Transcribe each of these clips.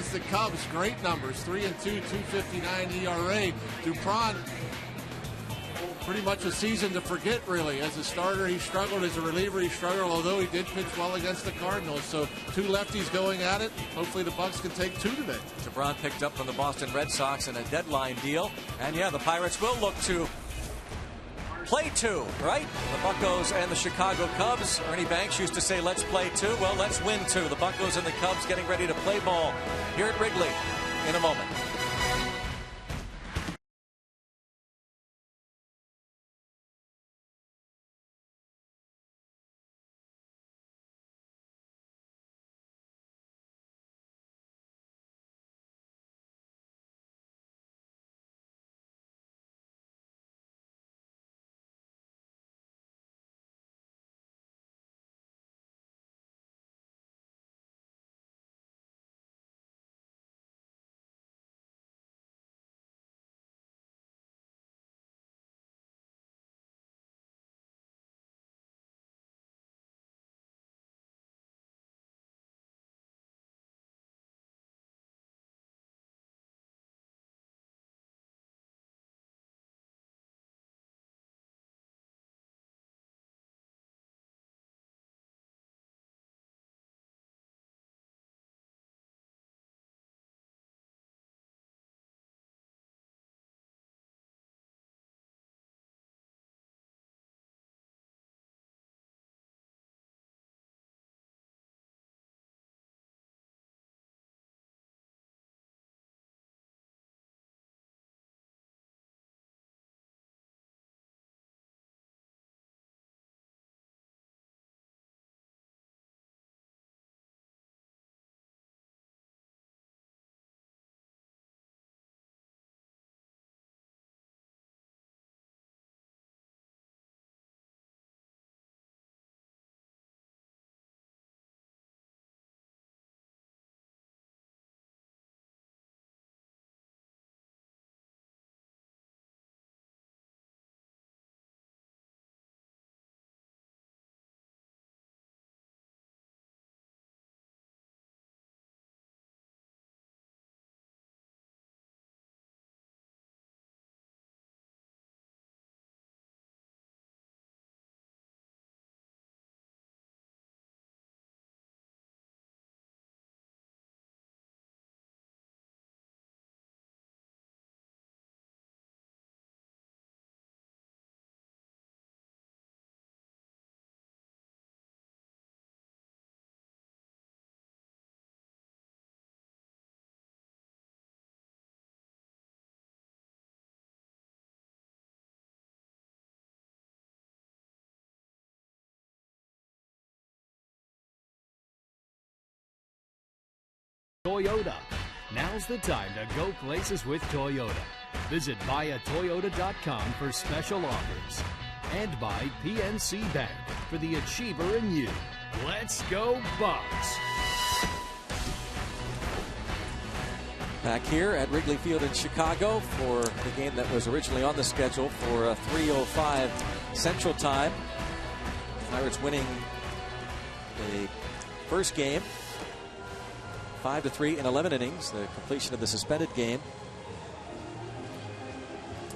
against the Cubs. Great numbers, 3-2, 2.59 ERA. Dupont, pretty much a season to forget, really. As a starter, he struggled. As a reliever, he struggled, although he did pitch well against the Cardinals. So two lefties going at it. Hopefully the Bucks can take two today. Dupont picked up from the Boston Red Sox in a deadline deal. And yeah, the Pirates will look to play two, right? The Buccos and the Chicago Cubs. Ernie Banks used to say, let's play two. Well, let's win two. The Buccos and the Cubs getting ready to play ball here at Wrigley in a moment. Toyota. Now's the time to go places with Toyota. Visit buyatoyota.com for special offers. And by PNC Bank for the achiever in you. Let's go Bucks! Back here at Wrigley Field in Chicago for the game that was originally on the schedule for 3:05 Central Time. Pirates winning the first game 5-3 in 11 innings, the completion of the suspended game.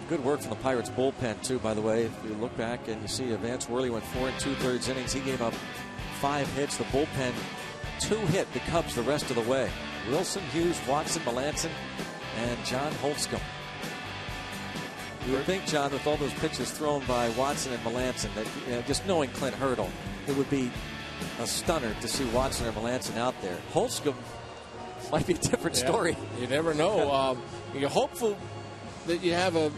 Good work from the Pirates bullpen, too, by the way. If you look back and you see Vance Worley went 4 2/3 innings. He gave up 5 hits. The bullpen 2 hit the Cubs the rest of the way. Wilson, Hughes, Watson, Melanson, and John Holtzcomb. You would think, John, with all those pitches thrown by Watson and Melanson, that just knowing Clint Hurdle, it would be a stunner to see Watson or Melanson out there. Holtzcomb might be a different story. You never know. You're hopeful that you have a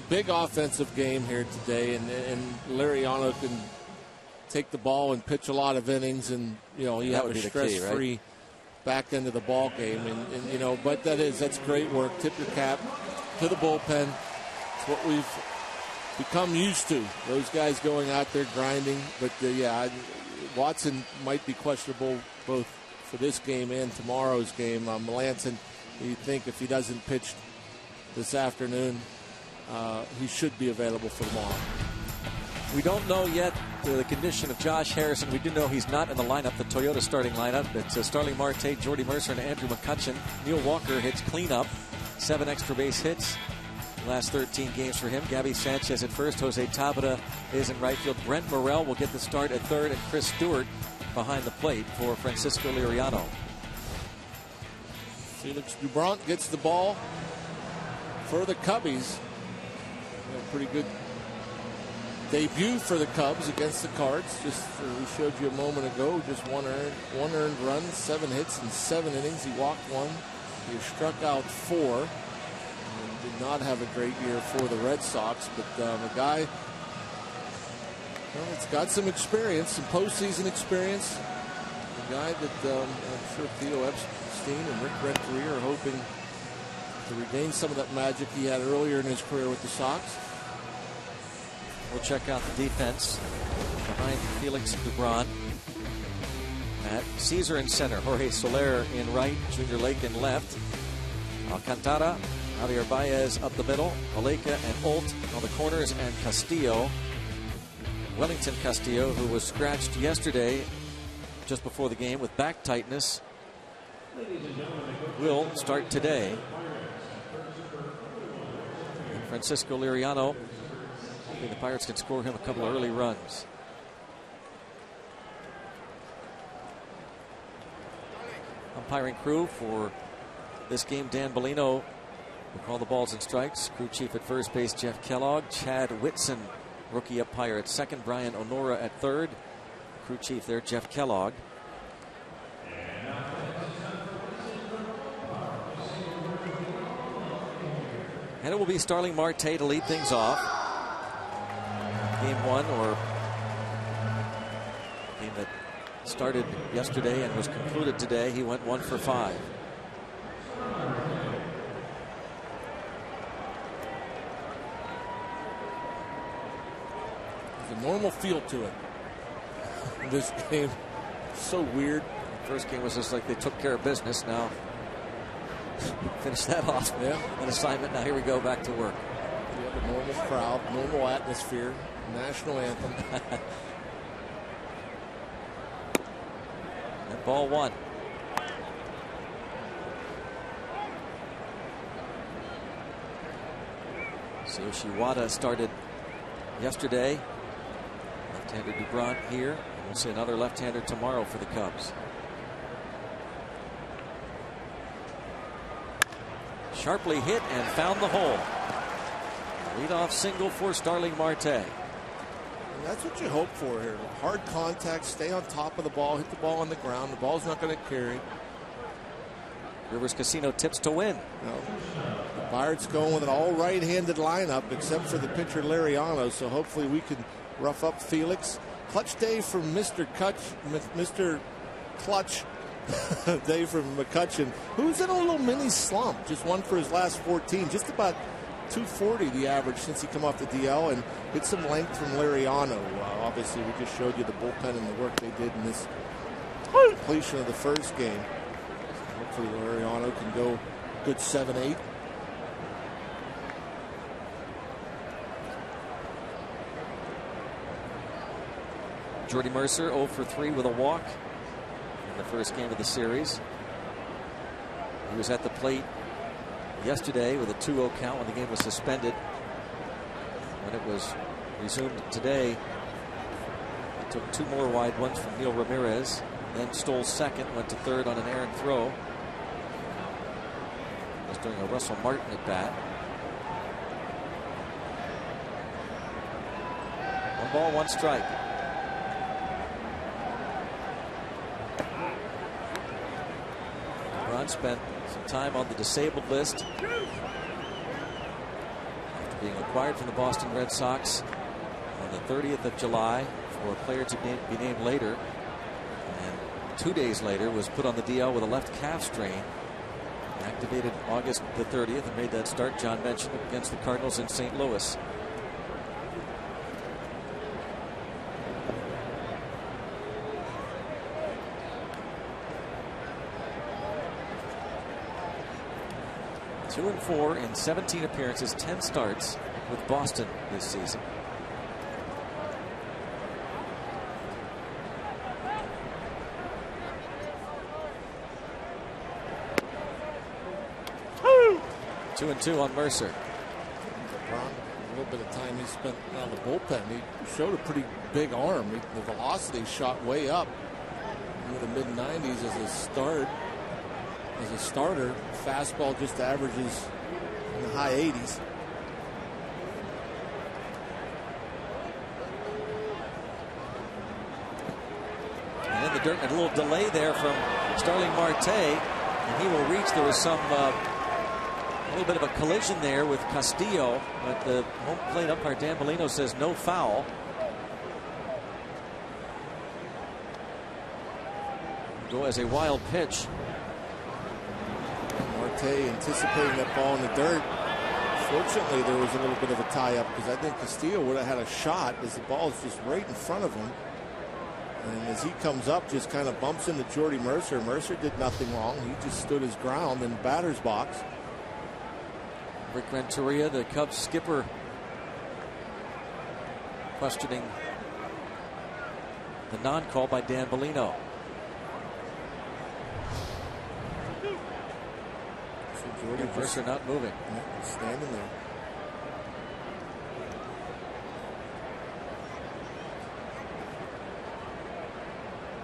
big offensive game here today, and Liriano can take the ball and pitch a lot of innings, and you have a stress-free back end of the ball game, and but that's great work. Tip your cap to the bullpen. It's what we've become used to. Those guys going out there grinding, but Watson might be questionable both for this game and tomorrow's game. Melanson, you think if he doesn't pitch this afternoon, he should be available for tomorrow. We don't know yet the condition of Josh Harrison. We do know he's not in the lineup, the Toyota starting lineup. It's Starling Marte, Jordy Mercer, and Andrew McCutchen. Neil Walker hits cleanup. 7 extra base hits. Last 13 games for him. Gabby Sanchez at first. Jose Tabata is in right field. Brent Morrell will get the start at third. And Chris Stewart behind the plate for Francisco Liriano. Felix Doubront gets the ball for the Cubbies. A pretty good debut for the Cubs against the Cards. Just we showed you a moment ago, just one earned run, 7 hits in 7 innings. He walked 1. He struck out 4. And did not have a great year for the Red Sox, but a guy that's got some experience, some postseason experience. A guy that I'm sure Theo Epstein and Rick Renteria are hoping to regain some of that magic he had earlier in his career with the Sox. We'll check out the defense behind Felix Doubront. At Caesar in center, Jorge Soler in right, Junior Lake in left. Alcantara, Javier Baez up the middle, Aleka and Olt on the corners, and Castillo. Wellington Castillo, who was scratched yesterday just before the game with back tightness, will start today. And Francisco Liriano, I think the Pirates can score him a couple of early runs. Umpiring crew for this game, Dan Bellino will call the balls and strikes. Crew chief at first base, Jeff Kellogg. Chad Whitson, rookie umpire at second. Brian Onora at third. Crew chief there, Jeff Kellogg. And it will be Starling Marte to lead things off. Game 1, or game that started yesterday and was concluded today. He went 1 for 5. There's a normal feel to it. This game, so weird. The first game was just like they took care of business. Now finish that off. Yeah. An assignment. Now here we go back to work. You have a normal crowd, normal atmosphere, national anthem. And ball 1. So Shiwada started yesterday. Left-hander Doubront here. We'll see another left-hander tomorrow for the Cubs. Sharply hit and found the hole. Leadoff single for Starling Marte. And that's what you hope for here. Hard contact, stay on top of the ball, hit the ball on the ground. The ball's not going to carry. Rivers Casino tips to win. No. The Pirates going with an all right-handed lineup except for the pitcher Liriano, so hopefully we can rough up Felix. Clutch day from Mr. Clutch day from McCutchen, who's in a little mini slump. Just 1 for his last 14. Just about 240 the average since he come off the DL, and hit some length from Liriano. Obviously, we just showed you the bullpen and the work they did in this completion of the first game. Hopefully Liriano can go good 7-8. Jordy Mercer 0 for 3 with a walk in the first game of the series. He was at the plate yesterday with a 2-0 count when the game was suspended. When it was resumed today, he took 2 more wide ones from Neil Ramirez, then stole second, went to third on an errant throw. Was doing a Russell Martin at bat. 1 ball, 1 strike. Ron spent some time on the disabled list after being acquired from the Boston Red Sox on the 30th of July for a player to be named later. And 2 days later was put on the DL with a left calf strain. Activated August the 30th and made that start John mentioned against the Cardinals in St. Louis. Two and 4 in 17 appearances, 10 starts with Boston this season. 2-2 on Mercer. A little bit of time he spent on the bullpen. He showed a pretty big arm. The velocity shot way up in the mid-90s as a start. As a starter, fastball just averages in the high 80s. And in the dirt, a little delay there from Starling Marte, and he will reach. There was some a little bit of a collision there with Castillo, but the home plate umpire Dan Bellino says no foul. Go as a wild pitch. Marte anticipating that ball in the dirt. Fortunately, there was a little bit of a tie-up because I think Castillo would have had a shot as the ball is just right in front of him. And as he comes up, just kind of bumps into Jordy Mercer. Mercer did nothing wrong. He just stood his ground in the batter's box. Rick Renteria, the Cubs skipper, questioning the non-call by Dan Bellino. Mercer not moving. Yeah, standing there.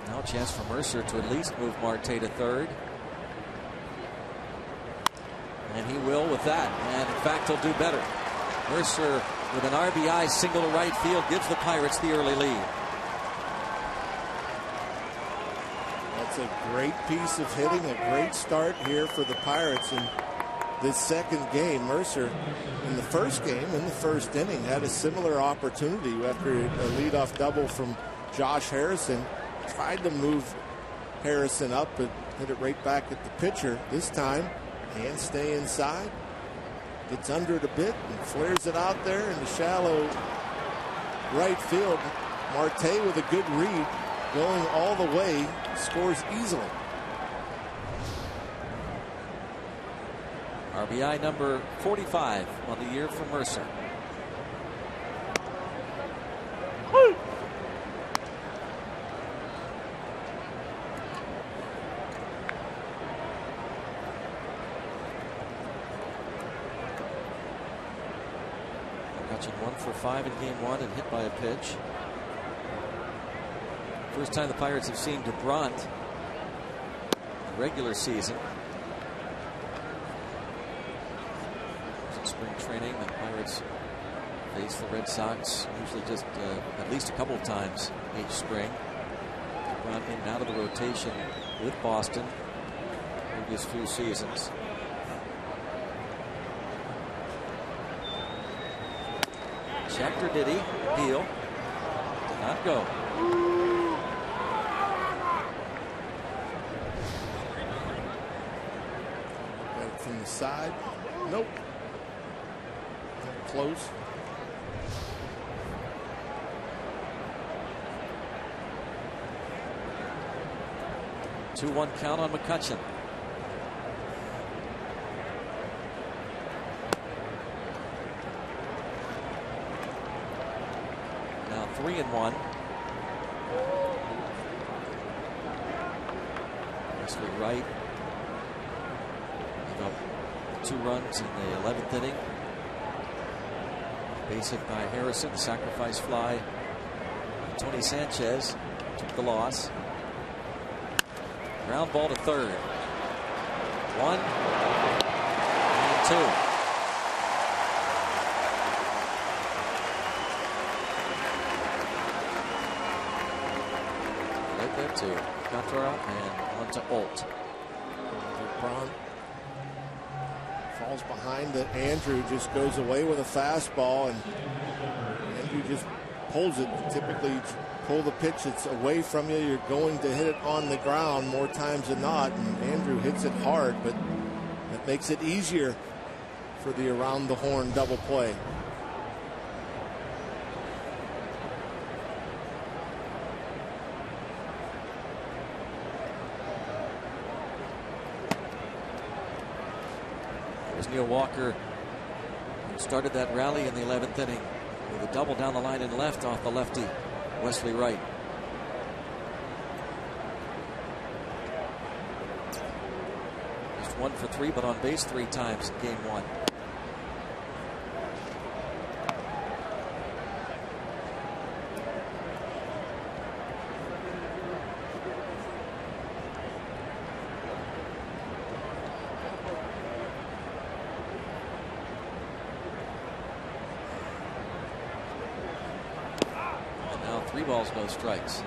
Now a chance for Mercer to at least move Marte to third. And he will with that. And in fact, he'll do better. Mercer with an RBI single to right field gives the Pirates the early lead. That's a great piece of hitting, a great start here for the Pirates in this second game. Mercer in the first game, in the first inning, had a similar opportunity after a leadoff double from Josh Harrison. Tried to move Harrison up, but hit it right back at the pitcher. This time, hands stay inside. Gets under it a bit and flares it out there in the shallow right field. Marte with a good read, going all the way, scores easily. RBI number 45 on the year for Mercer. McCutchen 1 for 5 in game 1 and hit by a pitch. First time the Pirates have seen DeBront in the regular season. In spring training, the Pirates face the Red Sox usually just at least a couple of times each spring. DeBront in and out of the rotation with Boston previous few seasons. Checked or did he? Appeal. Did not go. From the side. Nope. Close. Two 2-1 count on McCutchen. Now 3-1. Wesley Wright gave up 2 runs in the 11th inning. Base hit by Harrison, sacrifice fly. Tony Sanchez took the loss. Ground ball to third. 1 and 2. Right there to Cottrell and on to Alt. Brown falls behind it. Andrew just goes away with a fastball, and Andrew just pulls it. Typically, you pull the pitch, it's away from you. You're going to hit it on the ground more times than not, and Andrew hits it hard, but that makes it easier for the around the horn double play. Neil Walker started that rally in the 11th inning with a double down the line and left off the lefty Wesley Wright. Just 1 for 3, but on base 3 times in game 1. And now 3 balls, no strikes.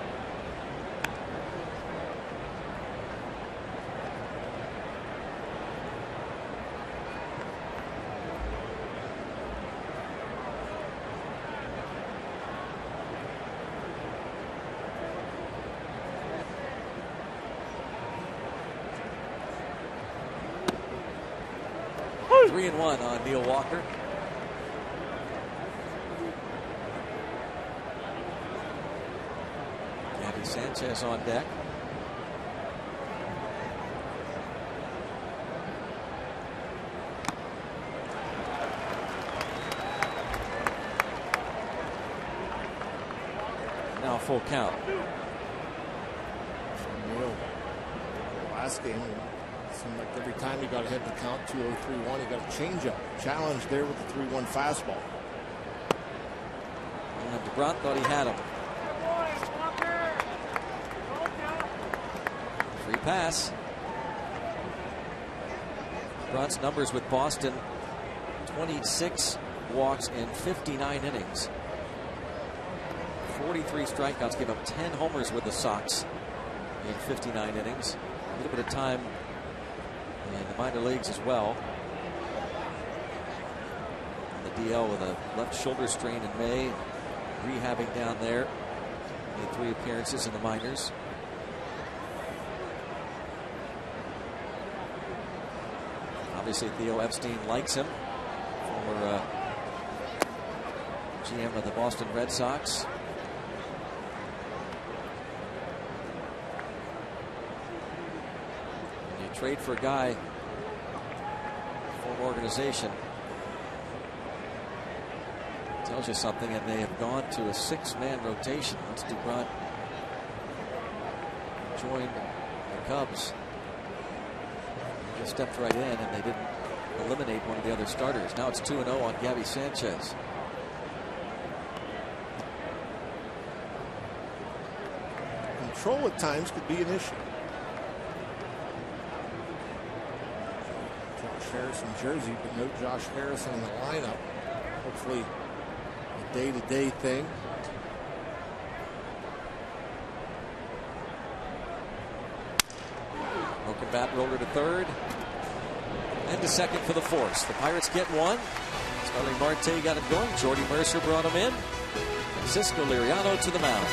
Three and 1 on Neil Walker. Gabby Sanchez on deck. Now full count. Neil, last game, seemed like every time he got ahead in the count, 2-0-3-1, he got a changeup. Challenge there with the 3-1 fastball. And DeGront thought he had him. Free pass. DeGront's numbers with Boston: 26 walks in 59 innings. 43 strikeouts, gave up 10 homers with the Sox in 59 innings. A little bit of time in the minor leagues as well. On the DL with a left shoulder strain in May, rehabbing down there. Made 3 appearances in the minors. Obviously Theo Epstein likes him, former GM of the Boston Red Sox. When you trade for a guy, former organization, tells you something, and they have gone to a 6-man rotation once DeGront joined the Cubs. They stepped right in, and they didn't eliminate one of the other starters. Now it's 2-0 on Gabby Sanchez. Control at times could be an issue. Josh Harrison jersey, but no Josh Harrison in the lineup. Hopefully a day-to-day thing. Broken bat roller to third. And to second for the force. The Pirates get one. Starling Marte got it going. Jordy Mercer brought him in. Francisco Liriano to the mound.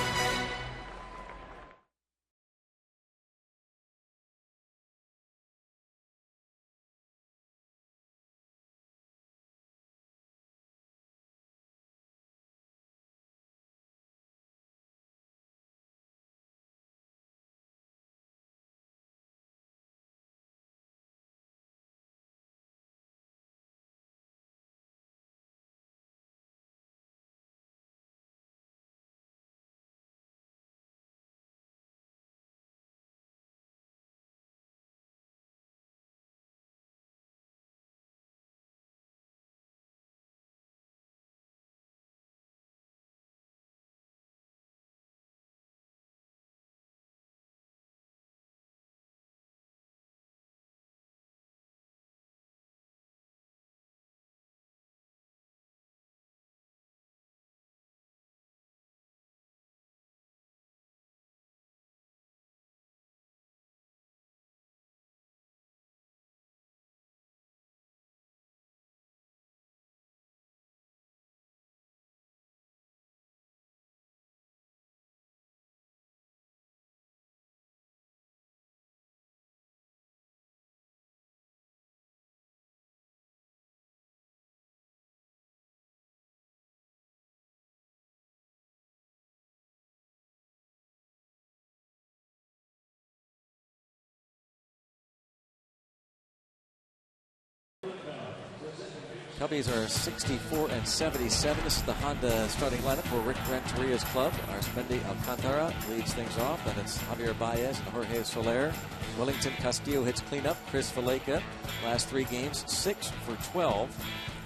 Cubbies are 64-77. This is the Honda starting lineup for Rick Renteria's club. Arsmendi Alcantara leads things off, and it's Javier Baez and Jorge Soler. Wellington Castillo hits cleanup. Chris Valaika, last 3 games, 6 for 12.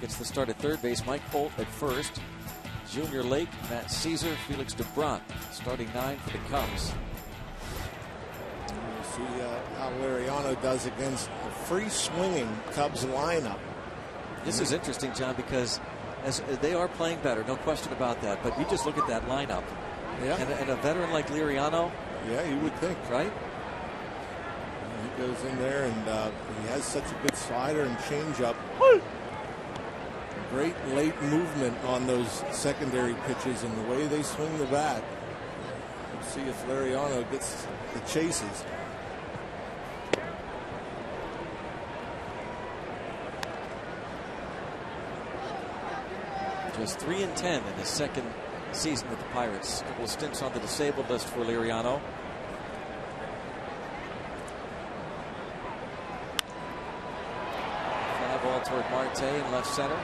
Gets the start at third base. Mike Holt at first. Junior Lake, Matt Caesar, Felix DeBrant, starting 9 for the Cubs. We'll see how Liriano does against a free-swinging Cubs lineup. This is interesting, John, because as they are playing better, no question about that. But you just look at that lineup, and a veteran like Liriano. Yeah, you would think, right? He goes in there, and he has such a good slider and changeup. Great late movement on those secondary pitches and the way they swing the bat. We'll see if Liriano gets the chases. Just 3-10 in his second season with the Pirates. A couple of stints on the disabled list for Liriano. Fly ball toward Marte in left center.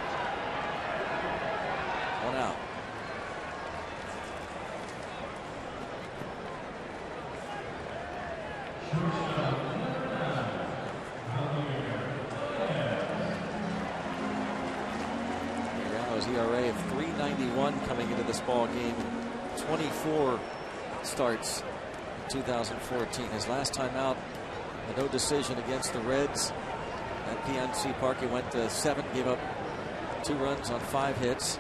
1 out. Liriano's ERA of 3.91 coming into this ball game. 24 starts in 2014. His last time out, a no decision against the Reds at PNC Park. He went to 7, gave up 2 runs on 5 hits.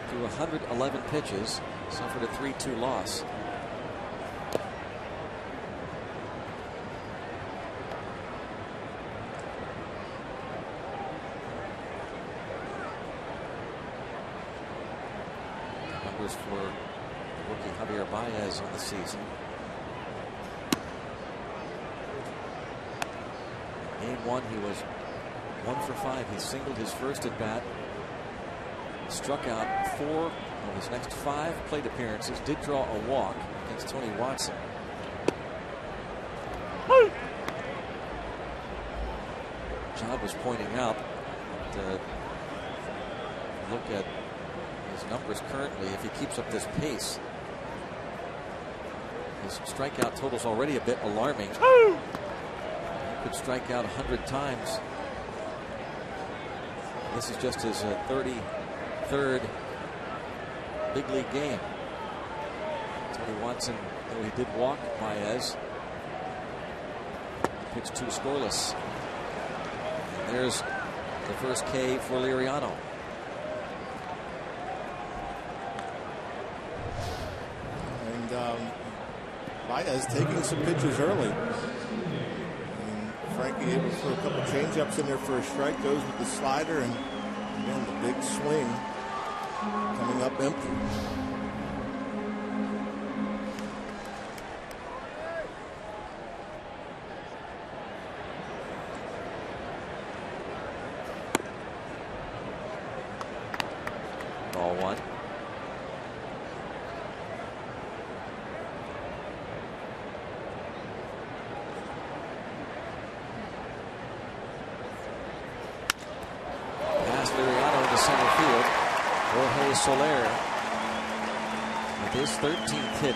Through 111 pitches, suffered a 3-2 loss. Numbers for rookie Javier Baez on the season. Game 1, he was 1 for 5. He singled his first at bat. Struck out 4 of his next 5 plate appearances. Did draw a walk against Tony Watson. John was pointing out that look at his numbers currently. If he keeps up this pace, his strikeout total's already a bit alarming. He could strike out 100 times. This is just his 33rd big league game. Tony Watson, though he did walk Baez, pitched 2 scoreless. And there's the first K for Liriano. And Baez taking some pitches early. And Frankie able for a couple change-ups in there for a strike. Goes with the slider, and again the big swing. Coming up empty. Ball 1. Pass Liriano into center field. Jorge Soler with his 13th hit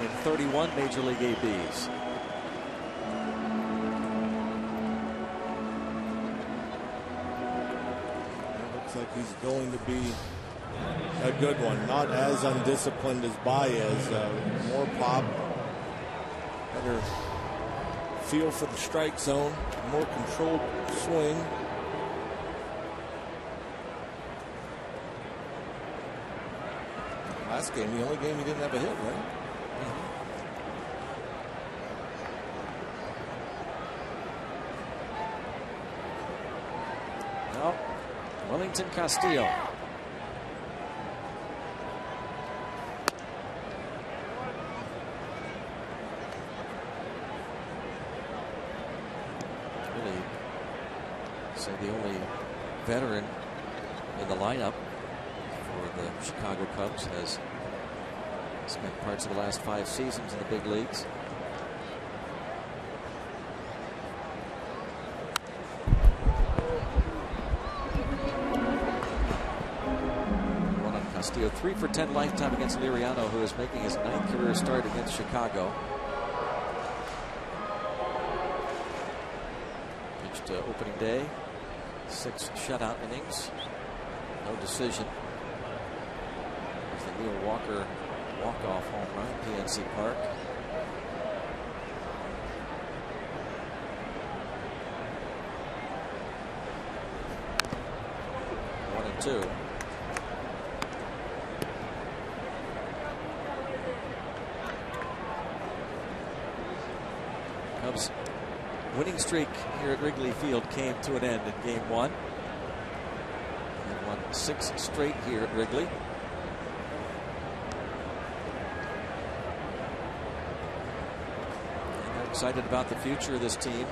in 31 Major League ABs. It looks like he's going to be a good one. Not as undisciplined as Baez. More pop. Better feel for the strike zone. More controlled swing. Last game, the only game he didn't have a hit, right? Well, Wellington Castillo. Really, say the only veteran in the lineup for the Chicago Cubs, has spent parts of the last 5 seasons in the big leagues. Castillo. 3 for 10 lifetime against Liriano, who is making his 9th career start against Chicago. Pitched opening day. 6 shutout innings. No decision. There's the Neil Walker walk-off home run at PNC Park. One and two. Cubs' winning streak here at Wrigley Field came to an end in Game 1. They've won 6 straight here at Wrigley. And they're excited about the future of this team.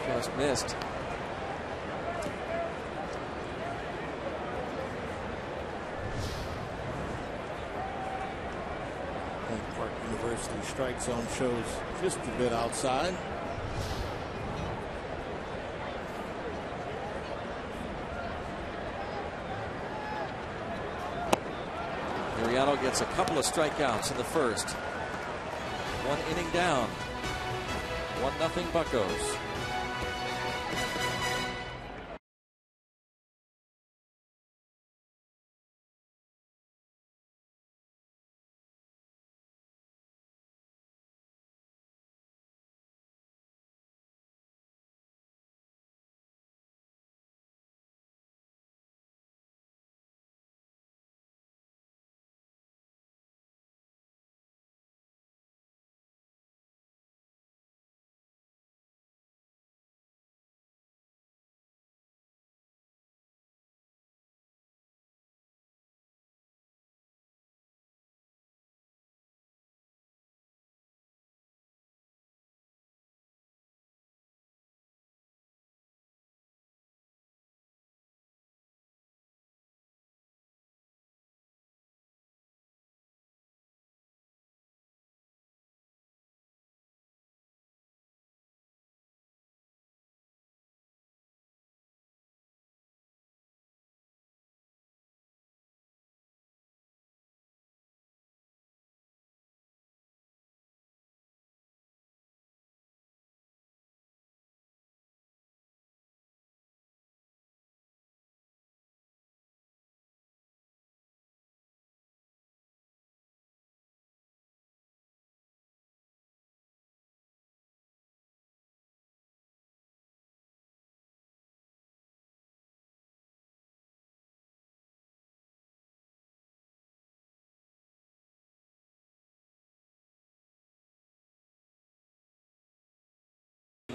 Just missed. Park University strike zone shows just a bit outside. Liriano gets a couple of strikeouts in the first. 1 inning down. 1-0 Buccos.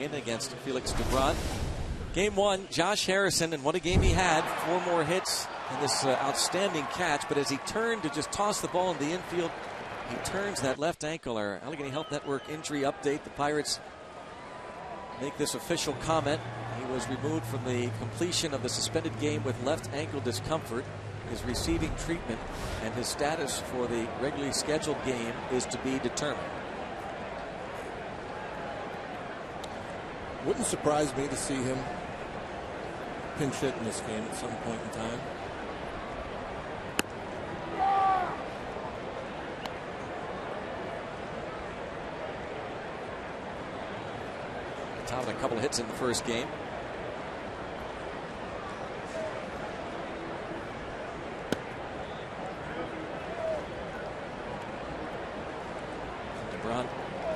In against Felix Dubron. Game 1, Josh Harrison, and what a game he had. 4 more hits and this outstanding catch, but as he turned to just toss the ball in the infield, he turns that left ankle. Our Allegheny Health Network injury update. The Pirates make this official comment. He was removed from the completion of the suspended game with left ankle discomfort. Is receiving treatment, and his status for the regularly scheduled game is to be determined. Wouldn't surprise me to see him pinch hit in this game at some point in time. Tom had a couple of hits in the first game. DeBron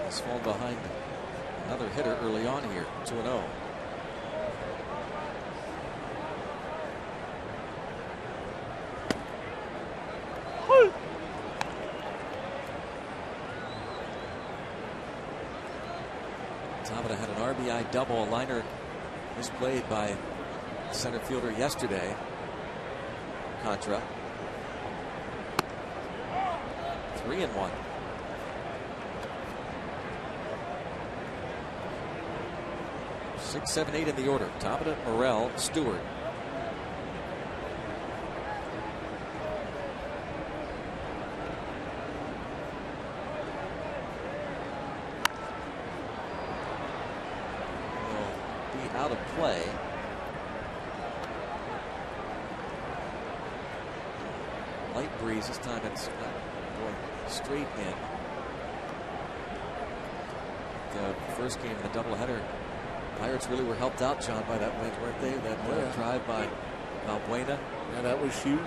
has fallen behind another hitter early on here, 2-0. Tabata had an RBI double, a liner misplayed by center fielder yesterday, Contra. 3-1. 6, 7, 8 in the order. Tabata, Morel, Stewart. out of play. Light breeze this time. It's not going straight in. The first game in the doubleheader, Pirates really were helped out, John, by that wind, weren't they? That drive by Valbuena. Yeah, that was huge.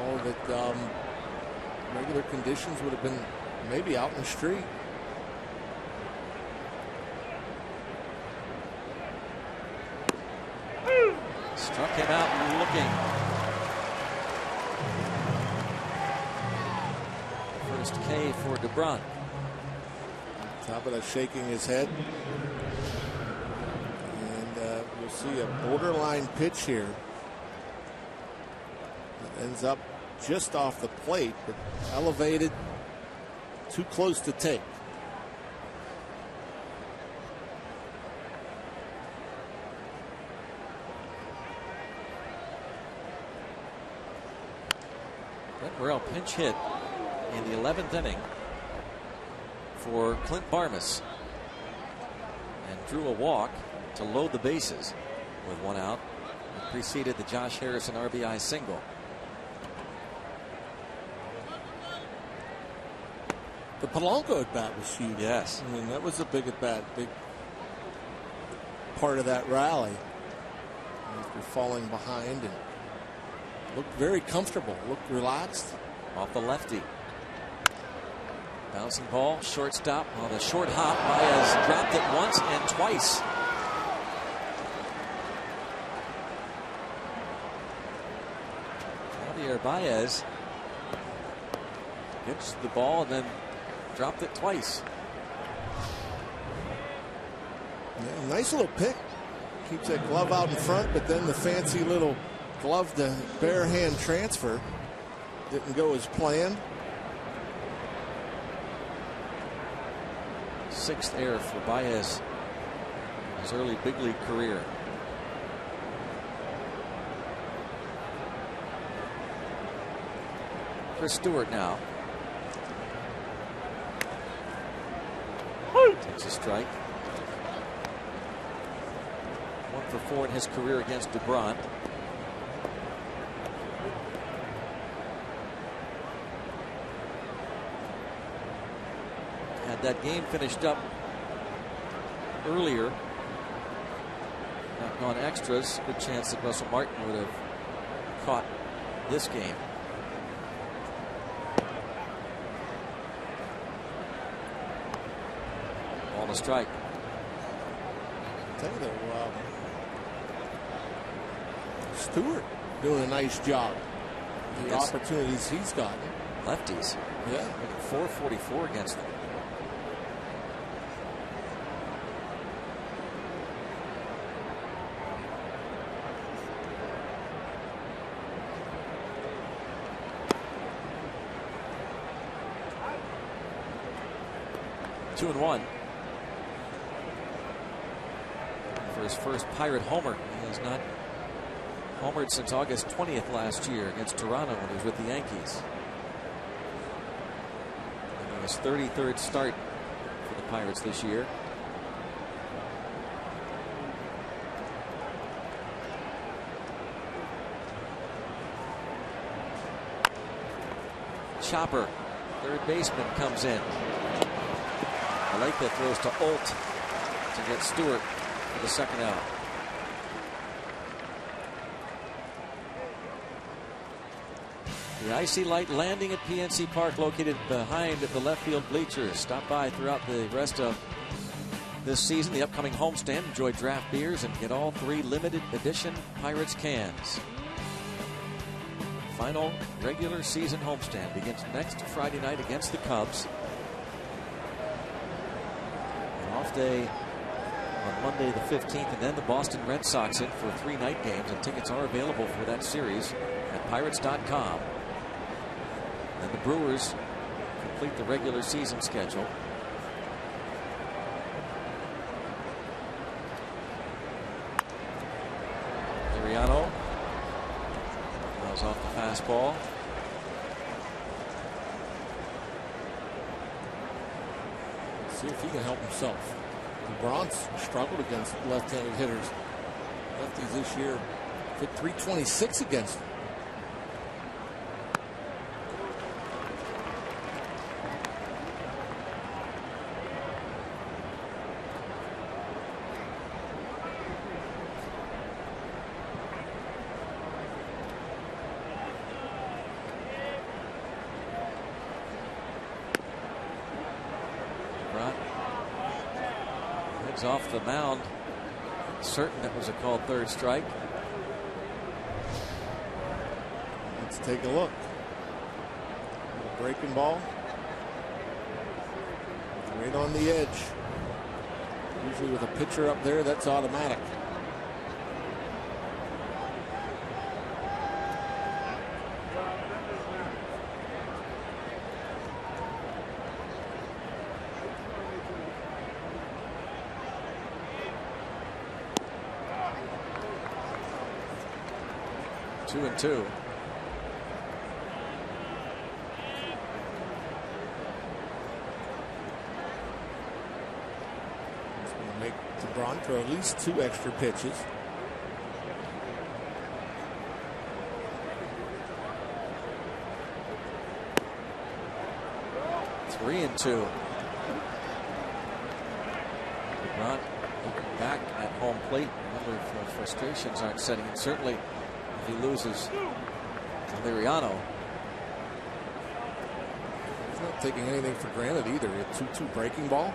All that regular conditions would have been maybe out in the street. Struck him out looking. First K for DeBron. Tabata shaking his head. And we'll see a borderline pitch here. It ends up just off the plate, but elevated, too close to take. Brent Morel pinch hit in the 11th inning for Clint Barmas and drew a walk to load the bases with one out. It preceded the Josh Harrison RBI single. The Polanco at bat was huge. Yes. I mean, that was a big at bat, big part of that rally. After falling behind and looked very comfortable, looked relaxed. Off the lefty. Bouncing ball, shortstop on a short hop. Baez dropped it once and twice. Javier Baez gets the ball and then dropped it twice. Yeah, nice little pick. Keeps that glove out in front, but then the fancy little glove to bare hand transfer didn't go as planned. Sixth error for Baez in his early big league career. Chris Stewart now takes a strike. 1 for 4 in his career against DeBron. Had that game finished up earlier, not gone extras, good chance that Russell Martin would have caught this game. Ball to strike. I tell you though, Stewart doing a nice job. The opportunities he's gotten. Lefties. Yeah. 444 against them. Two and one. For his first Pirate homer. He has not homered since August 20th last year against Toronto when he was with the Yankees. And his 33rd start for the Pirates this year. Chopper, third baseman, comes in. Aleka throws to Olt to get Stewart for the second out. The icy light landing at PNC Park, located behind the left field bleachers. Stop by throughout the rest of this season, the upcoming homestand. Enjoy draft beers and get all 3 limited edition Pirates cans. Final regular season homestand begins next Friday night against the Cubs. An off day on Monday the 15th, and then the Boston Red Sox in for 3 night games, and tickets are available for that series at Pirates.com. And the Brewers complete the regular season schedule. Liriano fouls off the fastball. See if he can help himself. The Bronx struggled against left-handed hitters. Lefties this year hit .326 against them. Off the mound. Certain that was a called third strike. Let's take a look. A breaking ball. Right on the edge. Usually with a pitcher up there, that's automatic. Two and two. It's going to make DeBron throw at least 2 extra pitches. Three and two. DeBron back at home plate. A number of frustrations aren't setting in. Certainly, he loses Liriano. He's not taking anything for granted either. A 2-2 breaking ball.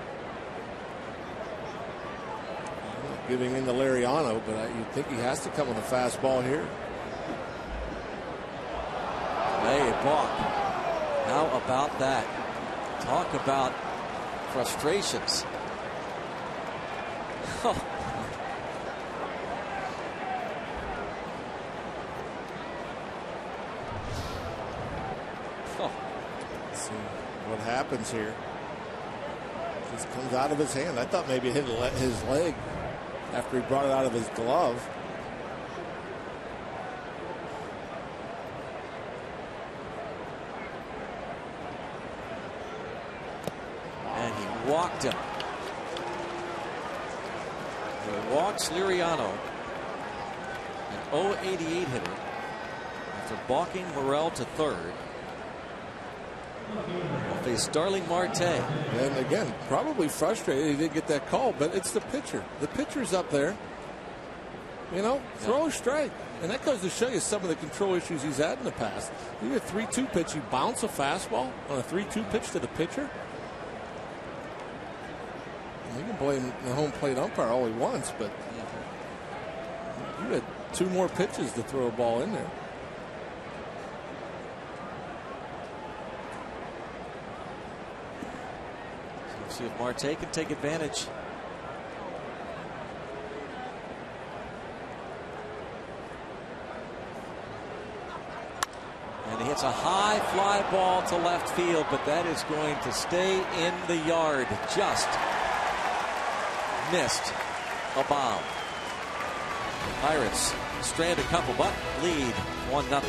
I'm not giving in to Liriano, but you'd think he has to come with a fastball here. Hey, balk. How about that? Talk about frustrations. Oh. What happens here? Just comes out of his hand. I thought maybe it hit his leg after he brought it out of his glove. And he walked him. He walks Liriano, an .088 hitter, after balking Morel to third. Face Starling Marte. And again, probably frustrated he didn't get that call, but it's the pitcher. The pitcher's up there. You know, throw a strike. And that goes to show you some of the control issues he's had in the past. You get a 3-2 pitch, you bounce a fastball on a 3-2 pitch to the pitcher. And you can blame the home plate umpire all he wants, but you had 2 more pitches to throw a ball in there. See if Marte can take advantage. And he hits a high fly ball to left field, but that is going to stay in the yard. Just missed a bomb. Pirates strand a couple, but lead 1-0.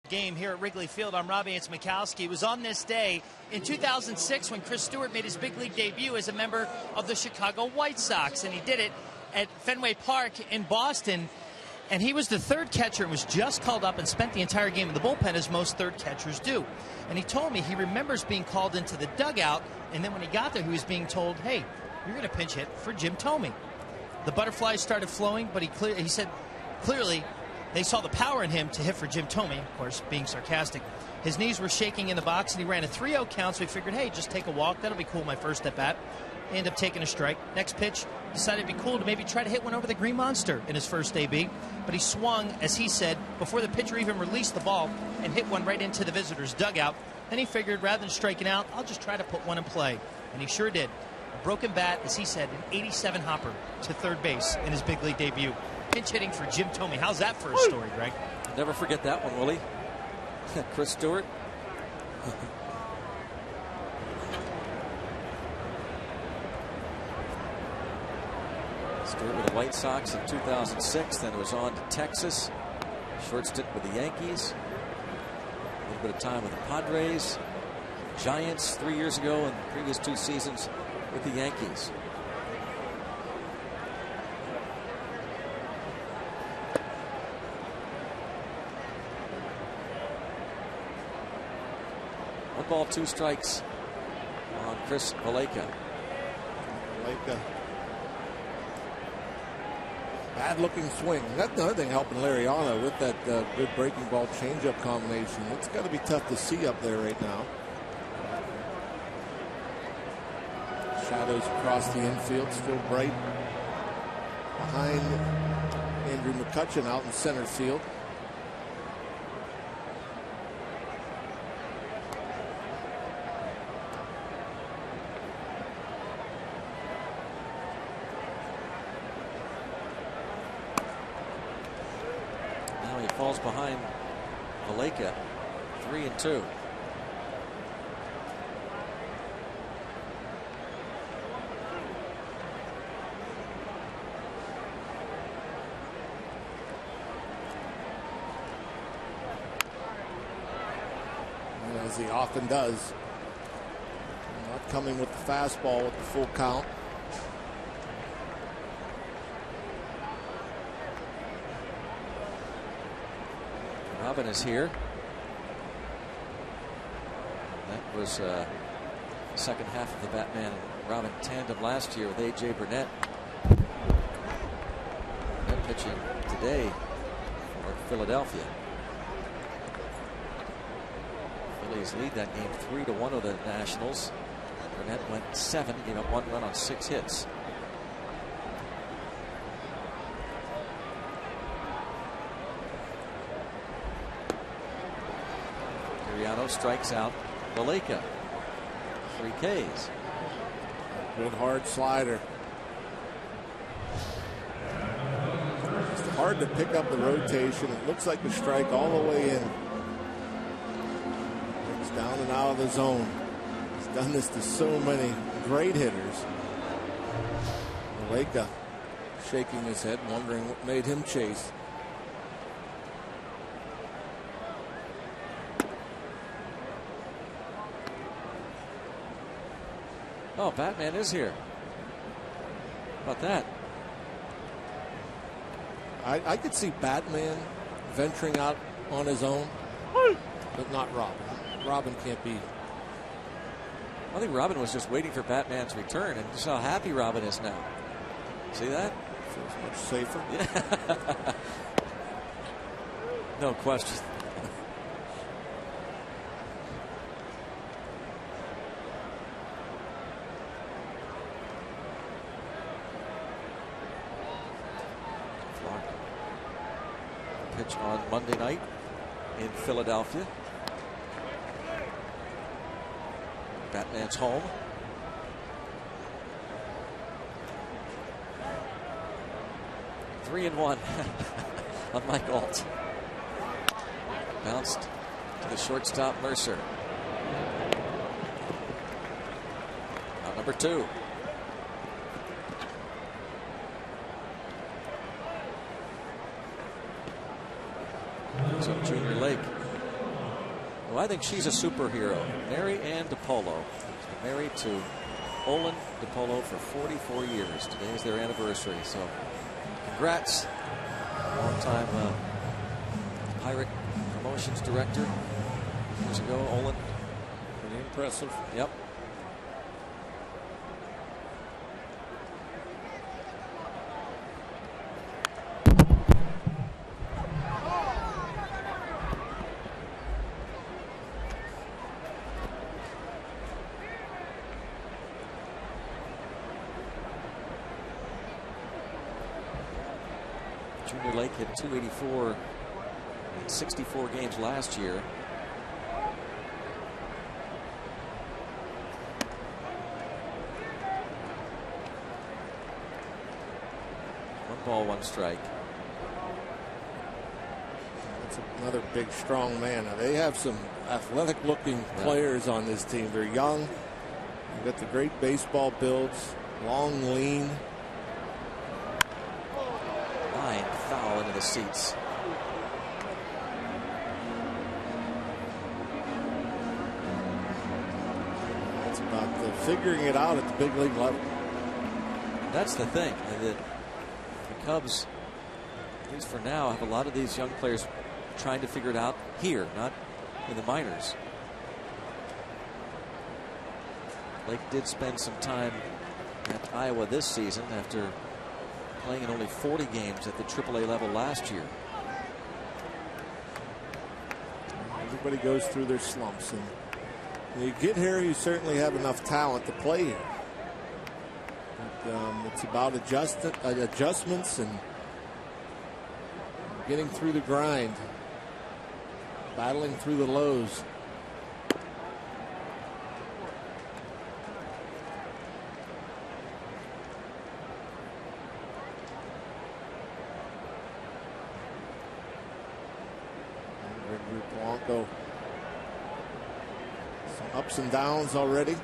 Game here at Wrigley Field. I'm Robbie Mikowski. It was on this day in 2006 when Chris Stewart made his big league debut as a member of the Chicago White Sox, and he did it at Fenway Park in Boston. And he was the third catcher and was just called up and spent the entire game in the bullpen, as most third catchers do. And he told me he remembers being called into the dugout, and then when he got there, he was being told, hey, you're going to pinch hit for Jim Thome. The butterflies started flowing, but he said clearly they saw the power in him to hit for Jim Thome, of course, being sarcastic. His knees were shaking in the box, and he ran a 3-0 count, so he figured, hey, just take a walk. That'll be cool, my first at-bat. Ended up taking a strike. Next pitch, decided it'd be cool to maybe try to hit one over the Green Monster in his first AB. But he swung, as he said, before the pitcher even released the ball and hit one right into the visitor's dugout. Then he figured, rather than striking out, I'll just try to put one in play. And he sure did. A broken bat, as he said, an 87 hopper to third base in his big league debut. Pinch hitting for Jim Thome. How's that for a story, Greg? Never forget that one, Willie. Chris Stewart. Stewart with the White Sox in 2006. Then it was on to Texas. Short stint with the Yankees. A little bit of time with the Padres. Giants 3 years ago, and the previous 2 seasons with the Yankees. One ball, 2 strikes on Chris Valleca. Bad looking swing. That's another thing helping Liriano with that good breaking ball changeup combination. It's got to be tough to see up there right now. Shadows across the infield, still bright behind Andrew McCutchen out in center field. Now he falls behind Valleca, 3-2. As he often does. Not coming with the fastball with the full count. Robin is here. That was second half of the Batman and Robin tandem last year with A.J. Burnett. They're pitching today for Philadelphia. Phillies lead that game 3-1 over the Nationals. Burnett went 7, gave up 1 run on 6 hits. Liriano strikes out Valleca. 3 Ks. Good hard slider. It's hard to pick up the rotation. It looks like a strike all the way in. Down and out of the zone. He's done this to so many great hitters. Valleca shaking his head, wondering what made him chase. Oh, Batman is here. How about that? I could see Batman venturing out on his own, but not Robin. Robin can't be. I think Robin was just waiting for Batman's return, and just how happy Robin is now. See that? Feels much safer. Yeah. No question. Pitch on Monday night in Philadelphia. Batman's home. Three and 1 on Mike Alt. Bounced to the shortstop Mercer. Out number 2. So Junior Lake I think she's a superhero. Mary Ann DiPolo. She's been married to Olin DiPolo for 44 years. Today is their anniversary. So congrats. Long-time Pirate promotions director years ago, Olin. Pretty impressive. Yep. Junior Lake hit .284 in 64 games last year. One ball, one strike. That's another big, strong man. Now, they have some athletic-looking players on this team. They're young. They've got the great baseball builds, long, lean. Foul into the seats. It's about the figuring it out at the big league level. That's the thing. The Cubs, at least for now, have a lot of these young players trying to figure it out here, not in the minors. Lake did spend some time at Iowa this season after playing in only 40 games at the AAA level last year. Everybody goes through their slumps, and when you get here, you certainly have enough talent to play here. But, it's about adjustments and getting through the grind, battling through the lows. Blanco, some ups and downs already.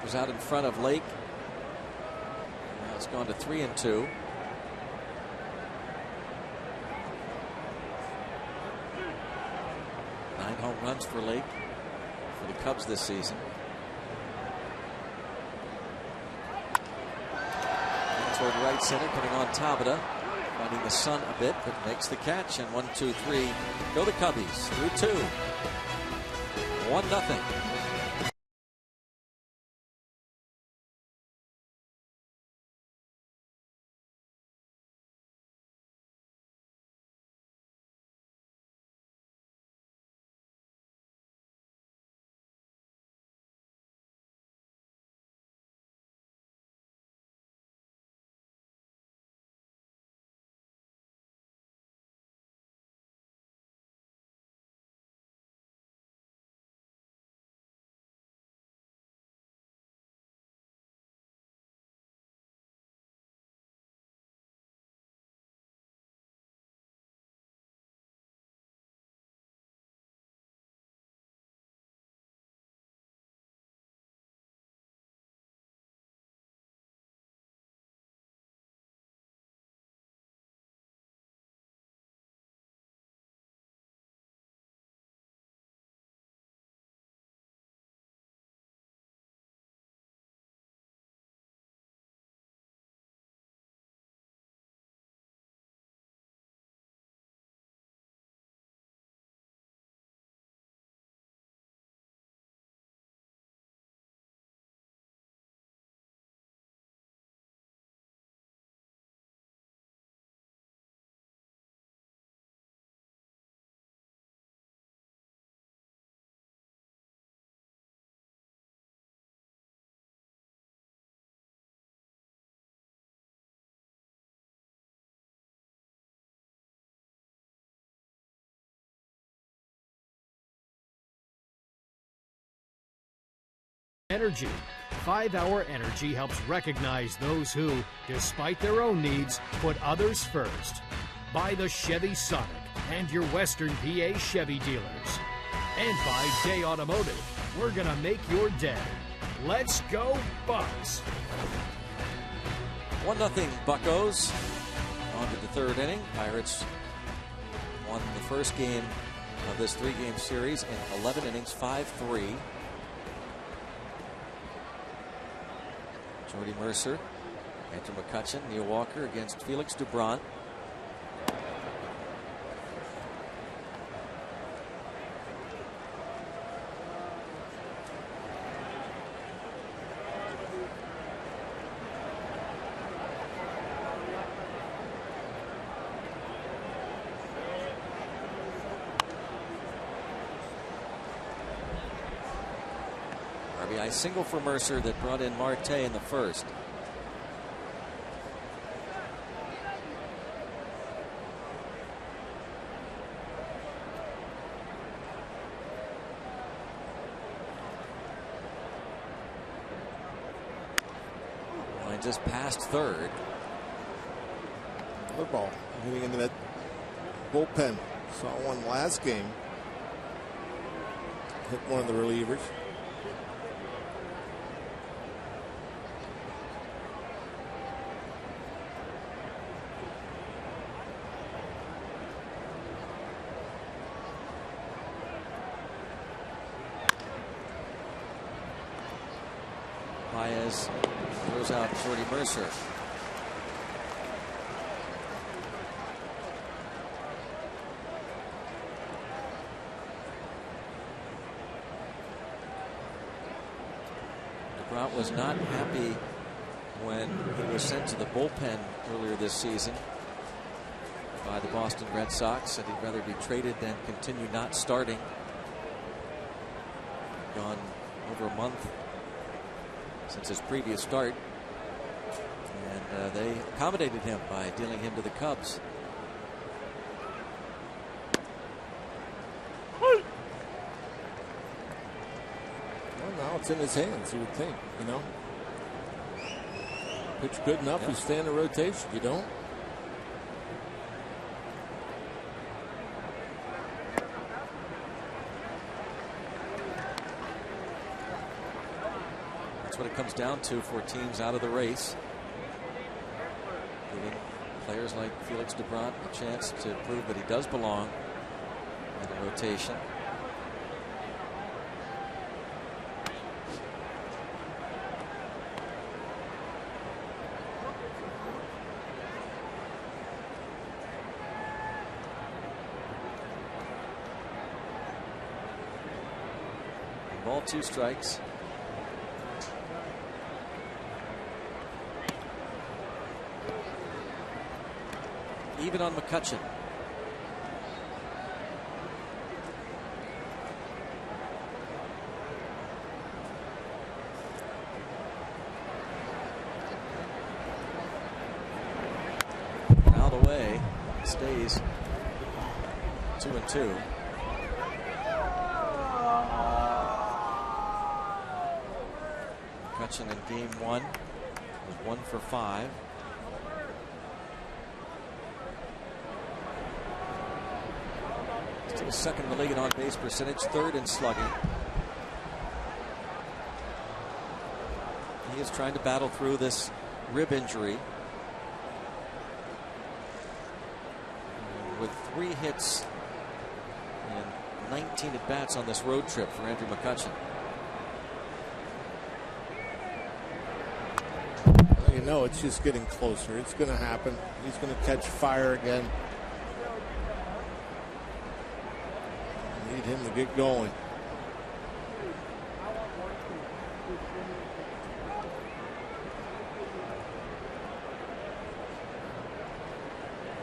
Was out in front of Lake. Now it's gone to 3-2. Nine home runs for Lake for the Cubs this season. Toward right center, coming on Tabata, finding the sun a bit, but makes the catch. And 1-2-3 go the Cubbies through 2. 1-0. Energy. 5-Hour Energy helps recognize those who, despite their own needs, put others first. Buy the Chevy Sonic and your Western PA Chevy dealers. And by Day Automotive. We're gonna make your day. Let's go, Bucks! 1-0 Buccos. On to the third inning. Pirates won the first game of this 3-game series in 11 innings, 5-3. Jordy Mercer, Andrew McCutchen, Neil Walker against Felix Doubront. RBI single for Mercer that brought in Marte in the first. Line just past third. Another ball hitting into that bullpen. Saw one last game. Hit one of the relievers. Baez throws out Jordy Mercer. Doubront was not happy when he was sent to the bullpen earlier this season by the Boston Red Sox. Said he'd rather be traded than continue not starting. Gone over a month since his previous start, and they accommodated him by dealing him to the Cubs. Well, now it's in his hands, you would think, you know. Pitch good enough, you stay in the rotation. You don't. That's what it comes down to for teams out of the race. Giving players like Felix Doubront a chance to prove that he does belong in the rotation. Ball, 2 strikes. Even on McCutchen. Fouled away. Stays 2-2. McCutchen in game 1 was 1 for 5. Still second in the league in on-base percentage, third in slugging. He is trying to battle through this rib injury. With 3 hits and 19 at-bats on this road trip for Andrew McCutchen. Well, you know, it's just getting closer. It's going to happen. He's going to catch fire again. Need him to get going.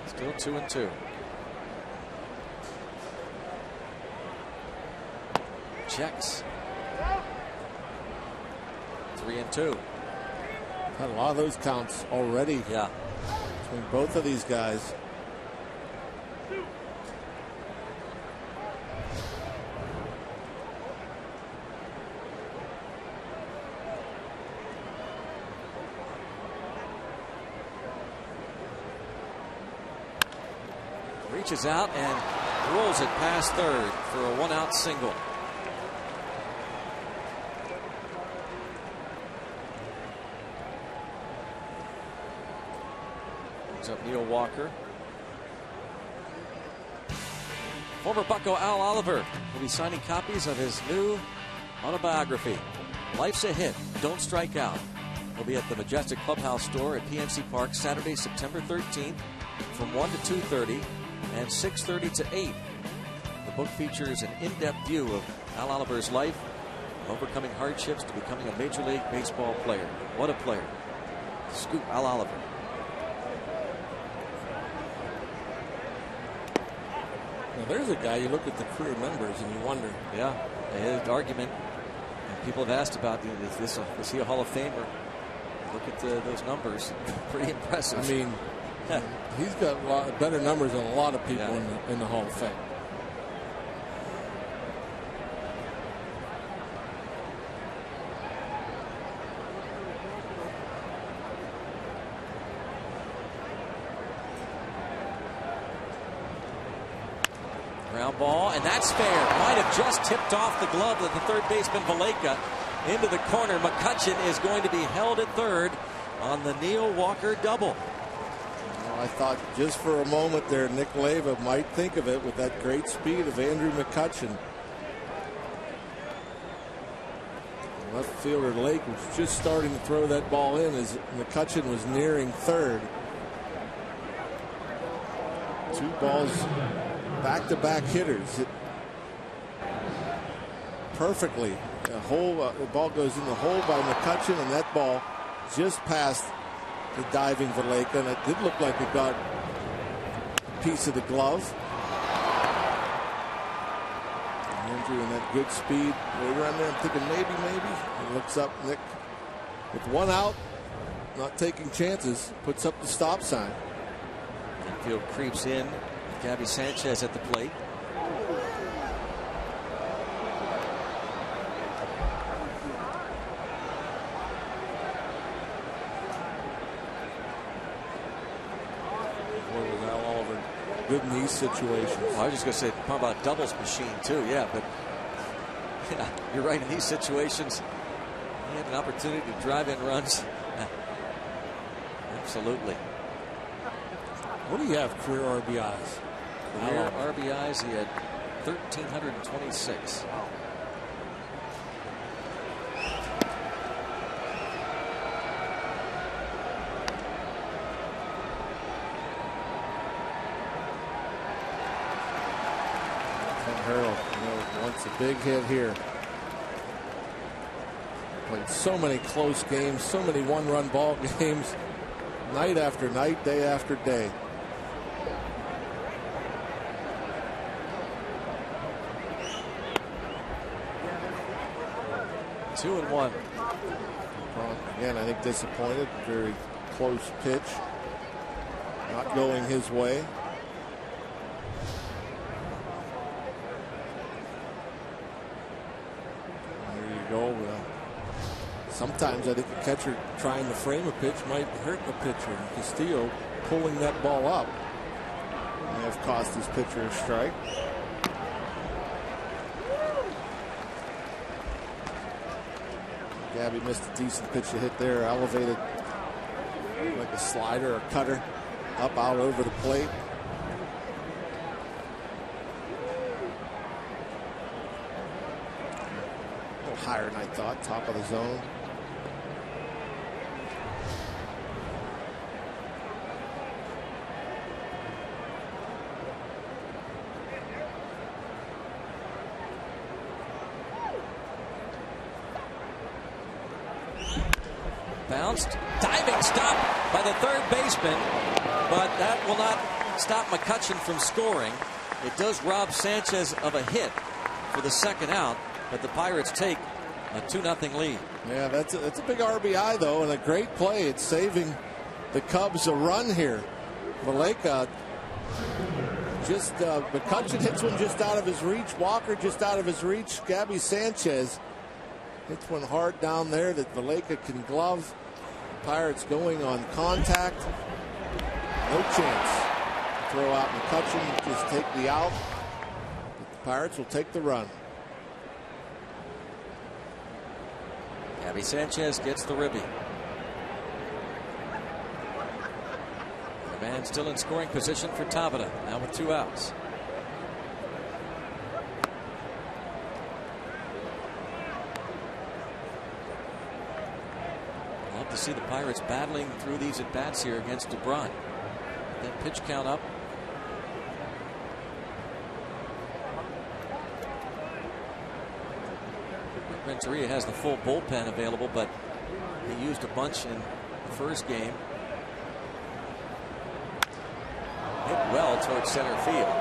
Still 2-2. Checks. 3-2. Had a lot of those counts already. Yeah. Between both of these guys. Reaches out and rolls it past third for a 1-out single. up Neil Walker. Former Bucco Al Oliver will be signing copies of his new autobiography, Life's a Hit, Don't Strike Out. He'll be at the Majestic Clubhouse store at PNC Park Saturday, September 13th from 1 to 2:30 and 6:30 to 8. The book features an in-depth view of Al Oliver's life, overcoming hardships to becoming a Major League Baseball player. What a player. Scoop Al Oliver. Now there's a guy, you look at the career numbers and you wonder. Yeah, an argument. And people have asked about, is he a Hall of Famer? Look at those numbers. Pretty impressive. I mean, he's got a lot better numbers than a lot of people in the Hall of Fame. Ground ball, and that's fair. Might have just tipped off the glove of the third baseman Valaika into the corner. McCutchen is going to be held at third on the Neil Walker double. Well, I thought just for a moment there, Nick Leyva might think of it with that great speed of Andrew McCutchen. Left fielder Lake was just starting to throw that ball in as McCutchen was nearing third. Two balls, back-to-back hitters. Perfectly. The ball goes in the hole by McCutchen, and that ball just past the diving Valaika, and it did look like it got a piece of the glove. Andrew in that good speed right around there. I'm thinking maybe. He looks up, Nick, with one out, not taking chances, puts up the stop sign. Infield creeps in. Gabby Sanchez at the plate. Good in these situations. Well, I was just going to say, talk about doubles machine too. Yeah, but yeah, you're right. In these situations, he had an opportunity to drive in runs. Absolutely. What do you have career RBIs? Career RBIs, he had 1,326. Wants a big hit here. Played so many close games, so many one-run ball games, night after night, day after day. Two and one. Again, I think disappointed. Very close pitch. Not going his way. Sometimes I think a catcher trying to frame a pitch might hurt the pitcher. Castillo pulling that ball up may have cost his pitcher a strike. Gabby missed a decent pitch to hit there. Elevated like a slider or cutter up out over the plate. A little higher than I thought. Top of the zone. Bounced, diving stop by the third baseman, but that will not stop McCutchen from scoring. It does rob Sanchez of a hit for the second out, but the Pirates take a 2-0 lead. Yeah, that's a big RBI though, and a great play. It's saving the Cubs a run here. Valaika just McCutchen hits one just out of his reach. Walker just out of his reach. Gabby Sanchez hits one hard down there that Valaika can glove. Pirates going on contact. No chance. Throw out McCutchen, just take the out. But the Pirates will take the run. Gabby Sanchez gets the ribby. Man still in scoring position for Tabata, now with 2 outs. Love to see the Pirates battling through these at-bats here against DeBron. That pitch count up. Renteria has the full bullpen available, but he used a bunch in the first game. Hit well towards center field,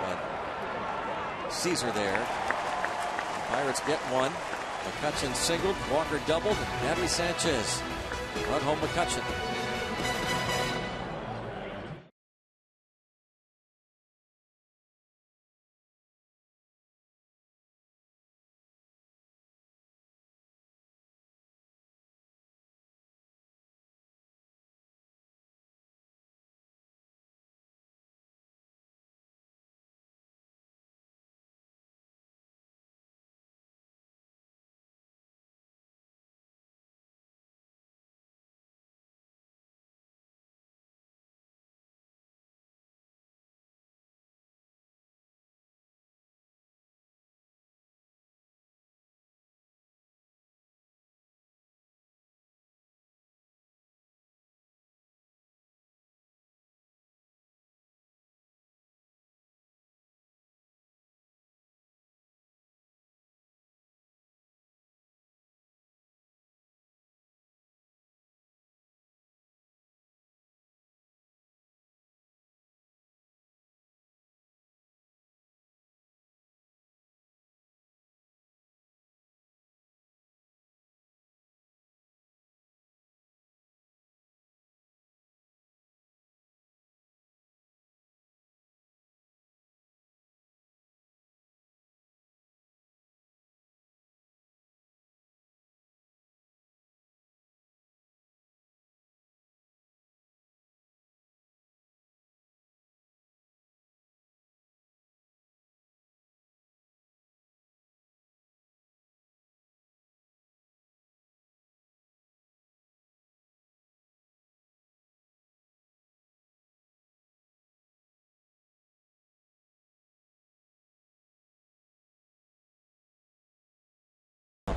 but Caesar there. The Pirates get one. McCutchen singled, Walker doubled, and Adley Sanchez run home McCutchen.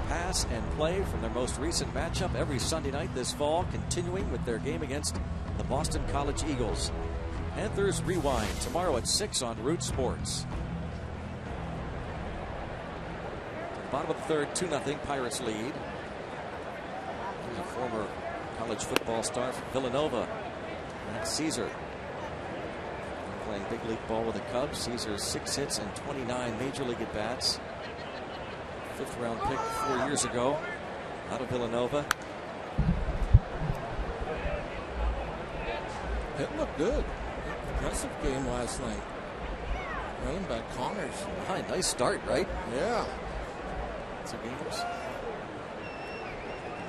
Pass and play from their most recent matchup every Sunday night this fall, continuing with their game against the Boston College Eagles. Panthers Rewind tomorrow at 6 on Root Sports. Bottom of the third, 2-0 Pirates lead. Here's a former college football star from Villanova, that's Caesar. Playing big league ball with the Cubs. Caesar's 6 hits and 29 major league at bats. 5th round pick 4 years ago out of Villanova. It looked good. Impressive game last night. Running back Connors. Hi, nice start, right? Yeah. 2 games.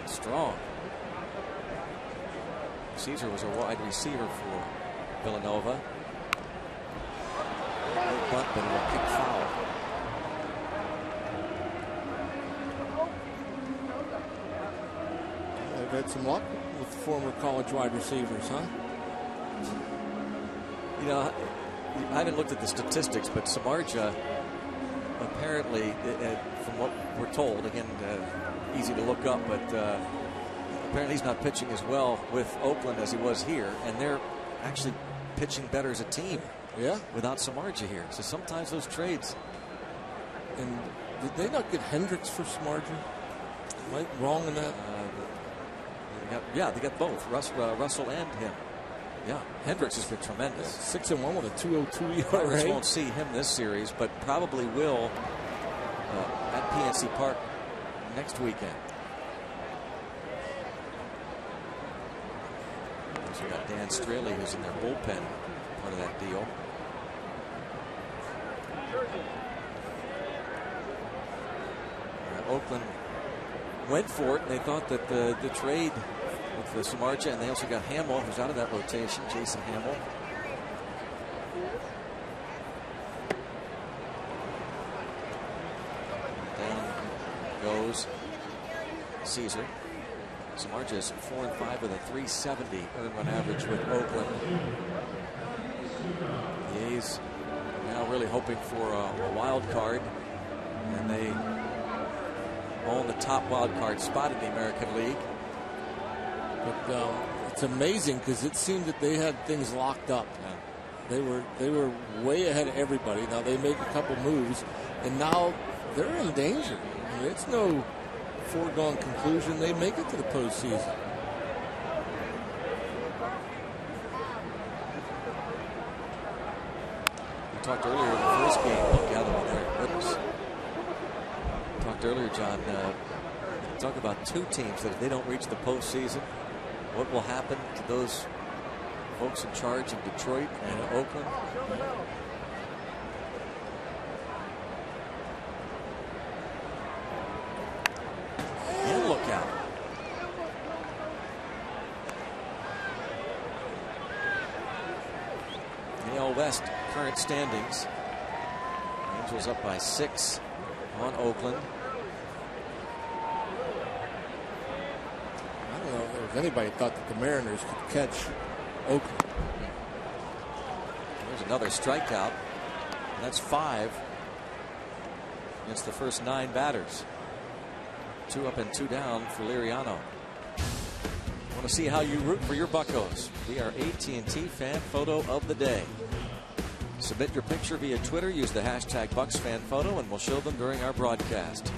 Strong. Caesar was a wide receiver for Villanova. No bunt, but a kick foul. They've had some luck with former college wide receivers, huh? You know, I haven't looked at the statistics, but Samardzija apparently, from what we're told, again, easy to look up, but apparently he's not pitching as well with Oakland as he was here, and they're actually pitching better as a team. Yeah. Without Samardzija here. So sometimes those trades. And did they not get Hendricks for Samardzija? Am I wrong in that? They got both Russell and him. Yeah, Hendricks has been tremendous. 6-1 with a 2.02 Pirates ERA. won't see him this series, but probably will at PNC Park next weekend. So we got Dan Straley, who's in their bullpen, part of that deal. Oakland went for it, and they thought that the trade with the Samardzija, and they also got Hamill, who's out of that rotation, Jason Hamill. Down goes Caesar. Samardzija 4-5 with a 370 earned run average with Oakland. The A's now really hoping for a wild card, and they own the top wild card spot in the American League. But it's amazing because it seemed that they had things locked up. Yeah. They were way ahead of everybody. Now they make a couple moves, and now they're in danger. I mean, it's no foregone conclusion they make it to the postseason. We talked earlier in the first game. Oh, Gallery there. Goodness. Talked earlier, John. Talk about two teams that if they don't reach the postseason, what will happen to those folks in charge in Detroit and Oakland? And look out. AL West current standings. Angels up by 6 on Oakland. I don't know if anybody thought that the Mariners could catch Oakland. There's another strikeout. That's 5 against the first 9 batters. 2 up and 2 down for Liriano. Want to see how you root for your Buccos? Be our AT&T fan photo of the day. Submit your picture via Twitter. Use the hashtag BucsFanPhoto, and we'll show them during our broadcast.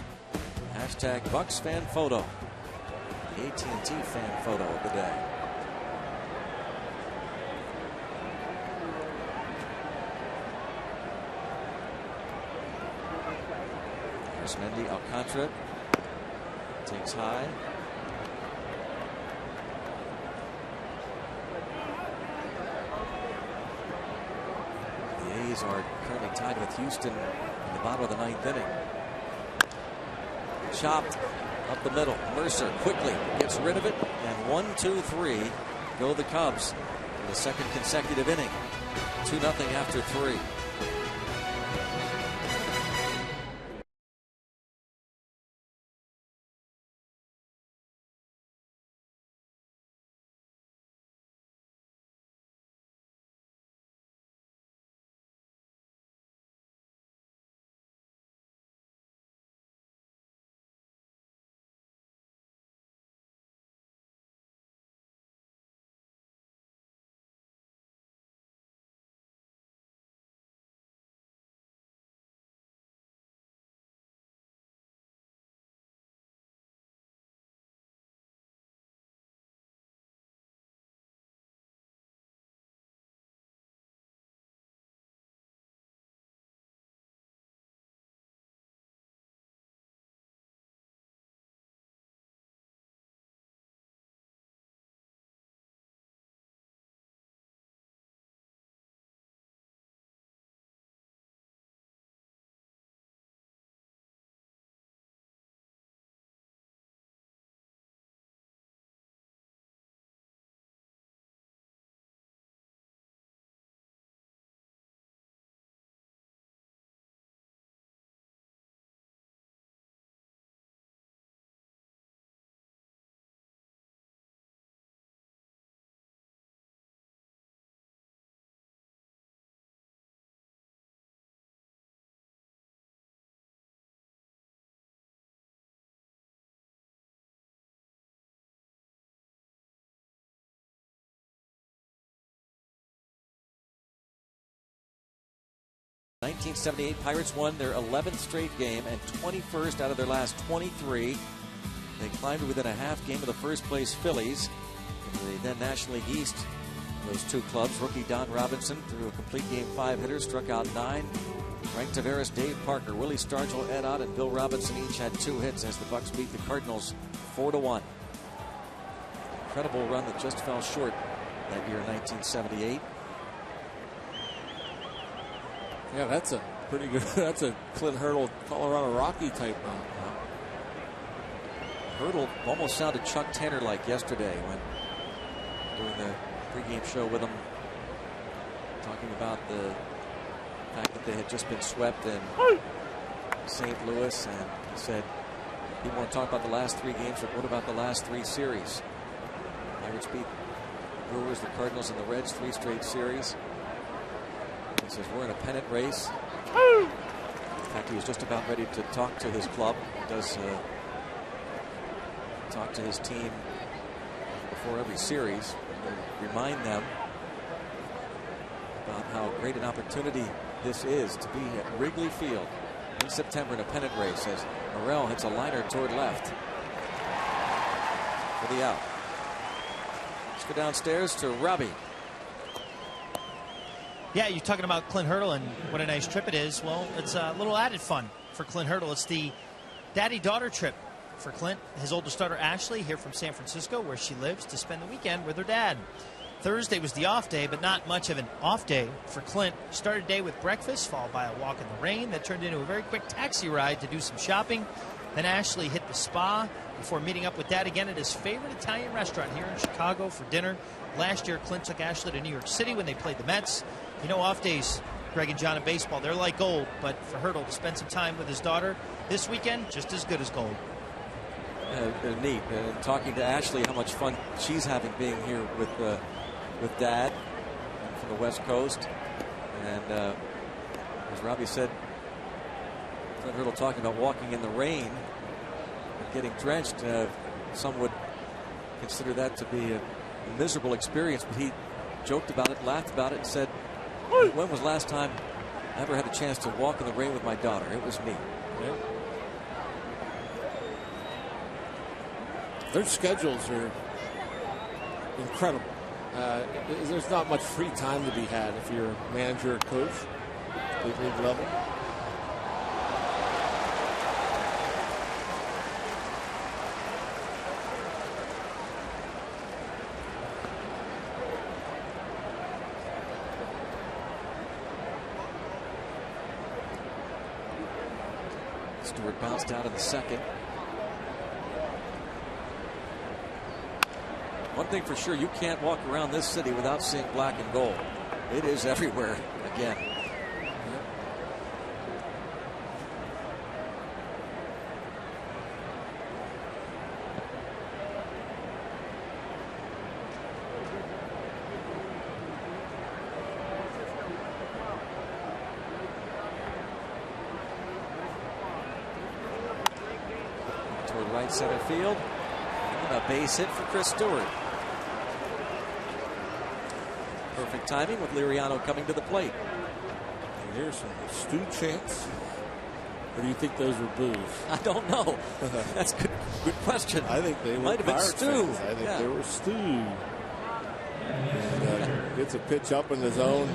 Hashtag BucsFanPhoto. The AT&T fan photo of the day. Here's Mendy. Alcantara takes high. The A's are currently tied with Houston in the bottom of the 9th inning. Chopped up the middle. Mercer quickly gets rid of it, and 1, 2, 3 go the Cubs for the second consecutive inning. 2-0 after 3. The 1978 Pirates won their 11th straight game and 21st out of their last 23. They climbed to within a half game of the first place Phillies in the then National League East. Those two clubs, rookie Don Robinson threw a complete game 5 hitters, struck out 9. Frank Taveras, Dave Parker, Willie Stargell, Ed Ott, and Bill Robinson each had 2 hits as the Bucks beat the Cardinals 4-1. Incredible run that just fell short that year, 1978. Yeah, that's a pretty good. That's a Clint Hurdle, Colorado Rocky type run. Hurdle almost sounded Chuck Tanner like yesterday when doing the pregame show with him, talking about the fact that they had just been swept in St. Louis, and he said People want to talk about the last 3 games, but what about the last 3 series? Pirates beat Brewers, the Cardinals, and the Reds 3 straight series. He says we're in a pennant race. In fact, he was just about ready to talk to his club. He does talk to his team before every series and remind them about how great an opportunity this is to be at Wrigley Field in September in a pennant race as Morel hits a liner toward left for the out. Let's go downstairs to Robbie. Yeah, you're talking about Clint Hurdle and what a nice trip it is. Well, it's a little added fun for Clint Hurdle. It's the daddy-daughter trip for Clint. His oldest daughter, Ashley, here from San Francisco, where she lives, to spend the weekend with her dad. Thursday was the off day, but not much of an off day for Clint. Started day with breakfast, followed by a walk in the rain that turned into a very quick taxi ride to do some shopping. Then Ashley hit the spa before meeting up with Dad again at his favorite Italian restaurant here in Chicago for dinner. Last year, Clint took Ashley to New York City when they played the Mets. You know, off days, Greg and John, in baseball, they're like gold. But for Hurdle to spend some time with his daughter this weekend, just as good as gold. Neat. Talking to Ashley, how much fun she's having being here with Dad from the West Coast. And as Robbie said, Clint Hurdle talking about walking in the rain and getting drenched. Some would consider that to be a miserable experience, but he joked about it, laughed about it, and said, when was the last time I ever had a chance to walk in the rain with my daughter? It was me. Yeah. Their schedules are incredible. There's not much free time to be had if you're a manager or coach at the league level. Stewart bounced out in the second. One thing for sure, you can't walk around this city without seeing black and gold. It is everywhere again. Toward right center field. And a base hit for Chris Stewart. Perfect timing with Liriano coming to the plate. And here's some stew chants. Or do you think those were boos? I don't know. That's a good question. I think they might have been stew. I think they were stew. And gets a pitch up in the zone.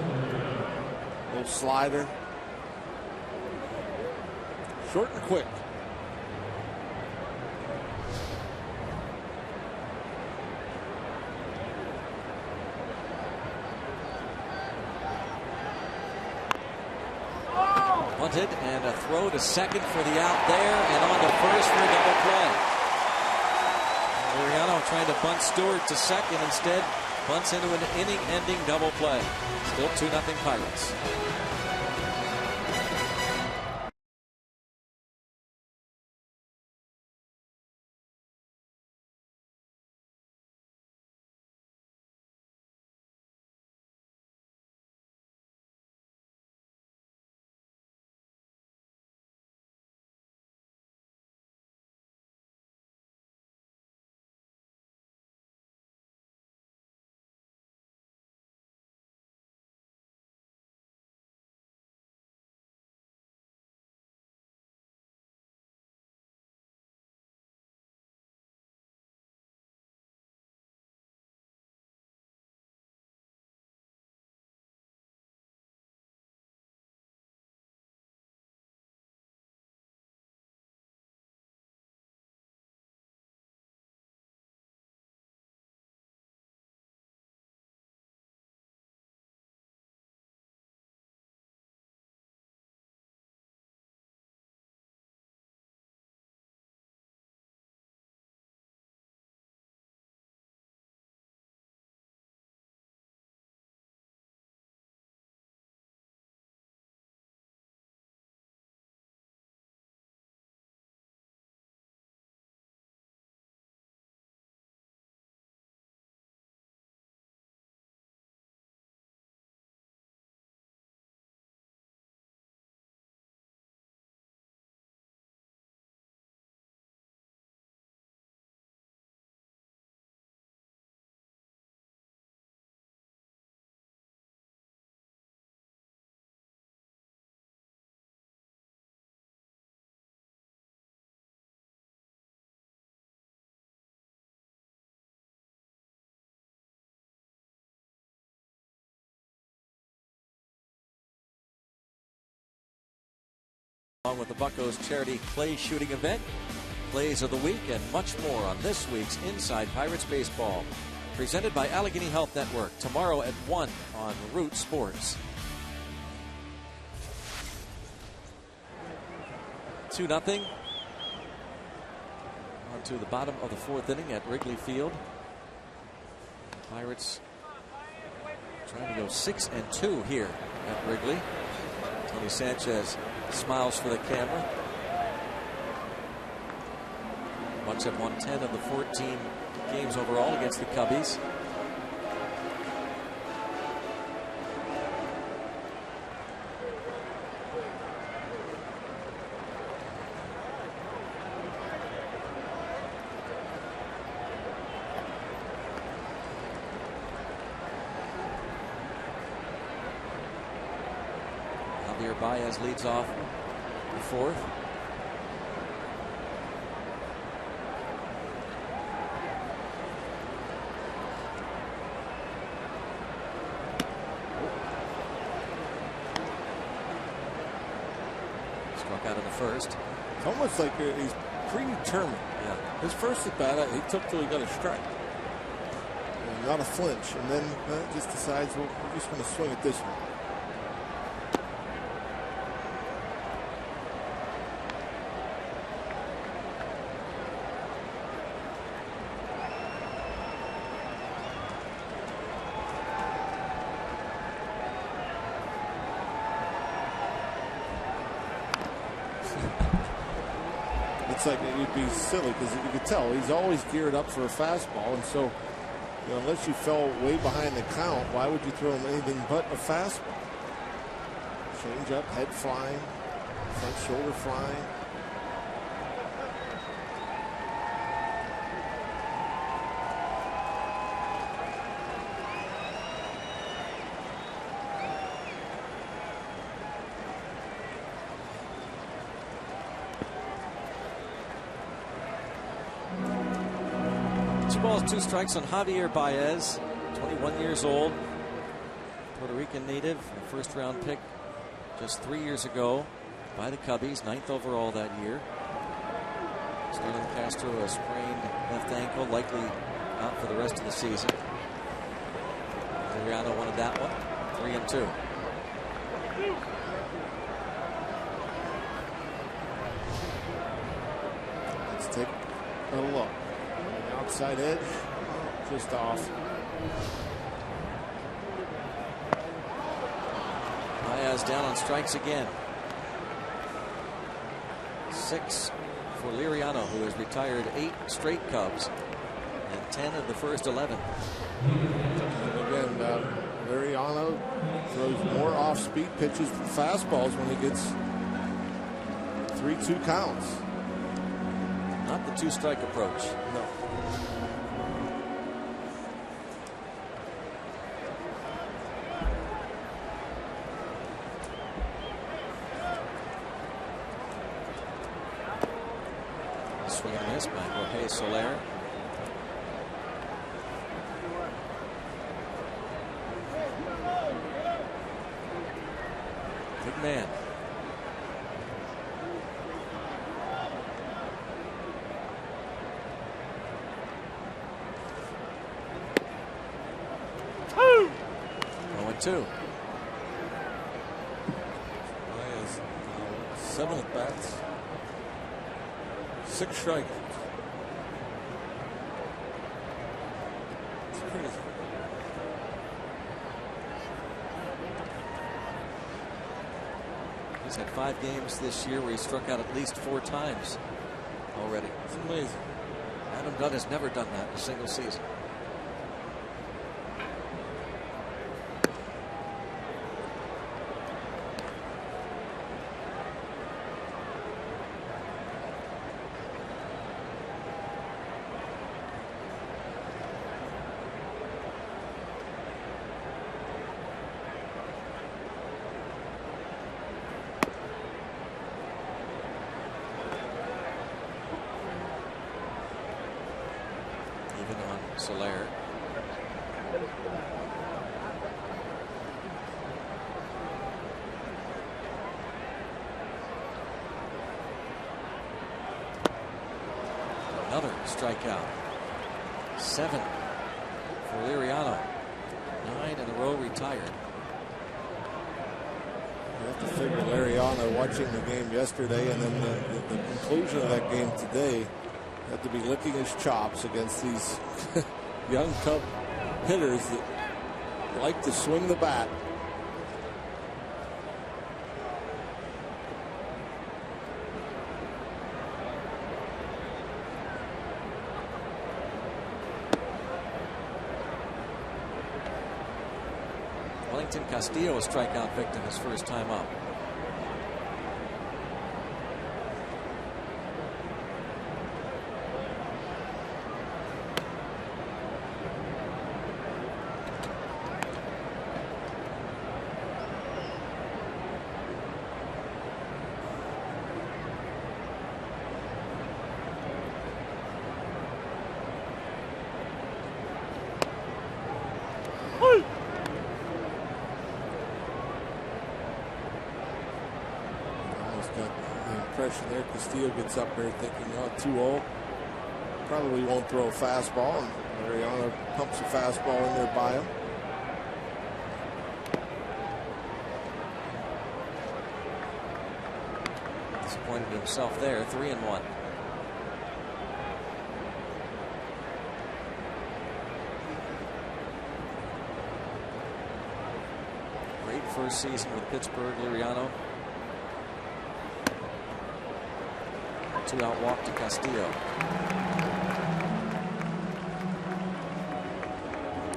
Little slider. Short and quick. Bunted and a throw to second for the out there and on to first for a double play. Liriano trying to bunt Stewart to second, instead bunts into an inning-ending double play. Still 2-0 Pirates. Along with the Buccos charity clay shooting event, plays of the week, and much more on this week's Inside Pirates Baseball. Presented by Allegheny Health Network. Tomorrow at 1 on Root Sports. 2-0. On to the bottom of the 4th inning at Wrigley Field. Pirates trying to go 6-2 here at Wrigley. Tony Sanchez smiles for the camera. Bucks have won 10 of the 14 games overall against the Cubbies. Javier Baez leads off the 4th. Struck out in the 1st. It's almost like he's predetermined. Yeah. His first at bat, he took till he got a strike. And not a flinch. And then just decides, well, we're just going to swing it this way. It's like it would be silly because you could tell he's always geared up for a fastball, and so unless you fell way behind the count, why would you throw him anything but a fastball? Change up, head flying, front shoulder flying. Balls, 2 strikes on Javier Baez, 21 years old, Puerto Rican native, a 1st-round pick just 3 years ago by the Cubbies, 9th overall that year. Sterling Castro, a sprained left ankle, likely out for the rest of the season. Liriano wanted that one, 3-2. Let's take a look. Outside edge, just off. Baez down on strikes again. 6 for Liriano, who has retired 8 straight Cubs and 10 of the first 11. And again, Liriano throws more off-speed pitches than fastballs when he gets 3-2 counts. Not the 2-strike approach. No. Swing and miss by Jorge Soler. Big man. Oh, 2. 7 at bats. 6 strikeouts. It's crazy. He's had 5 games this year where he struck out at least 4 times already. It's amazing. Adam Dunn has never done that in a single season. Soler. Another strikeout. 7 for Liriano. 9 in a row retired. You have to figure Liriano, watching the game yesterday and then the conclusion of that game today, had to be licking his chops against these young Cub hitters that like to swing the bat. Castillo, a strikeout victim his first time up. There, Castillo gets up there thinking, oh, 2-0. Probably won't throw a fastball, and Mariano pumps a fastball in there by him. Disappointed himself there. 3-1. Great first season with Pittsburgh, Liriano. 2-out walk to Castillo.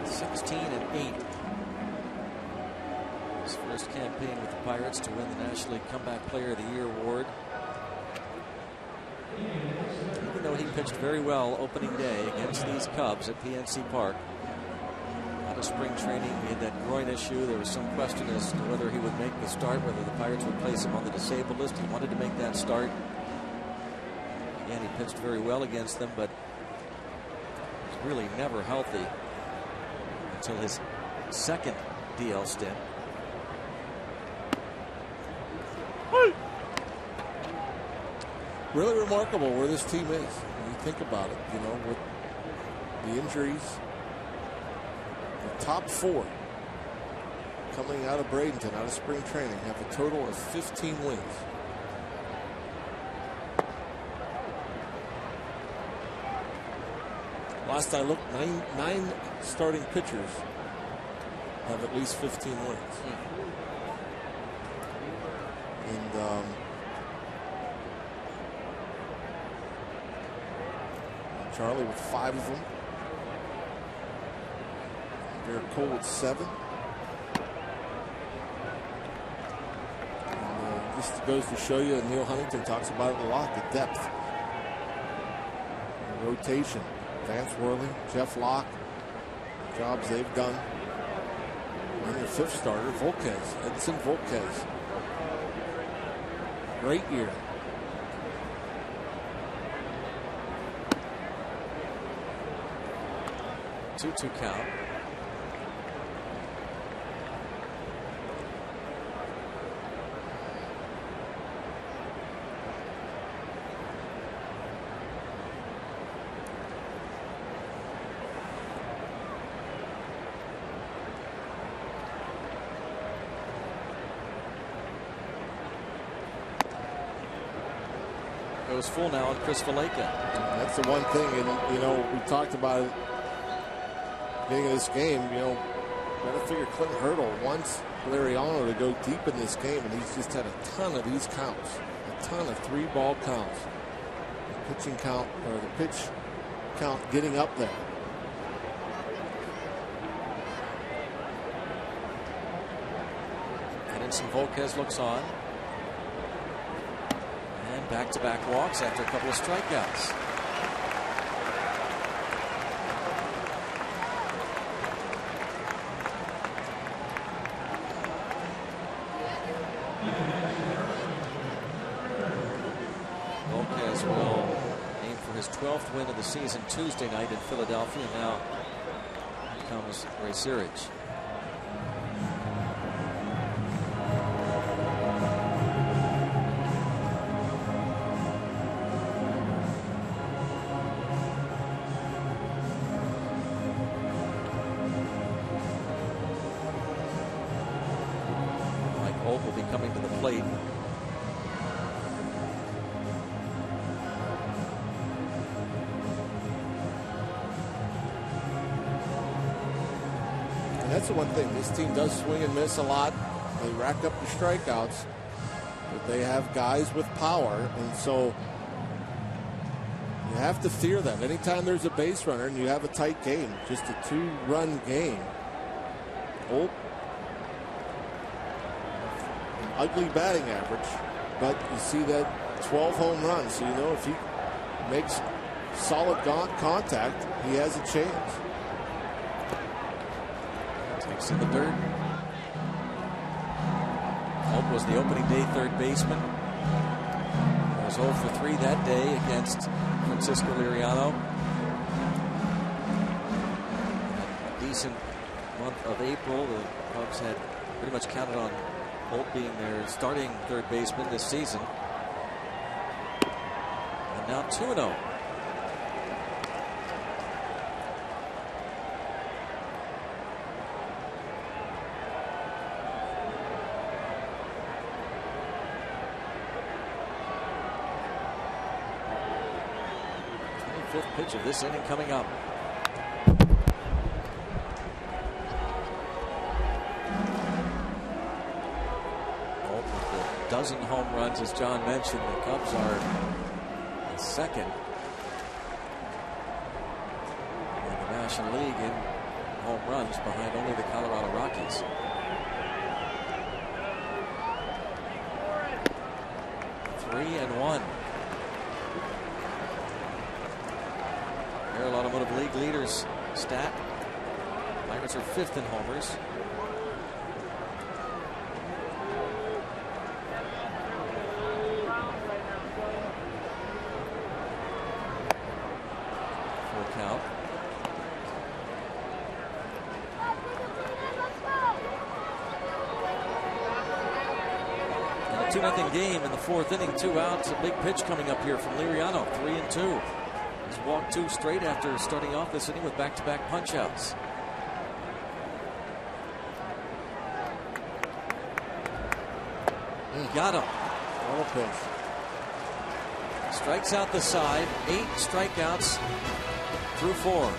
16-8. His first campaign with the Pirates to win the National League Comeback Player of the Year award. Even though he pitched very well opening day against these Cubs at PNC Park. Out of spring training, he had that groin issue. There was some question as to whether he would make the start, whether the Pirates would place him on the disabled list. He wanted to make that start. Again, he pitched very well against them, but was really never healthy until his second DL stint. Really remarkable where this team is when you think about it, you know, with the injuries. The top 4 coming out of Bradenton, out of spring training, have a total of 15 wins. Last I looked, nine starting pitchers have at least 15 wins. And Charlie with 5 of them. Garrett Cole with 7. And just goes to show you, and Neil Huntington talks about it a lot, the depth, the rotation. Vance Worley, Jeff Locke, the jobs they've done. And the 5th starter, Volquez, Edson Volquez. Great year. Two count. Goes full now on Chris Valaika. That's the one thing, and you know, we talked about it beginning of this game. You know, got to figure Clinton Hurdle wants Liriano to go deep in this game, and he's just had a ton of these counts, a ton of 3-ball counts. The pitching count, or the pitch count, getting up there. Edson Volquez looks on. Back-to-back walks after a couple of strikeouts. Volquez will aim for his 12th win of the season Tuesday night in Philadelphia. And now comes Ray Searage. Holt will be coming to the plate. And that's the one thing. This team does swing and miss a lot. They rack up the strikeouts. But they have guys with power. And so you have to fear them. Anytime there's a base runner and you have a tight game, just a 2-run game. Holt, an ugly batting average, but you see that 12 home runs, so you know if he makes solid contact, he has a chance. Takes in the dirt. Holt was the opening day third baseman. He was 0 for 3 that day against Francisco Liriano. A decent month of April. The Cubs had pretty much counted on Holt being their starting third baseman this season. And now 2-0. Fifth pitch of this inning coming up. Holt with a dozen home runs, as John mentioned. The Cubs are in second in the National League in home runs, behind only the Colorado Rockies. Three and one. Aerial Automotive League leaders stat. Pirates are 5th in homers. Full count. And a 2-0 game in the 4th inning. 2 outs. A big pitch coming up here from Liriano. 3-2. He's walked 2 straight after starting off this inning with back-to-back punch-outs. Got him. What a pitch. Strikes out the side. 8 strikeouts through 4.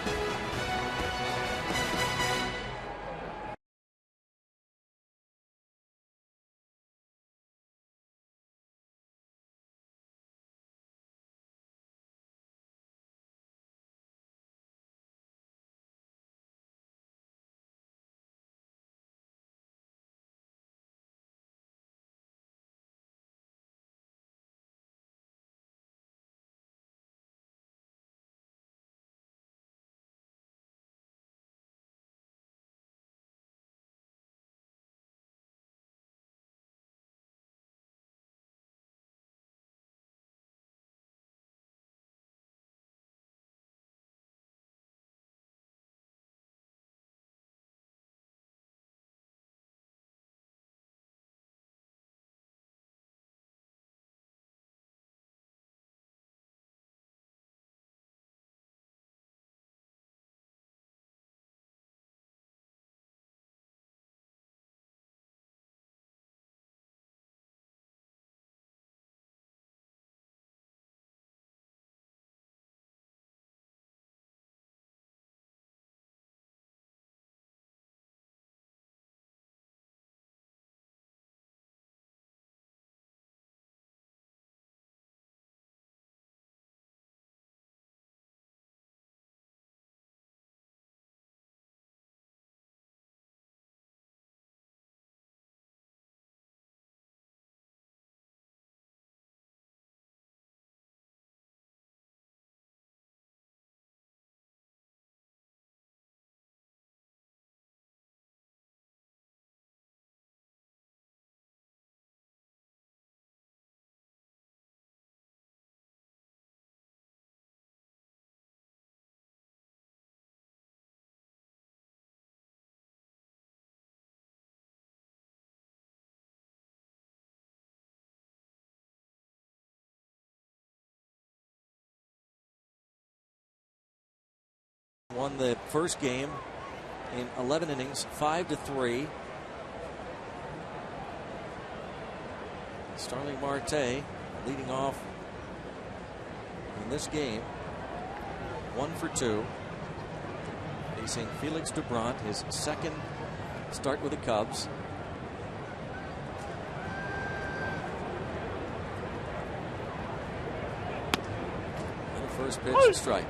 Won the first game in 11 innings, 5-3. Starling Marte leading off in this game. 1 for 2. Facing Felix Doubront, his second start with the Cubs. And the first pitch, a strike.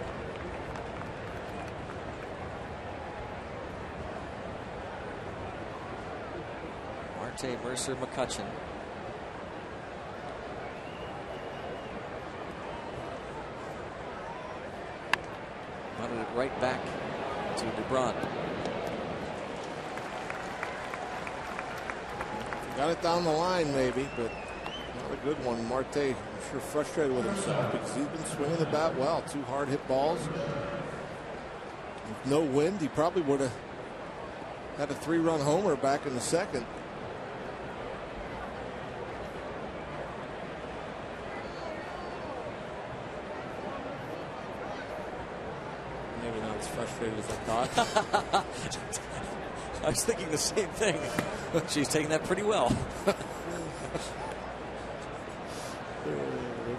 Marte, Mercer, McCutchen. Wanted it right back to Doubront. Got it down the line maybe, but not a good one. Marte, I'm sure frustrated with himself because he's been swinging the bat well. 2 hard hit balls. With no wind, he probably would have had a 3-run homer back in the second. Maybe not as frustrated as I thought. I was thinking the same thing. She's taking that pretty well. They're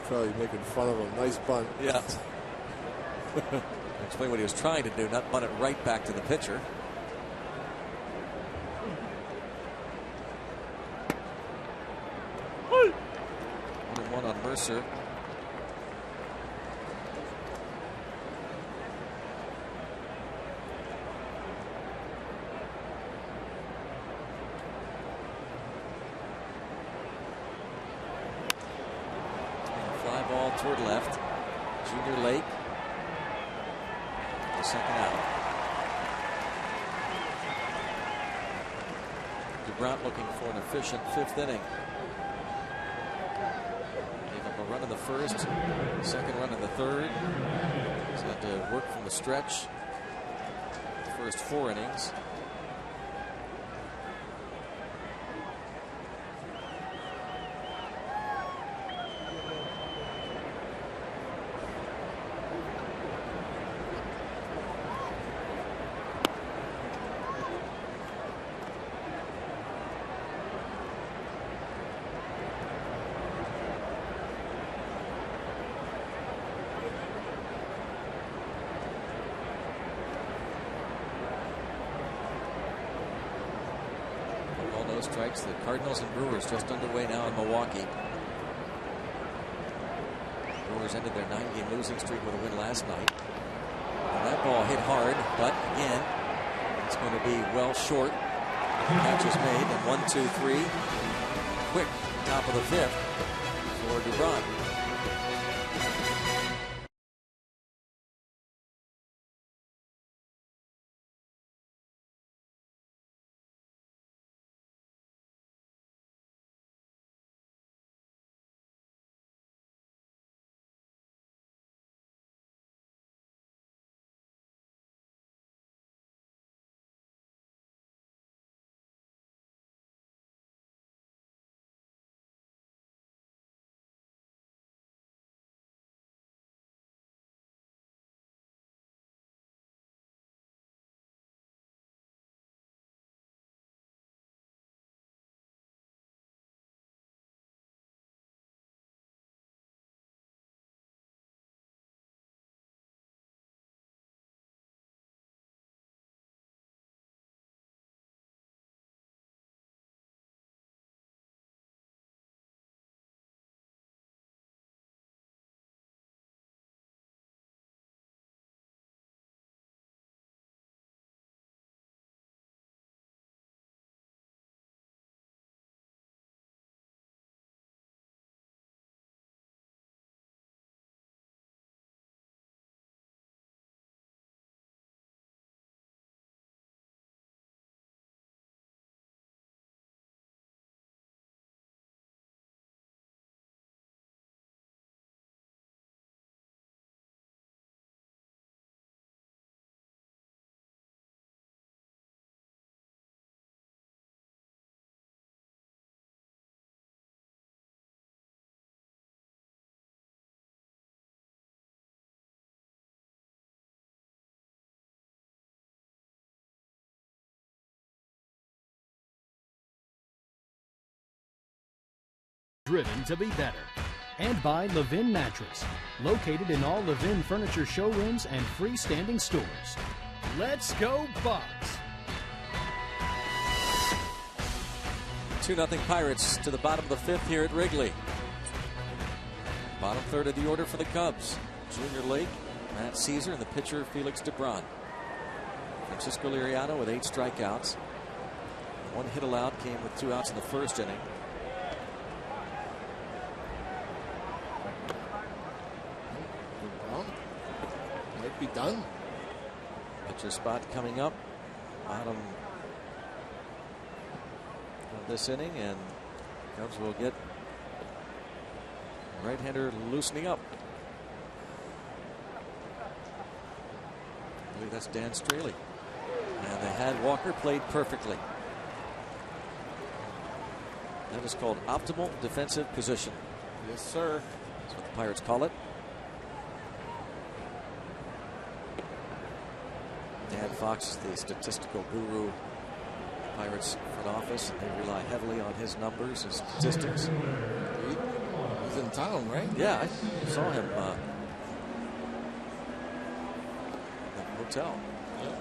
probably making fun of him. Nice bunt. Yeah. Explain what he was trying to do, not bunt it right back to the pitcher. One on Mercer. Toward left. Junior Lake. The second out. Doubront looking for an efficient 5th inning. Gave up a run in the first, second run in the third. He's had to work from the stretch. The first 4 innings. Strikes. The Cardinals and Brewers just underway now in Milwaukee. Brewers ended their 9-game losing streak with a win last night. And that ball hit hard, but again, it's going to be well short. Catch is made, and 1, 2, 3. Quick, top of the 5th for Doubront. driven to be better. And by Levin Mattress, located in all Levin furniture showrooms and freestanding stores. Let's go Bucks! 2-0 Pirates to the bottom of the fifth here at Wrigley. Bottom third of the order for the Cubs. Junior Lake, Matt Caesar, and the pitcher Felix DeBron. Francisco Liriano with 8 strikeouts. 1 hit allowed, came with 2 outs in the first inning. Might be done. Pitcher spot coming up. Bottom of this inning, and Cubs will get right-hander loosening up. I believe that's Dan Straley. And they had Walker played perfectly. That is called optimal defensive position. Yes, sir. That's what the Pirates call it. Dan Fox is the statistical guru. Pirates front office, and they rely heavily on his numbers and statistics. He's in town, right? Yeah, I saw him at the hotel. Yeah.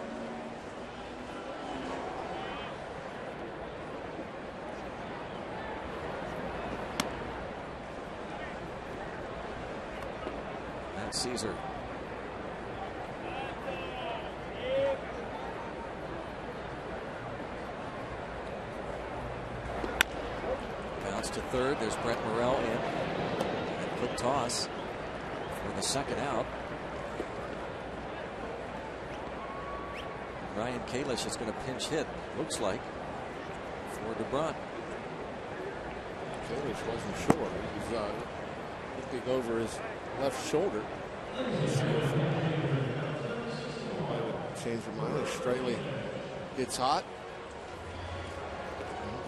Matt Caesar. To third. There's Brent Morrell in. And quick toss for the second out. Ryan Kalish is going to pinch hit, looks like, for DeBron. Kalish wasn't sure. He was looking over his left shoulder. Let's see if I would change my mind if Straley gets hot.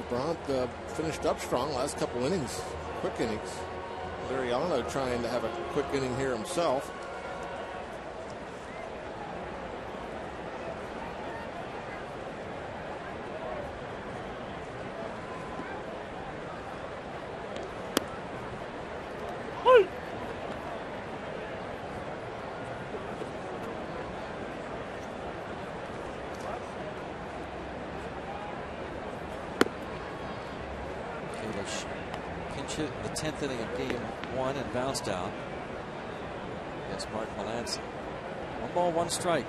DeBron finished up strong last couple innings, quick innings. Liriano trying to have a quick inning here himself. Pinch hit in the 10th inning of game 1 and bounced out against Mark Melancon. 1 ball, 1 strike.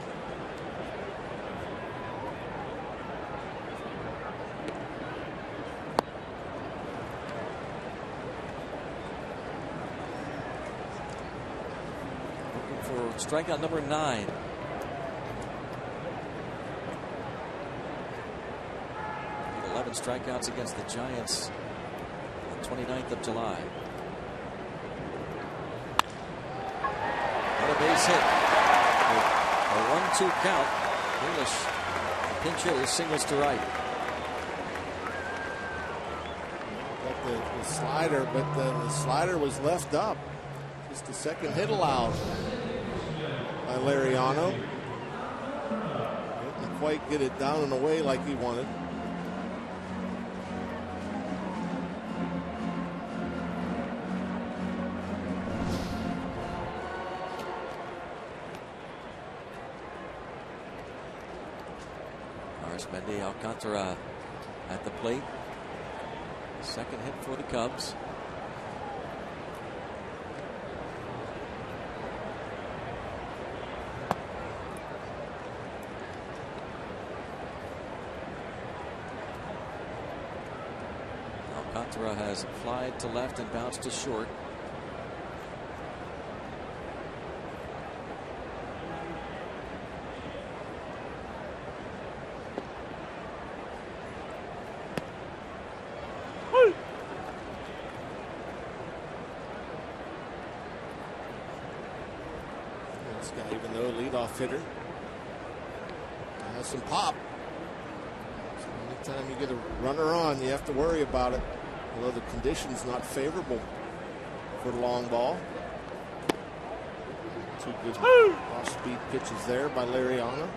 Looking for strikeout number 9. He had 11 strikeouts against the Giants 29th of July. What a base hit. A 1-2 count. English pinch hitter singles to right. Got the slider, but the slider was left up. Just a second hit allowed by Liriano. Didn't quite get it down and away like he wanted. Mendy Alcantara at the plate. Second hit for the Cubs. Alcantara has flied to left and bounced to short. Even though leadoff hitter has some pop. So anytime you get a runner on, you have to worry about it. Although the conditions not favorable for the long ball. 2 good off-speed pitches there by Liriano.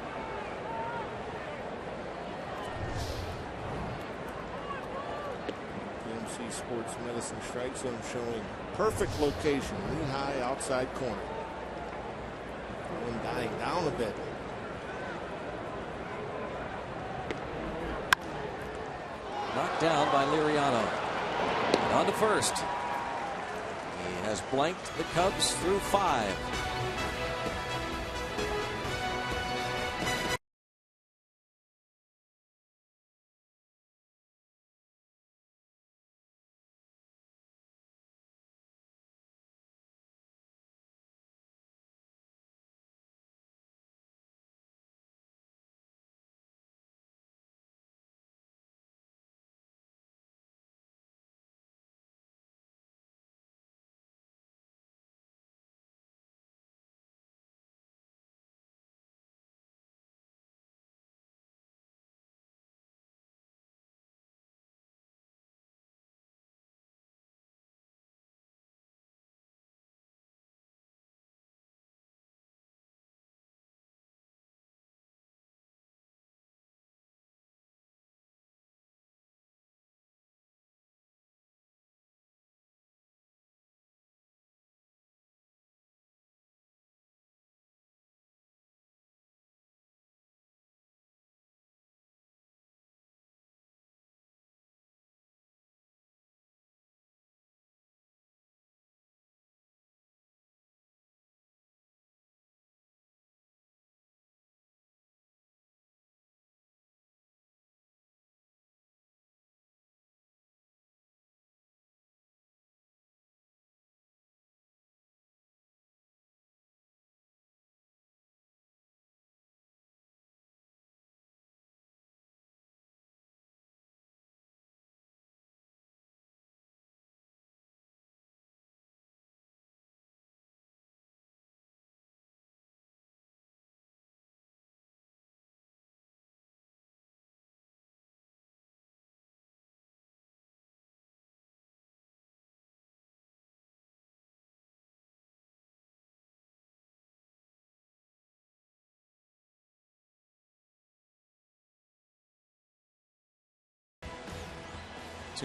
PMC Sports Medicine strike zone showing perfect location, knee high outside corner. And dying down a bit. Knocked down by Liriano. And on to first. He has blanked the Cubs through 5.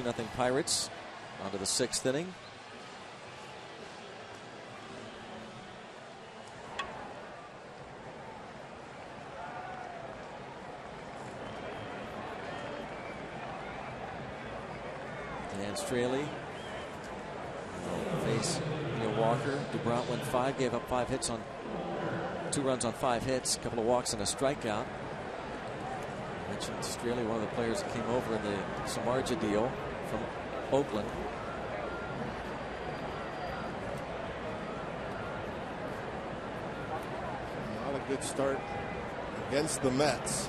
Nothing Pirates. On to the 6th inning. Dan Straley face Neil Walker. DuBrant went 5, gave up 5 hits on 2 runs on 5 hits, a couple of walks and a strikeout. I mentioned Straley, one of the players that came over in the Samardzija deal from Oakland. Not a good start against the Mets.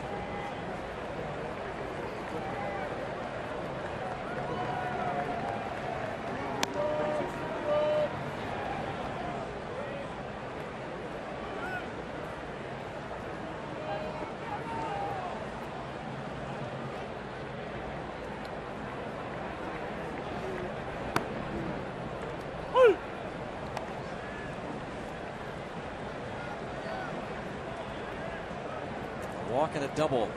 And a double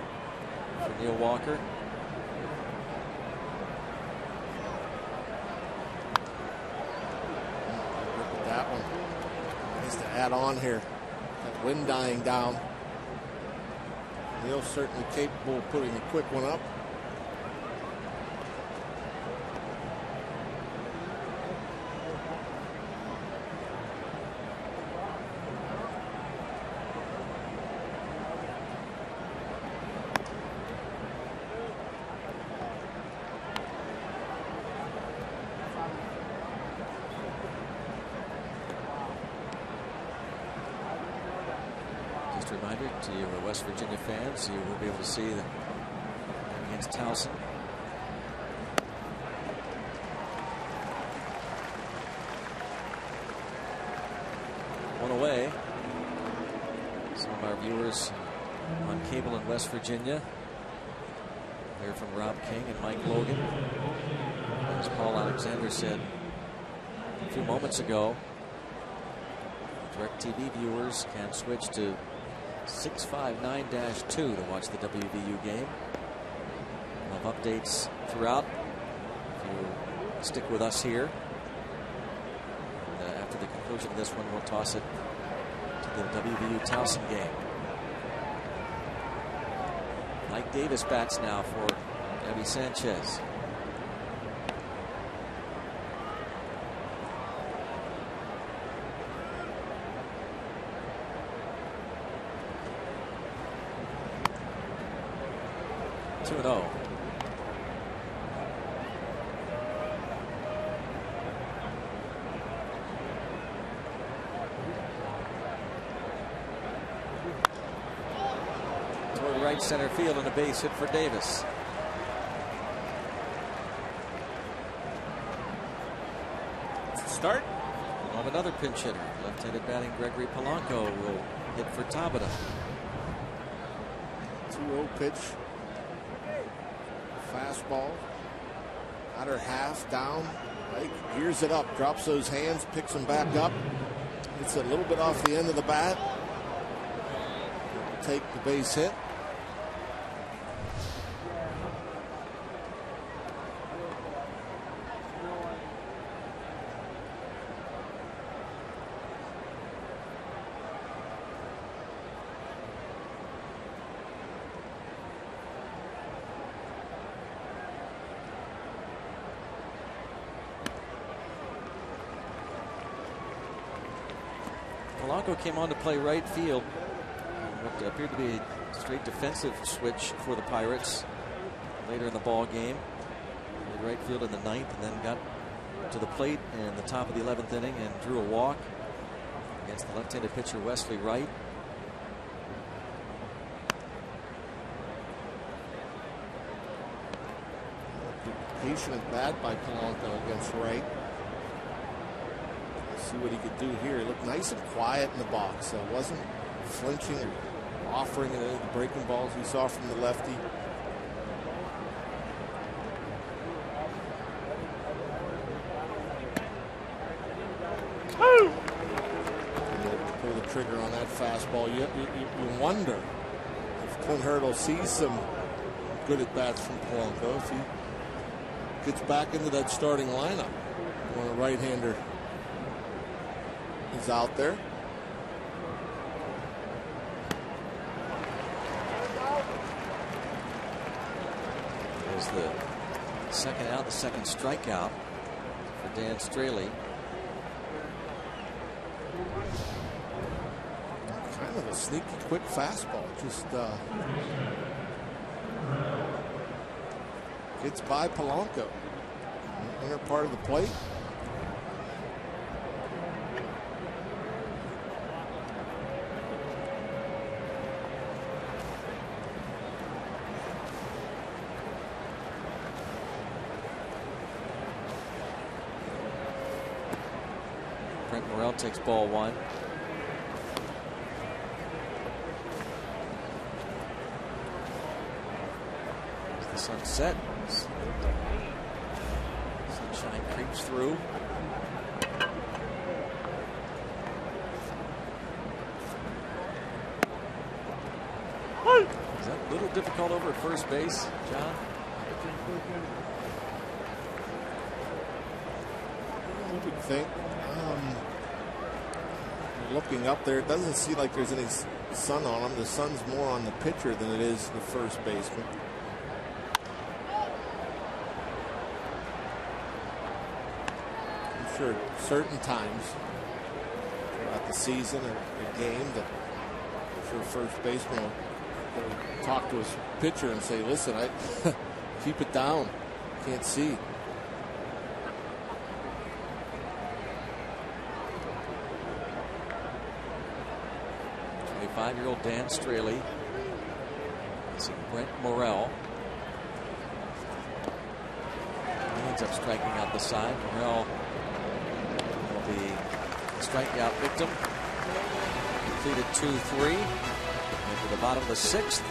for Neil Walker. Look at that one. Nice to add on here. That wind dying down. Neil's certainly capable of putting a quick one up. Reminder to you West Virginia fans, you will be able to see the against Towson. One away. Some of our viewers on cable in West Virginia. Here from Rob King and Mike Logan. As Paul Alexander said a few moments ago, DirecTV viewers can switch to 659-2 to watch the WVU game. We'll have updates throughout. If you stick with us here. And, after the conclusion of this one, we'll toss it to the WVU Towson game. Mike Davis bats now for AT Sanchez. Two and 0. Toward right center field and a base hit for Davis. Start. We'll have another pinch hitter. Left-handed batting Gregory Polanco will hit for Tabata. 2-0 pitch. Fastball. Outer half down. Right. Gears it up. Drops those hands. Picks them back up. It's a little bit off the end of the bat. Take the base hit. Polanco came on to play right field. What appeared to be a straight defensive switch for the Pirates later in the ball game. Played right field in the 9th and then got to the plate in the top of the 11th inning and drew a walk against the left-handed pitcher Wesley Wright. Patient at bat by Polanco against Wright. See what he could do here. He looked nice and quiet in the box. So wasn't flinching or offering any of the breaking balls we saw from the lefty. Pull the trigger on that fastball. You wonder if Clint Hurdle sees some good at bats from Polanco, if he gets back into that starting lineup when a right-hander is out there. There's the second out, the second strikeout for Dan Straley. Kind of a sneaky quick fastball. Just gets by Polanco. Inner part of the plate. Morel takes ball one. As the sun sets, sunshine creeps through. Is that a little difficult over at first base, John? I would think. Looking up there, it doesn't seem like there's any sun on him. The sun's more on the pitcher than it is the first baseman. I'm sure certain times throughout the season or a game that I'm sure first baseman will talk to his pitcher and say, listen, I keep it down. Can't see. 25-year-old Dan Straley. See Brent Morel. He ends up striking out the side. Morel will be the strikeout victim. Completed 2-3. Into the bottom of the 6th.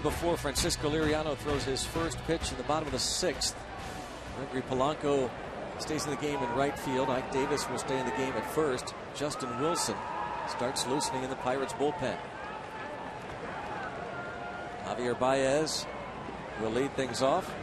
before Francisco Liriano throws his first pitch in the bottom of the 6th. Gregory Polanco stays in the game in right field. Ike Davis will stay in the game at first. Justin Wilson starts loosening in the Pirates bullpen. Javier Baez will lead things off.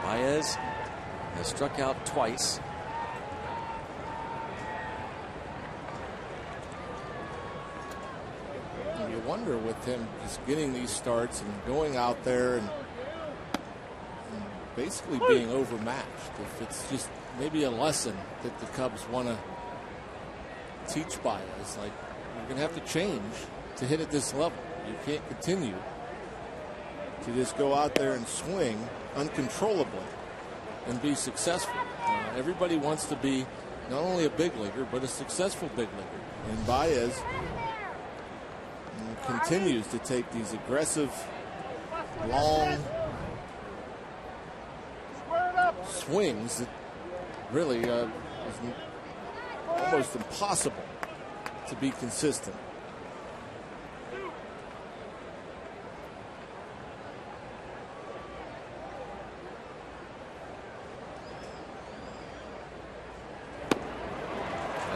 Baez has struck out twice. You wonder with him just getting these starts and going out there and basically being overmatched, if it's just maybe a lesson that the Cubs want to teach Baez, like, you're going to have to change to hit at this level. You can't continue to just go out there and swing uncontrollably and be successful. Everybody wants to be not only a big leaguer but a successful big leaguer, and Baez continues to take these aggressive, long swings that really is almost impossible to be consistent.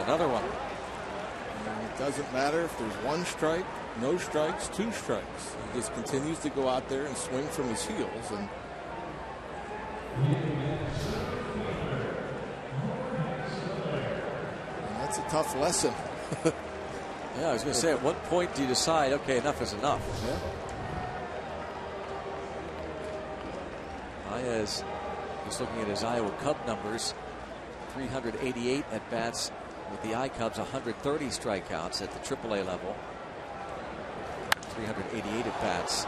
Another one. And it doesn't matter if there's one strike, no strikes, two strikes. He just continues to go out there and swing from his heels. And that's a tough lesson. Yeah, I was going to say, at what point do you decide, okay, enough is enough? Yeah. Baez, just looking at his Iowa Cub numbers, 388 at bats with the I Cubs, 130 strikeouts at the AAA level. 388 at bats.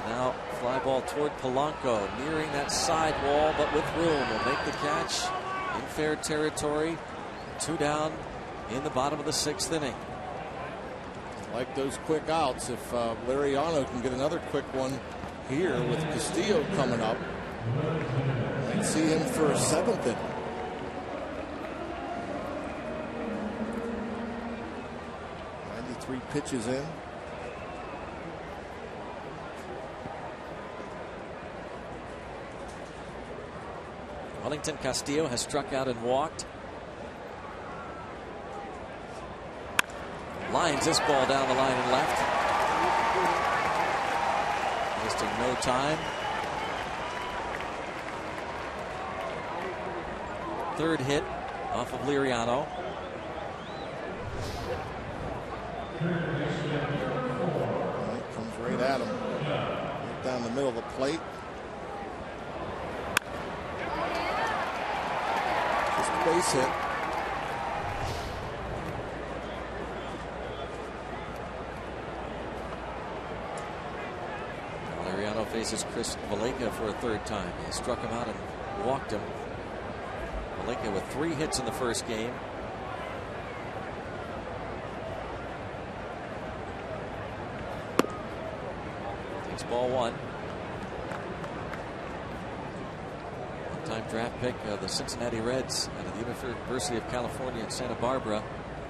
Now fly ball toward Polanco, nearing that side wall, but with room. Will make the catch in fair territory. 2 down in the bottom of the 6th inning. Like those quick outs. If Liriano can get another quick one here with Castillo coming up, might see him for a 7th inning. Three pitches in. Wellington Castillo has struck out and walked. Lines this ball down the line and left. Wasting no time. Third hit off of Liriano. Comes right at him. Right down the middle of the plate. Just a base hit. Liriano faces Chris Valaika for a 3rd time. He struck him out and walked him. Valaika with 3 hits in the first game. Ball 1. One-time draft pick of the Cincinnati Reds out of the University of California in Santa Barbara.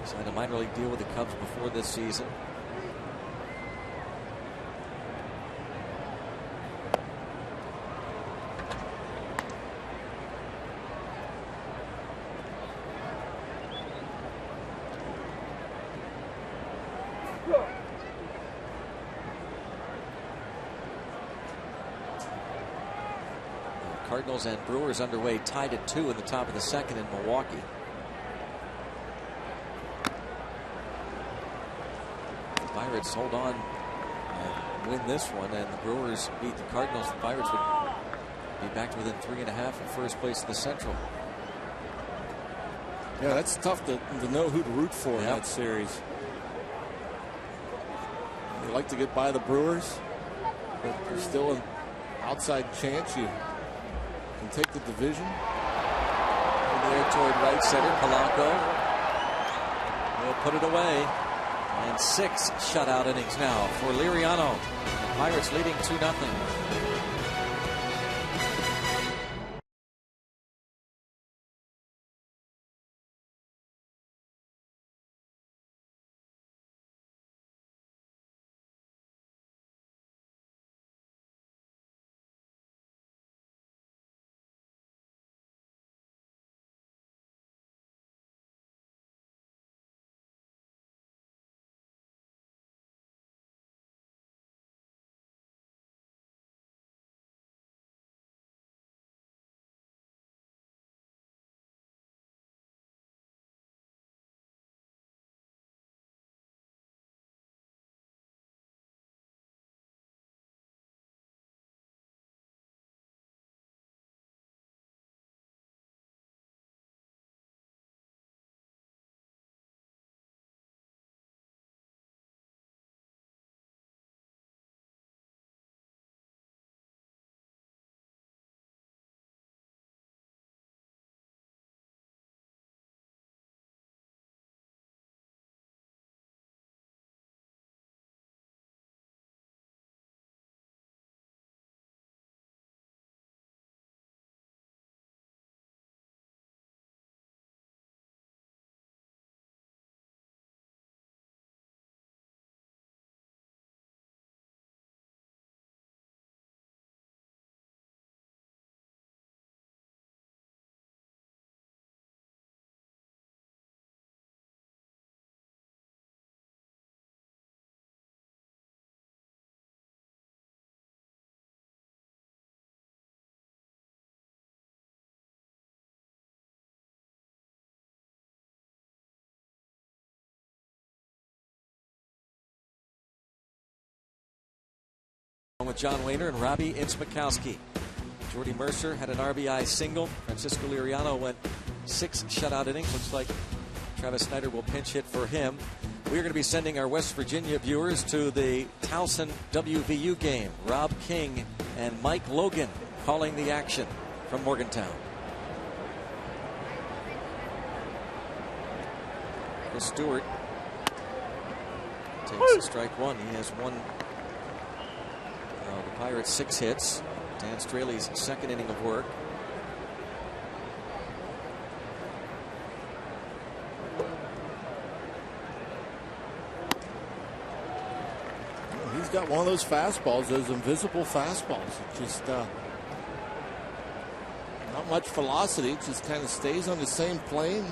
Signed a minor league deal with the Cubs before this season. Cardinals and Brewers underway, tied at 2 in the top of the 2nd in Milwaukee. The Pirates hold on and win this one, and the Brewers beat the Cardinals. The Pirates would be back to within 3.5 of first place in the Central. Yeah, that's tough to know who to root for in that series. like to get by the Brewers, but there's still an outside chance you can take the division. In there toward right center, Polanco will put it away. And 6 shutout innings now for Liriano. The Pirates leading 2-0. With John Wehner and Robbie Ince-Mikowski. Jordy Mercer had an RBI single. Francisco Liriano went 6 shutout innings. Looks like Travis Snyder will pinch hit for him. We are going to be sending our West Virginia viewers to the Towson WVU game. Rob King and Mike Logan calling the action from Morgantown. Chris Stewart takes strike one. He has one. The Pirates 6 hits. Dan Straley's second inning of work. He's got one of those fastballs, those invisible fastballs. It just not much velocity. It just kind of stays on the same plane.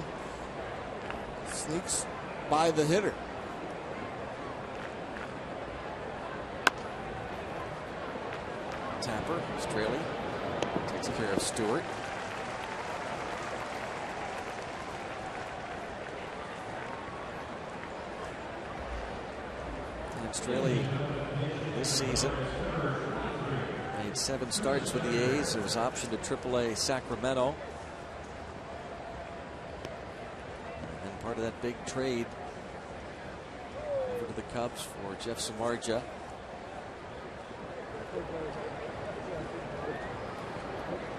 Sneaks by the hitter. Tapper, Straley takes care of Stewart. And Straley this season made 7 starts with the A's. It was optioned to AAA Sacramento. And part of that big trade over to the Cubs for Jeff Samardzija.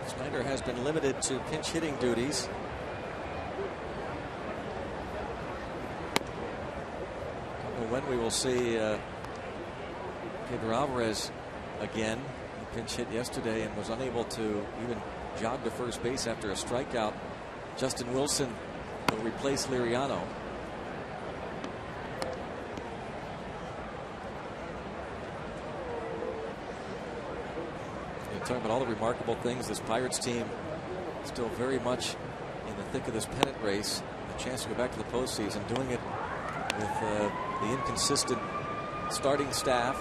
Snyder has been limited to pinch hitting duties. I don't know when we will see Pedro Alvarez again. He pinch hit yesterday and was unable to even jog to first base after a strikeout. Justin Wilson will replace Liriano. Talking about all the remarkable things, this Pirates team still very much in the thick of this pennant race. A chance to go back to the postseason, doing it with the inconsistent starting staff.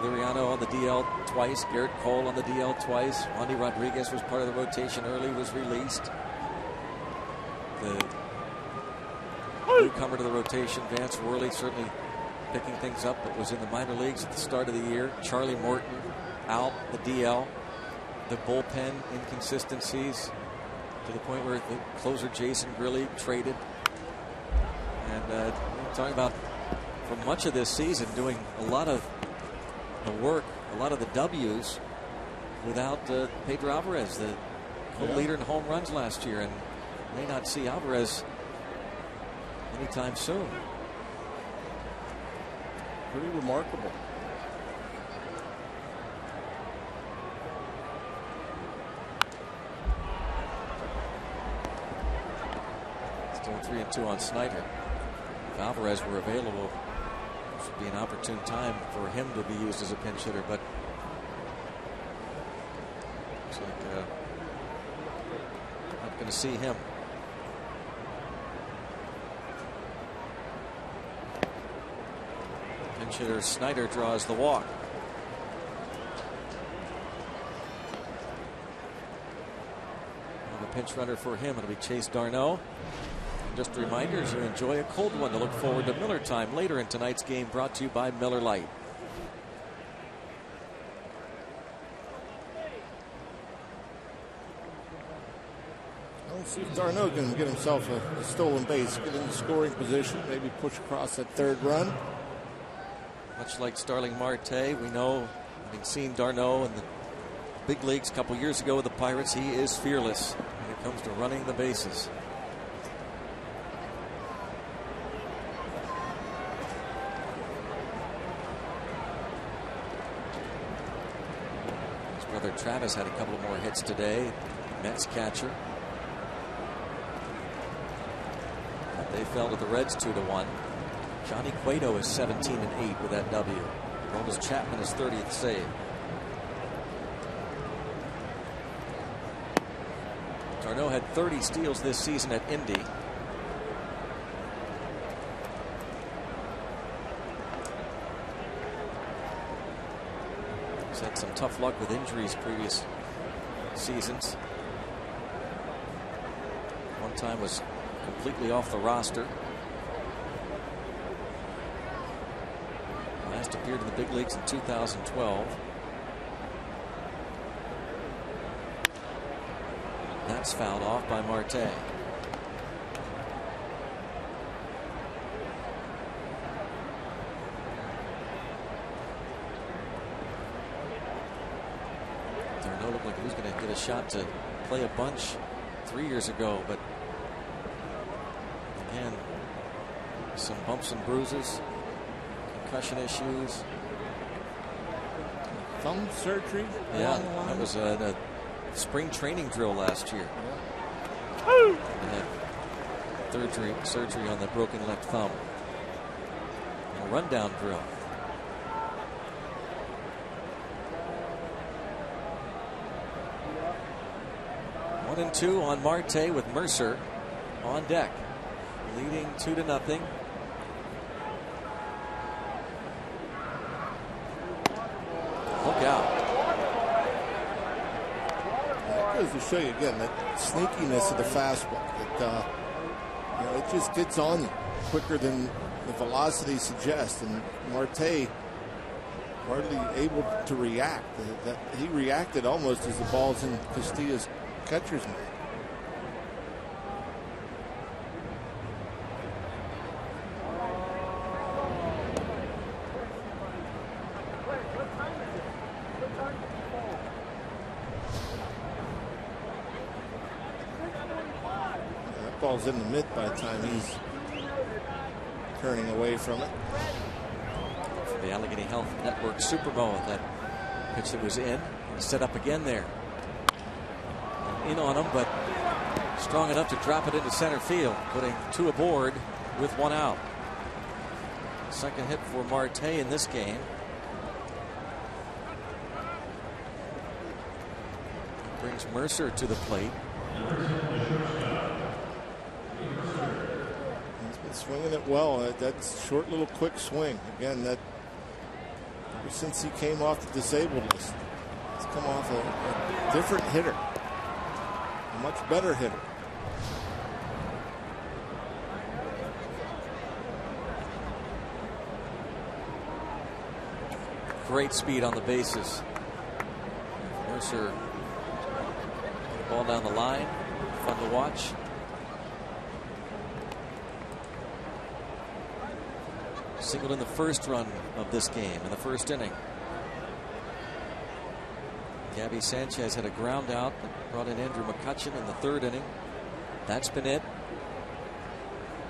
Liriano on the DL twice, Garrett Cole on the DL twice. Wandy Rodriguez was part of the rotation early, was released. The newcomer to the rotation, Vance Worley, certainly picking things up, but was in the minor leagues at the start of the year. Charlie Morton out, the DL. The bullpen inconsistencies to the point where the closer Jason Grilli traded. And talking about for much of this season doing a lot of the work, a lot of the W's without Pedro Alvarez, the co-leader in home runs last year, and may not see Alvarez anytime soon. Pretty remarkable. Still 3-2 on Snyder. If Alvarez were available, it should be an opportune time for him to be used as a pinch hitter, but looks like not going to see him. Pinch hitter Snyder draws the walk. And a pinch runner for him, it'll be Chase Darno. Just a reminder, as you enjoy a cold one, to look forward to Miller time later in tonight's game, brought to you by Miller Lite. Well, see if Darno can get himself a stolen base, get in the scoring position, maybe push across that third run. Much like Starling Marte, we know, having seen Darno in the big leagues a couple years ago with the Pirates, he is fearless when it comes to running the bases. His brother Travis had a couple of more hits today, Mets catcher. But they fell to the Reds 2-1. Johnny Cueto is 17-8 with that W. Romas Chapman is 30th save. Darno had 30 steals this season at Indy. He's had some tough luck with injuries previous seasons. One time was completely off the roster. Last appeared in the big leagues in 2012. That's fouled off by Marte. Darno looked like he was going to get a shot to play a bunch 3 years ago, but again, some bumps and bruises. Concussion issues. Thumb surgery? Yeah, that was a spring training drill last year. Yeah. They had surgery on the broken left thumb. A rundown drill. 1-2 on Marte with Mercer on deck, leading 2-0. Look out. That goes to show you again that sneakiness of the fastball. It just gets on you quicker than the velocity suggests, and Marte hardly able to react. He reacted almost as the ball's in Castilla's catcher's mitt. Ball's in the mitt by the time he's turning away from it. For the Allegheny Health Network Super Bowl, that pitch that was in, set up again there. In on him, but strong enough to drop it into center field, putting 2 aboard with 1 out. Second hit for Marte in this game. Brings Mercer to the plate. Swinging it well. That short little quick swing. Again, that ever since he came off the disabled list, he's come off a different hitter. A much better hitter. Great speed on the bases. Mercer, ball down the line. Fun to watch. Singled in the first run of this game in the first inning. Gabby Sanchez had a ground out that brought in Andrew McCutchen in the 3rd inning. That's been it.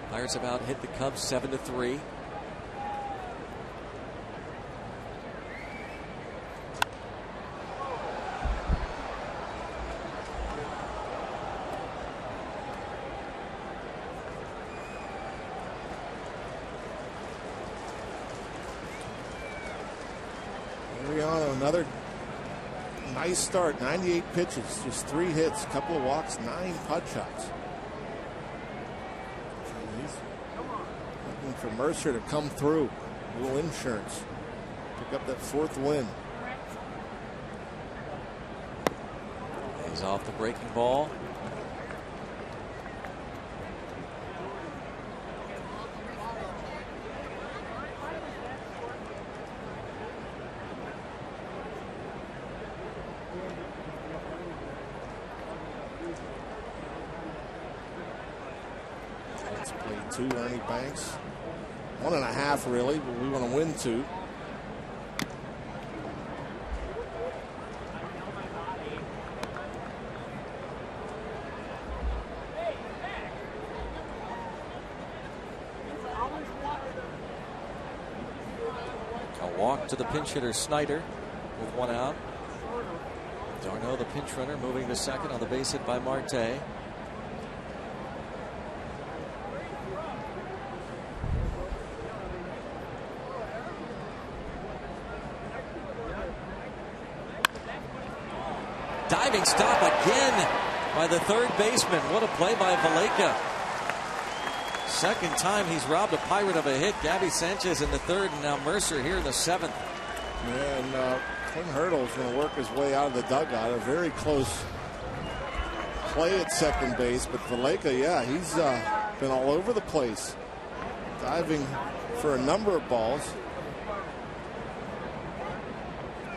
Pirates have out hit the Cubs 7-3. Another nice start. 98 pitches, just 3 hits, a couple of walks, 9 putt shots. He's looking for Mercer to come through. A little insurance. Pick up that 4th win. He's off the breaking ball. Ernie Banks. 1.5 really, but we want to win 2. A walk to the pinch hitter Snyder with 1 out. Darno, the pinch runner, moving to second on the base hit by Marte. Diving stop again by the 3rd baseman. What a play by Valaika. 2nd time he's robbed a Pirate of a hit. Gabby Sanchez in the 3rd, and now Mercer here in the 7th. Yeah, and Clint Hurdle's going to work his way out of the dugout. A very close play at second base, but Valaika, yeah, he's been all over the place, diving for a number of balls.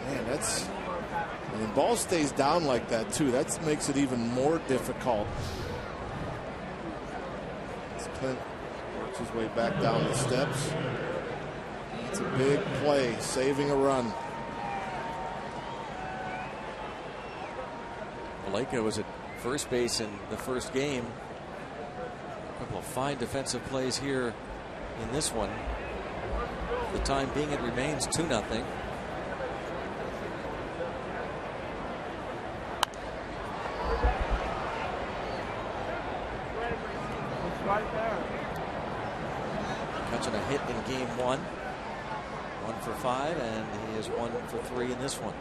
Man, that's... when the ball stays down like that, too, that makes it even more difficult. Clint works his way back down the steps. It's a big play, saving a run. Valaika was at first base in the 1st game. A couple of fine defensive plays here in this one. For the time being, it remains 2-0. Catching a hit in game 1. 1 for 5, and he is 1 for 3 in this one.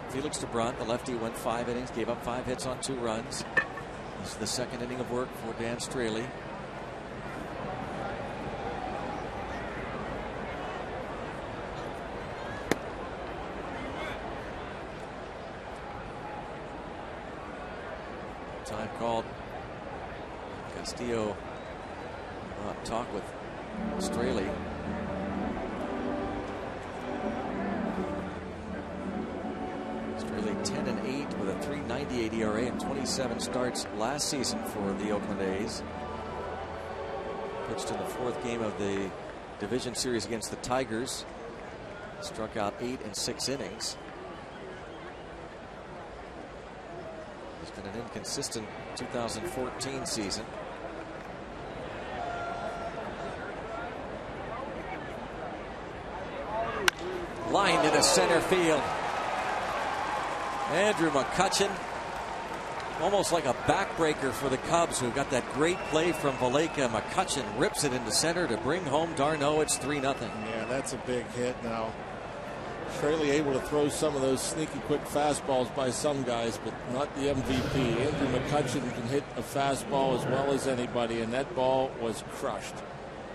Felix DeBrunt, the lefty, went 5 innings, gave up 5 hits on 2 runs. This is the 2nd inning of work for Dan Straley. Time called. Castillo talk with Straley. Straley 10-8 with a 3.98 ERA and 27 starts last season for the Oakland A's. Pitched in the 4th game of the division series against the Tigers. Struck out 8 in 6 innings. It's been an inconsistent 2014 season. Lined into center field. Andrew McCutchen, almost like a backbreaker for the Cubs, who got that great play from Valaika. McCutchen rips it into center to bring home Darno. It's 3-0. Yeah, that's a big hit now. Straley able to throw some of those sneaky quick fastballs by some guys, but not the MVP. Andrew McCutchen can hit a fastball as well as anybody, and that ball was crushed.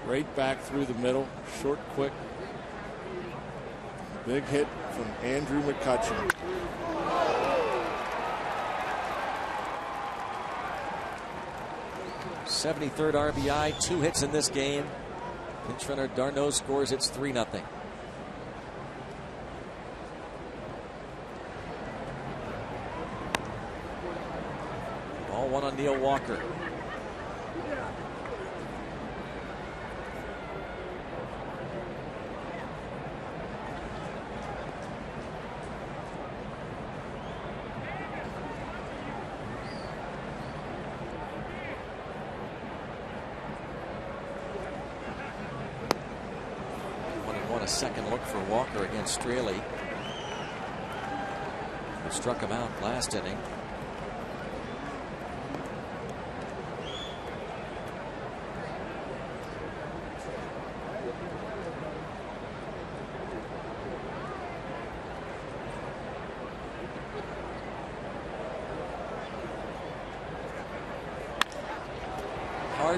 Right back through the middle, short, quick. Big hit from Andrew McCutchen. '73rd RBI, 2 hits in this game. Pinch runner Darno scores. It's 3-0. Ball 1 on Neil Walker. a second look for Walker against Straley, who struck him out last inning.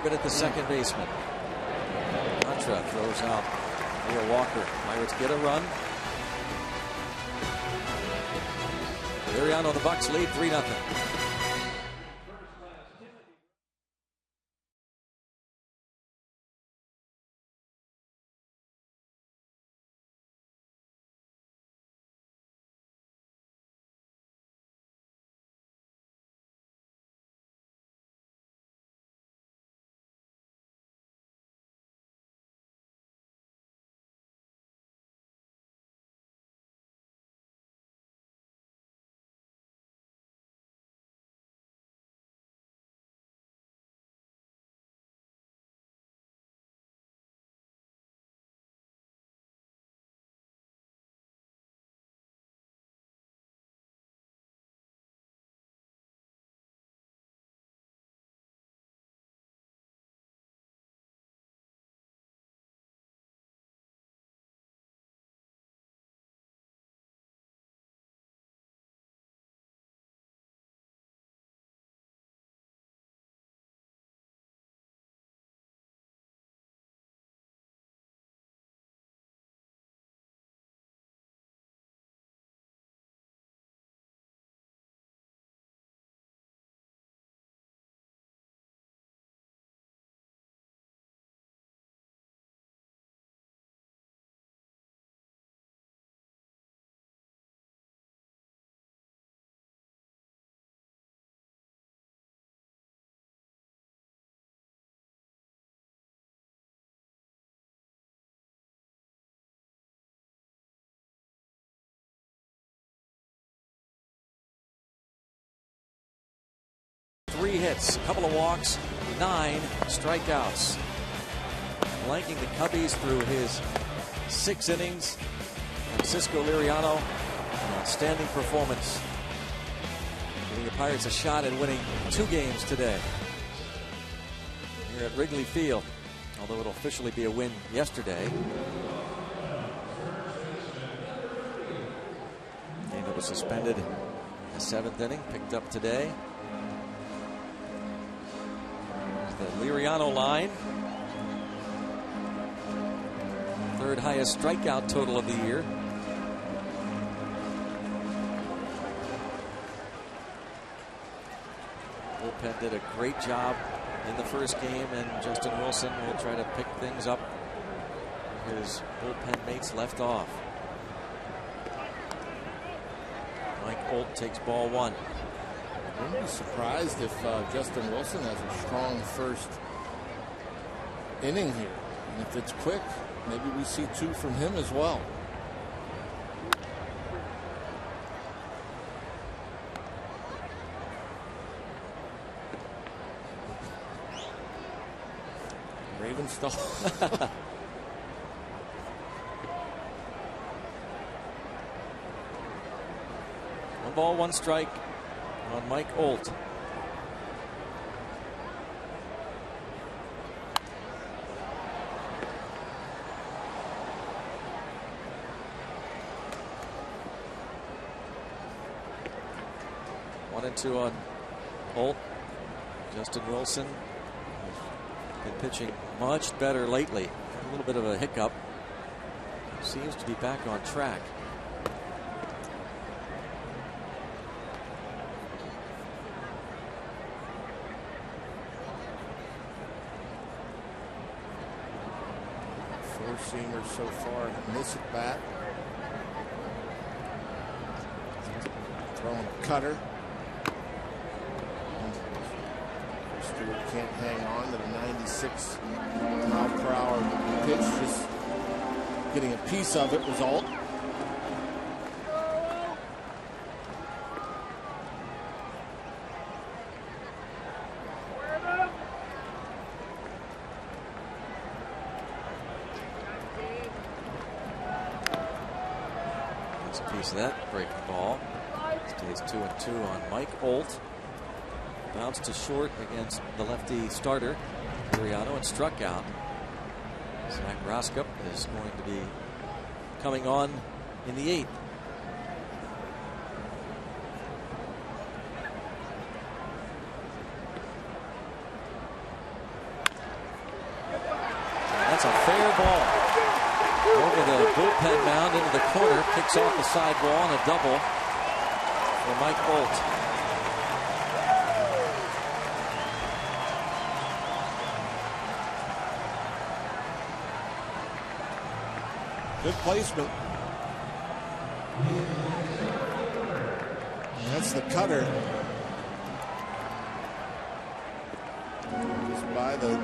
But at the second baseman, Contra throws out near Walker. Pirates get a run. Liriano, the Bucks lead 3-0. Three hits, a couple of walks, 9 strikeouts. Blanking the Cubbies through his 6 innings. Francisco Liriano, an outstanding performance, giving the Pirates a shot at winning 2 games today here at Wrigley Field, although it'll officially be a win yesterday. Game that was suspended in the 7th inning, picked up today. The Liriano line, 3rd highest strikeout total of the year. Bullpen did a great job in the first game, and Justin Wilson will try to pick things up where his bullpen mates left off. Mike Holt takes ball 1. I wouldn't be surprised if Justin Wilson has a strong first inning here. And if it's quick, maybe we see 2 from him as well. Ravenstall. 1 ball, 1 strike on Mike Holt. One and 2 on Holt. Justin Wilson has been pitching much better lately. A little bit of a hiccup. Seems to be back on track. Four-seamer so far, miss at bat. Throwing a cutter. Stewart can't hang on to the 96 mile per hour pitch, just getting a piece of it. Result. Gets a piece of that breaking ball. Stays 2-2 on Mike Olt. Bounced to short against the lefty starter, Liriano, and struck out. Zach Roskup is going to be coming on in the 8th. That's a fair ball. Over the bullpen mound into the corner. Kicks off the side wall and a double for Mike Olt. Good placement. That's the cutter. Just by the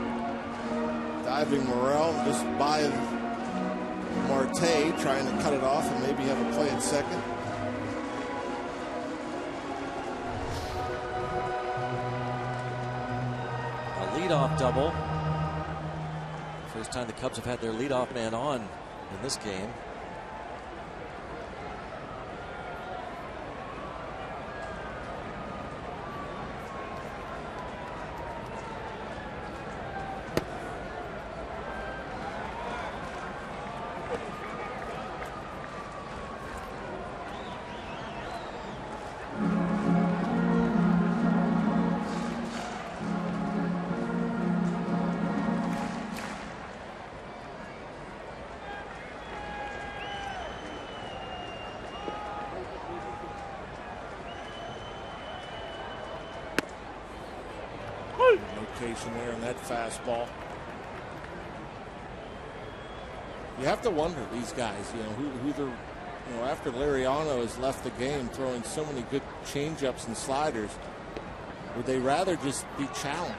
diving Morel, just by Marte, trying to cut it off and maybe have a play at second. A leadoff double. First time the Cubs have had their leadoff man on in this game. There on that fastball. You have to wonder, these guys, who they're, after Liriano has left the game throwing so many good changeups and sliders, would they rather just be challenged?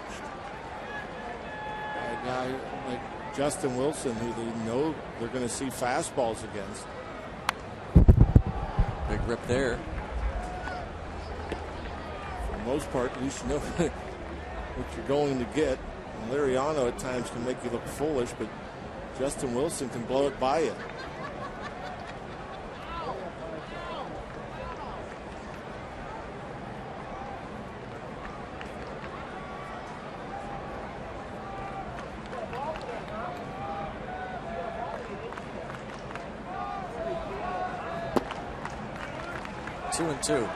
A guy like Justin Wilson, who they know they're going to see fastballs against. Big rip there. For the most part, at least you know what you're going to get. And Liriano at times can make you look foolish, but Justin Wilson can blow it by you. Two and two.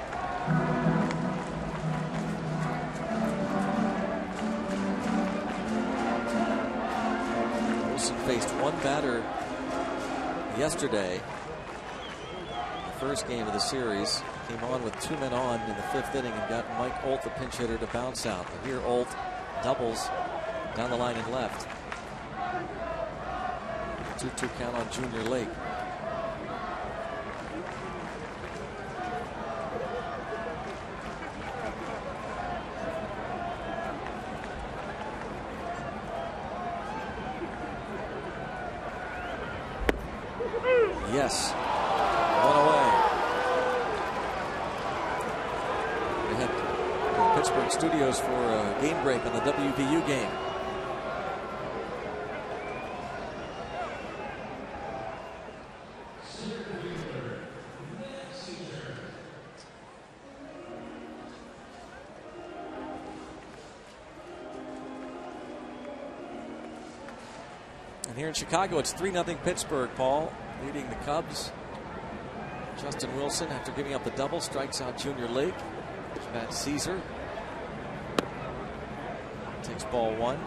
Faced one batter yesterday. The first game of the series, came on with 2 men on in the 5th inning and got Mike Olt, the pinch hitter, to bounce out. But here Olt doubles down the line and left. 2-2 count on Junior Lake. Yes. One away. We had the Pittsburgh studios for a game break on the WVU game. And here in Chicago, it's 3-0 Pittsburgh, Paul. Leading the Cubs. Justin Wilson, after giving up the double, strikes out Junior Lake. Matt Caesar takes ball 1.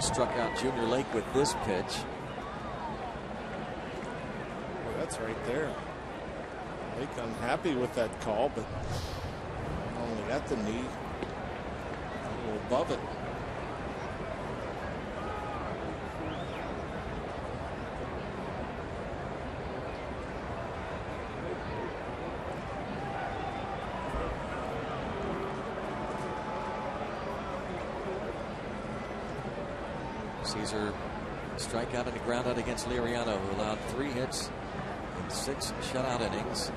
Struck out Junior Lake with this pitch. Well, that's right there. Lake unhappy with that call, but only got the knee a little above it. Caesar strikeout and a ground out against Liriano, who allowed 3 hits in 6 shutout innings.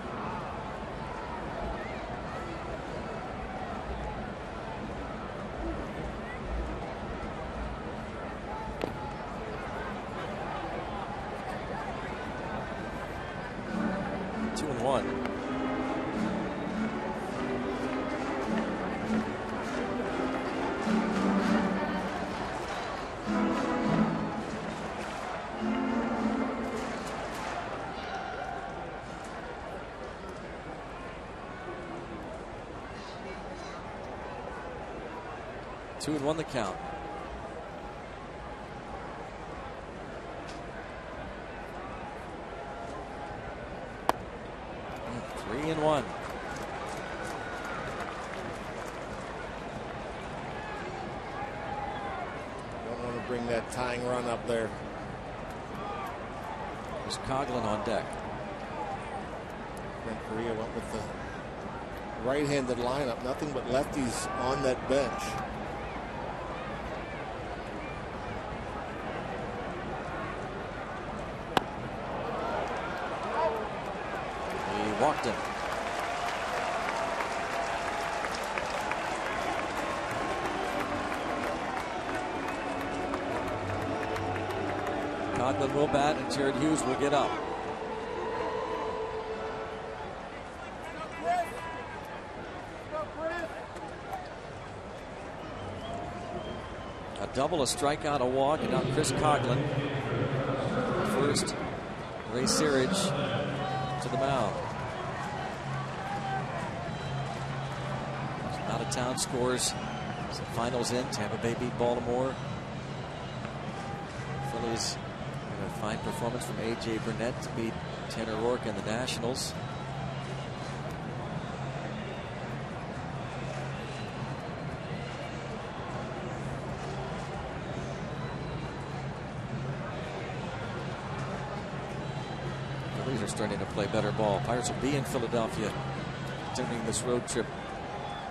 Two and one the count. And 3 and 1. Don't want to bring that tying run up there. There's Coughlin on deck. Brent Correa went with the right-handed lineup. Nothing but lefties on that bench. Walked him. Coughlin will bat and Jared Hughes will get up. A double, a strikeout, a walk, and now Chris Coughlin. First, Ray Searage to the mound. Out-of-town scores. Some finals in. Tampa Bay beat Baltimore. Phillies had a fine performance from A.J. Burnett to beat Tanner Roark and the Nationals. The Phillies are starting to play better ball. Pirates will be in Philadelphia during this road trip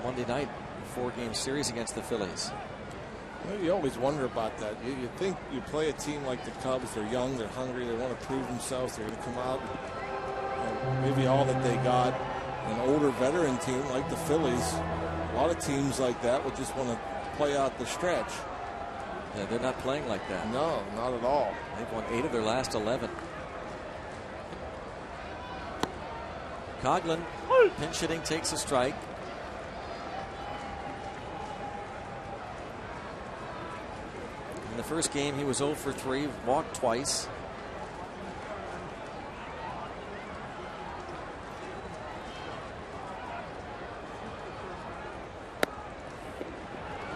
Monday night, 4-game series against the Phillies. You always wonder about that. You think you play a team like the Cubs, they're young, they're hungry, they want to prove themselves, they're going to come out and maybe all that they got. An older veteran team like the Phillies, a lot of teams like that would just want to play out the stretch. Yeah, they're not playing like that. No, not at all. They've won 8 of their last 11. Coughlin, pinch hitting, takes a strike. In the first game, he was 0 for 3, walked twice.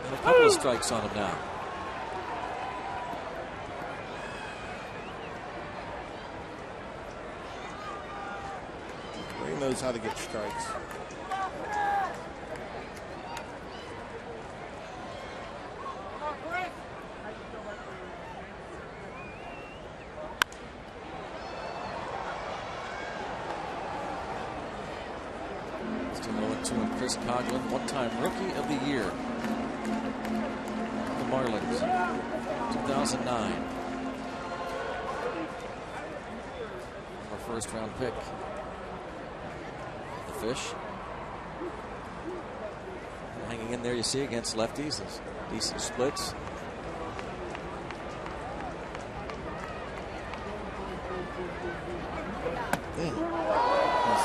And a couple of strikes on him now. He knows how to get strikes. Chris Coughlin, one-time Rookie of the Year. The Marlins, 2009. Our first-round pick. The Fish. Hanging in there, you see, against lefties. There's decent splits.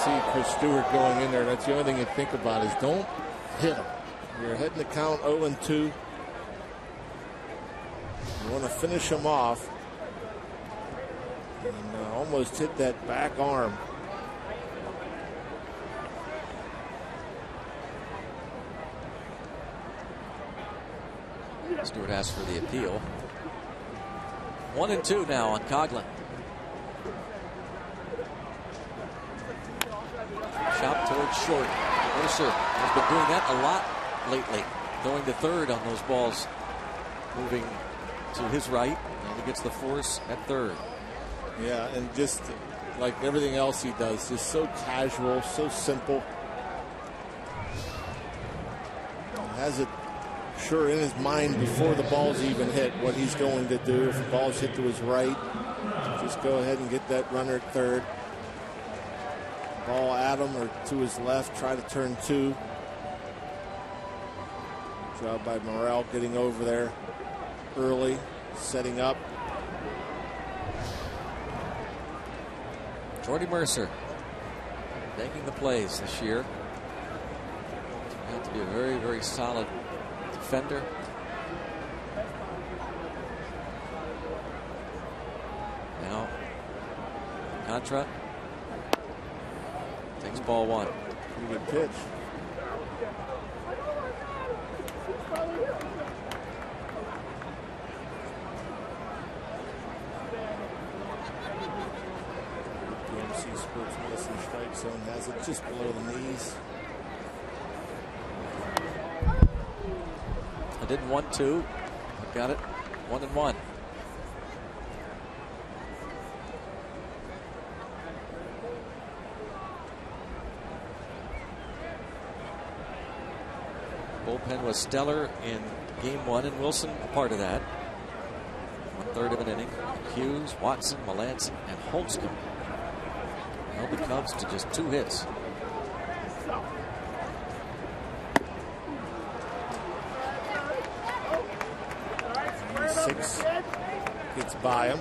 See Chris Stewart going in there. That's the only thing you think about is don't hit him. You're heading the count 0-2. You want to finish him off. And almost hit that back arm. Stewart asked for the appeal. 1-2 now on Coughlin. Chop towards short. Mercer has been doing that a lot lately. Going to third on those balls. Moving to his right. And he gets the force at third. Yeah, and just like everything else he does, just so casual, so simple. Has it sure in his mind before the ball's even hit what he's going to do. If the ball's hit to his right, just go ahead and get that runner at third. Ball at him or to his left, try to turn two. Job by Morrell getting over there early, setting up. Jordy Mercer making the plays this year. Have to be a very, very solid defender. Now, Contra takes ball one. Pretty good pitch. PMC Sports Medicine strike zone has it just below the knees. I didn't want to. I got it. 1-1. Bullpen was stellar in game one, and Wilson a part of that. 1/3 of an inning. Hughes, Watson, Melancon, and Holtzcomb held the Cubs to just 2 hits. Six gets by him.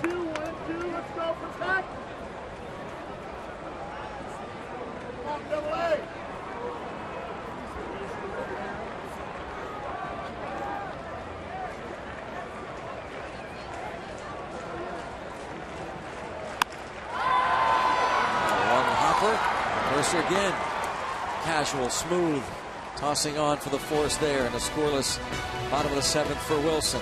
Mercer again. Casual, smooth, tossing on for the force there, and a scoreless bottom of the 7th for Wilson.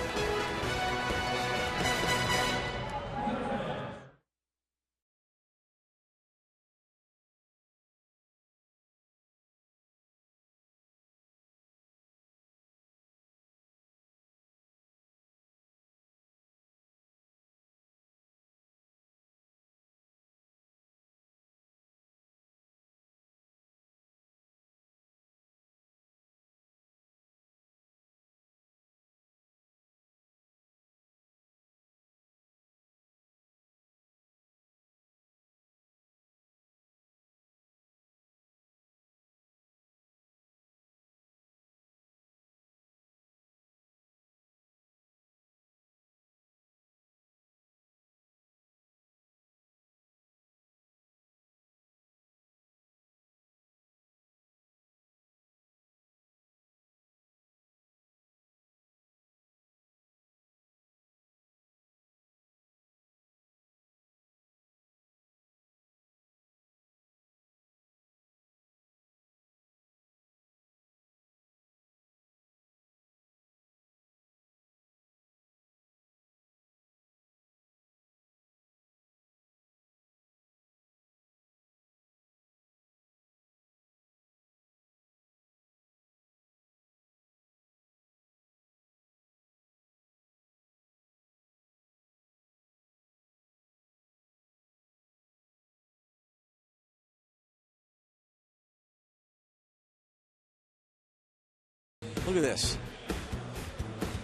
Look at this.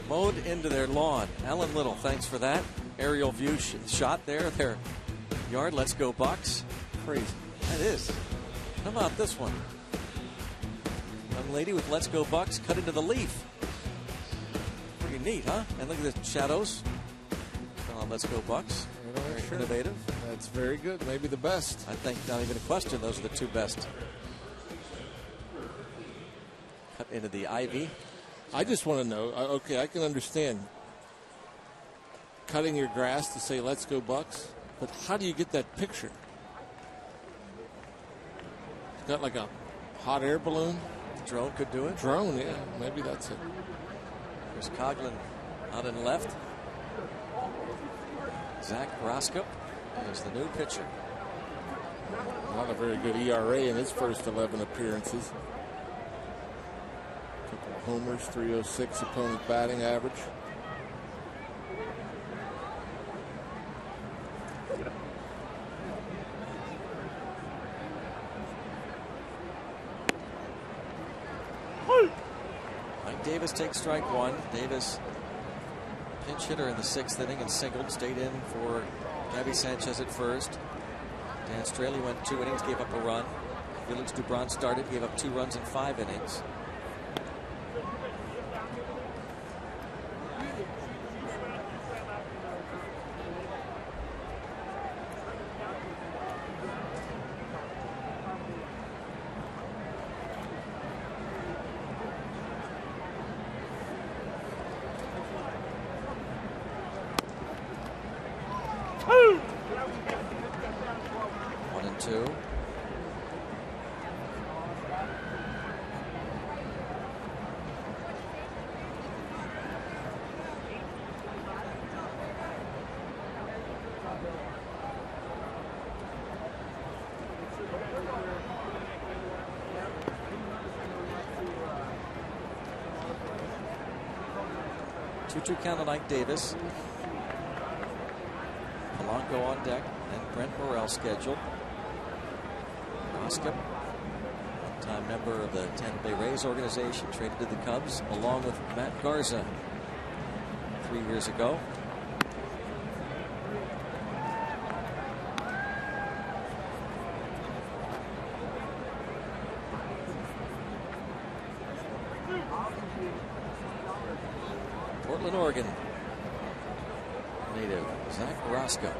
Mowed into their lawn. Alan Little, thanks for that. Aerial view shot there. Their yard. Let's go Bucks. Crazy. That is. How about this one? Young lady with Let's Go Bucks cut into the leaf. Pretty neat, huh? And look at the shadows. Let's Go Bucks. Very innovative. That's very good. Maybe the best. I think not even a question. Those are the 2 best. Cut into the ivy. I just want to know, okay, I can understand cutting your grass to say let's go Bucks, but how do you get that picture? It's got like a hot air balloon. Drone could do it. Drone, yeah, maybe that's it. There's Coughlin out in left. Zach Roskup is the new pitcher. Not a very good ERA in his first 11 appearances. Couple of homers, 306 opponent batting average. Davis takes strike one. Davis, pinch hitter in the 6th inning and singled, stayed in for Gabby Sanchez at first. Dan Straley went 2 innings, gave up a run. Felix Dubron started, gave up 2 runs in 5 innings. Two count on Ike Davis. Polanco on deck, and Brent Morrell scheduled. Oscar, one-time member of the Tampa Bay Rays organization, traded to the Cubs along with Matt Garza 3 years ago. Oregon native Zach Roscoe.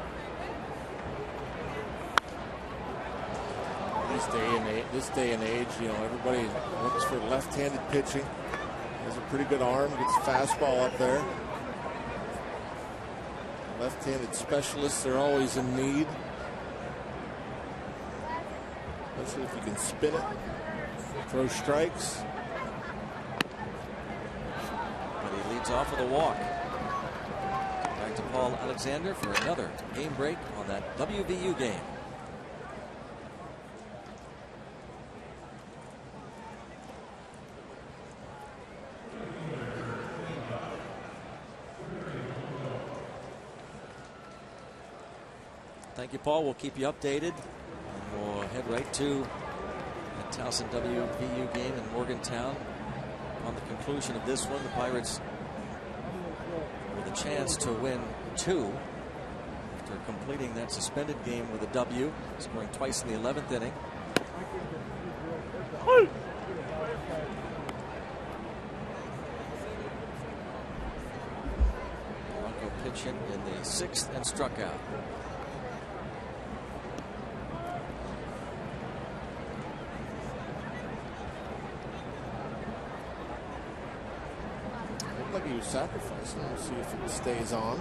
This day and age, you know, everybody looks for left-handed pitching. Has a pretty good arm, gets a fastball up there. Left-handed specialists are always in need, especially if you can spin it, throw strikes. Off with a walk. Back to Paul Alexander for another game break on that WVU game. Thank you, Paul. We'll keep you updated, and we'll head right to the Towson WVU game in Morgantown. On the conclusion of this one, the Pirates with a chance to win 2 after completing that suspended game with a W, scoring twice in the 11th inning. Bronco pitching in the 6th and struck out. He was sacrificing. We'll see if it stays on.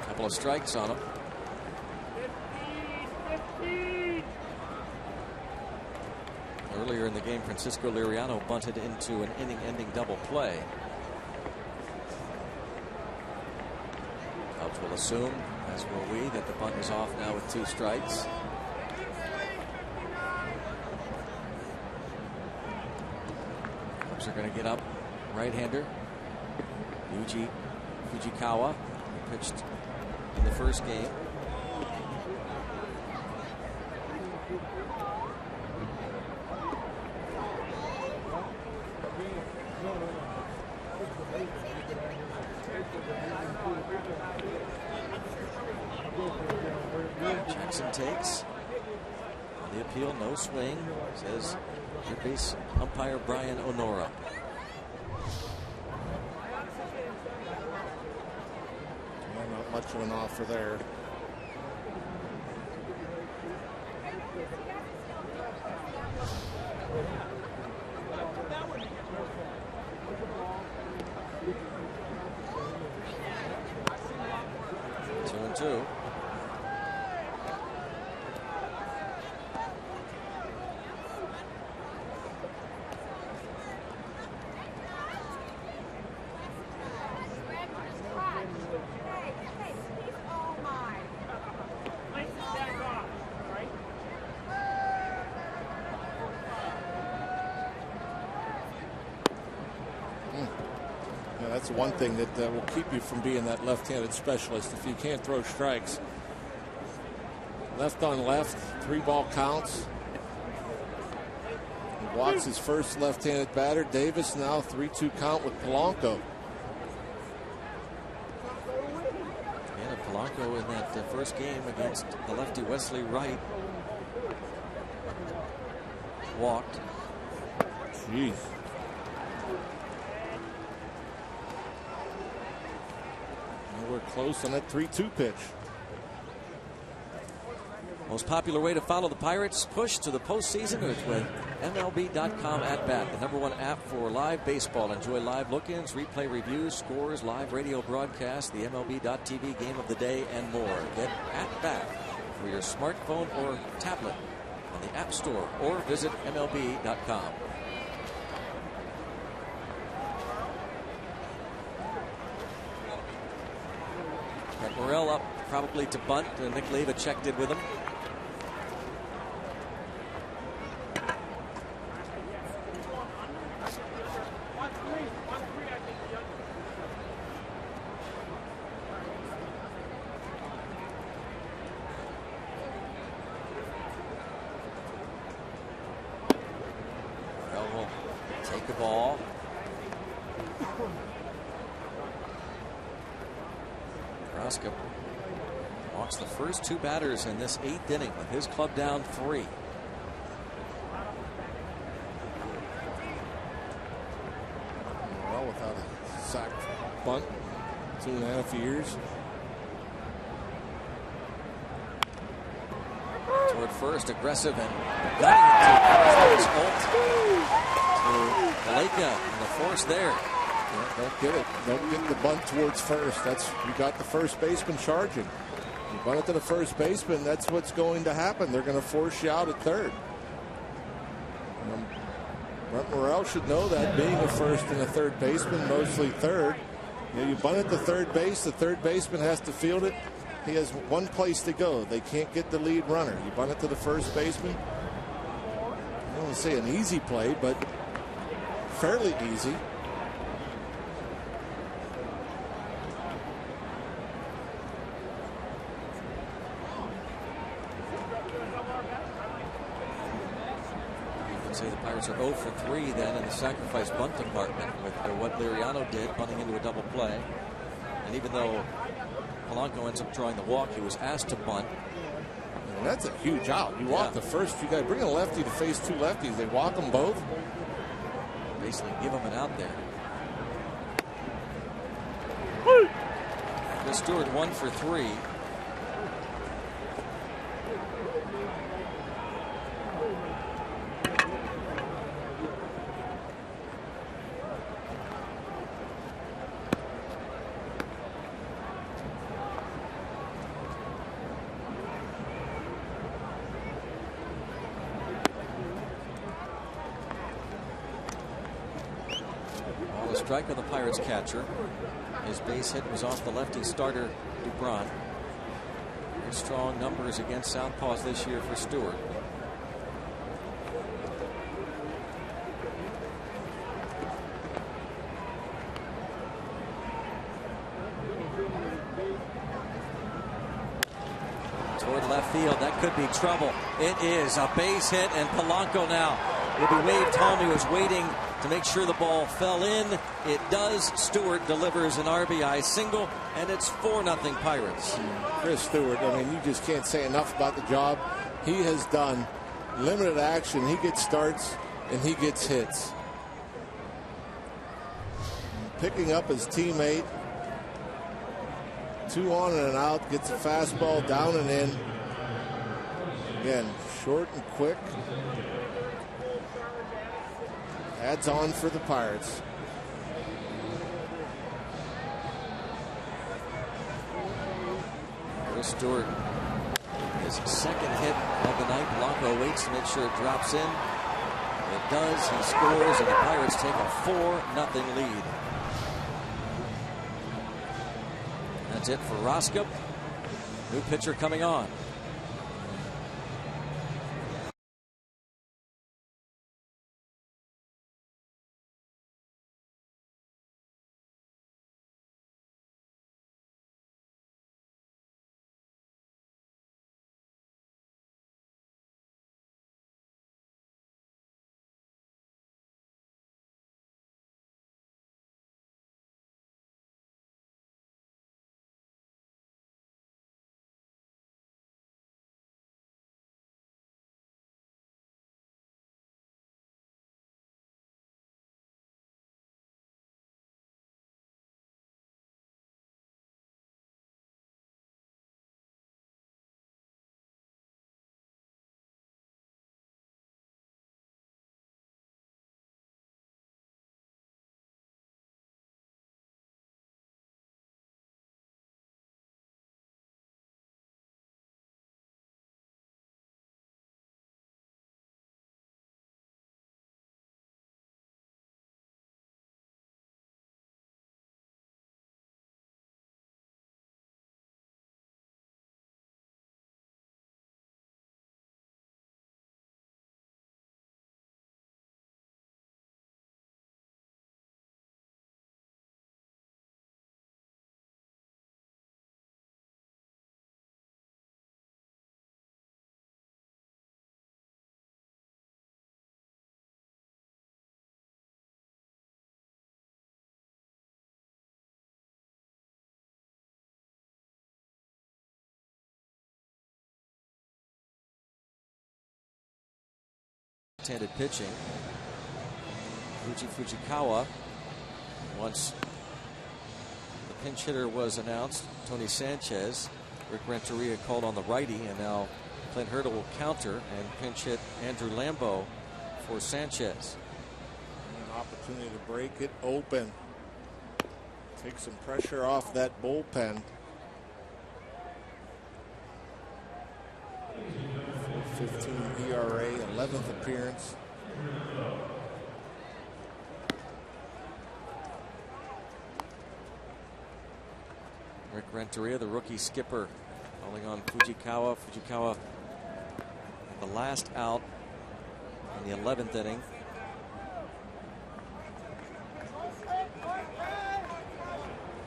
Couple of strikes on him. Earlier in the game, Francisco Liriano bunted into an inning-ending double play. Cubs will assume, as will we, that the bunt is off now with 2 strikes. Are going to get up. Right-hander Yuji Fujikawa, who pitched in the first game. Jackson takes on the appeal, no swing, says third base umpire Brian Onora. Not much of an offer there. Two and two. That's one thing that will keep you from being that left-handed specialist. If you can't throw strikes, Left on left, 3-ball counts. He walks his first left-handed batter. Davis now 3-2 count with Polanco. Yeah, Polanco in that first game against the lefty Wesley Wright walked. Jeez. We're close on that 3-2 pitch. Most popular way to follow the Pirates' push to the postseason is with MLB.com at bat, the #1 app for live baseball. Enjoy live look-ins, replay reviews, scores, live radio broadcasts, the MLB.TV game of the day, and more. Get at bat for your smartphone or tablet on the App Store or visit MLB.com. Morel up probably to bunt. Nick Leva checked in with him. Morel will take the ball. Roscoe walks the first 2 batters in this 8th inning with his club down 3. Well, without a sack bunt, 2.5 years. Toward first, aggressive and gunning to Malika in the force there. Yeah, don't get it. Don't get the bunt towards first. You got the first baseman charging. You bunt it to the first baseman, that's what's going to happen. They're going to force you out at third. Brent Morel should know that, being a first and a third baseman, mostly third. You bunt it to third base, the third baseman has to field it. He has one place to go. They can't get the lead runner. You bunt it to the first baseman. I don't want to say an easy play, but fairly easy. Say the Pirates are 0 for 3 then in the sacrifice bunt department with what Liriano did, bunting into a double play. And even though Polanco ends up drawing the walk, he was asked to bunt. And that's a huge out. You walk the first. You got to bring a lefty to face 2 lefties. They walk them both. Basically give him an out there. Chris Stewart 1 for 3. Strike of the Pirates catcher. His base hit was off the lefty starter Dubron. Very strong numbers against southpaws this year for Stewart. Toward left field, that could be trouble. It is a base hit, and Polanco now will be waved home. He was waiting to make sure the ball fell in. It does. Stewart delivers an RBI single, and it's 4-0 Pirates. Chris Stewart, I mean, you just can't say enough about the job he has done. Limited action, he gets starts and he gets hits. Picking up his teammate. 2 on and an out, gets a fastball down and in. Again, short and quick. Adds on for the Pirates. Chris Stewart, his second hit of the night. Polanco waits to make sure it drops in. It does. He scores, and the Pirates take a 4-0 lead. That's it for Roscoe. New pitcher coming on. left-handed pitching. Fujikawa, once the pinch hitter was announced, Tony Sanchez. Rick Renteria called on the righty, and now Clint Hurdle will counter and pinch hit Andrew Lambeau for Sanchez. An opportunity to break it open. Take some pressure off that bullpen. 4.15 ERA, 11th appearance. Rick Renteria, the rookie skipper, calling on Fujikawa. Fujikawa, the last out in the 11th inning.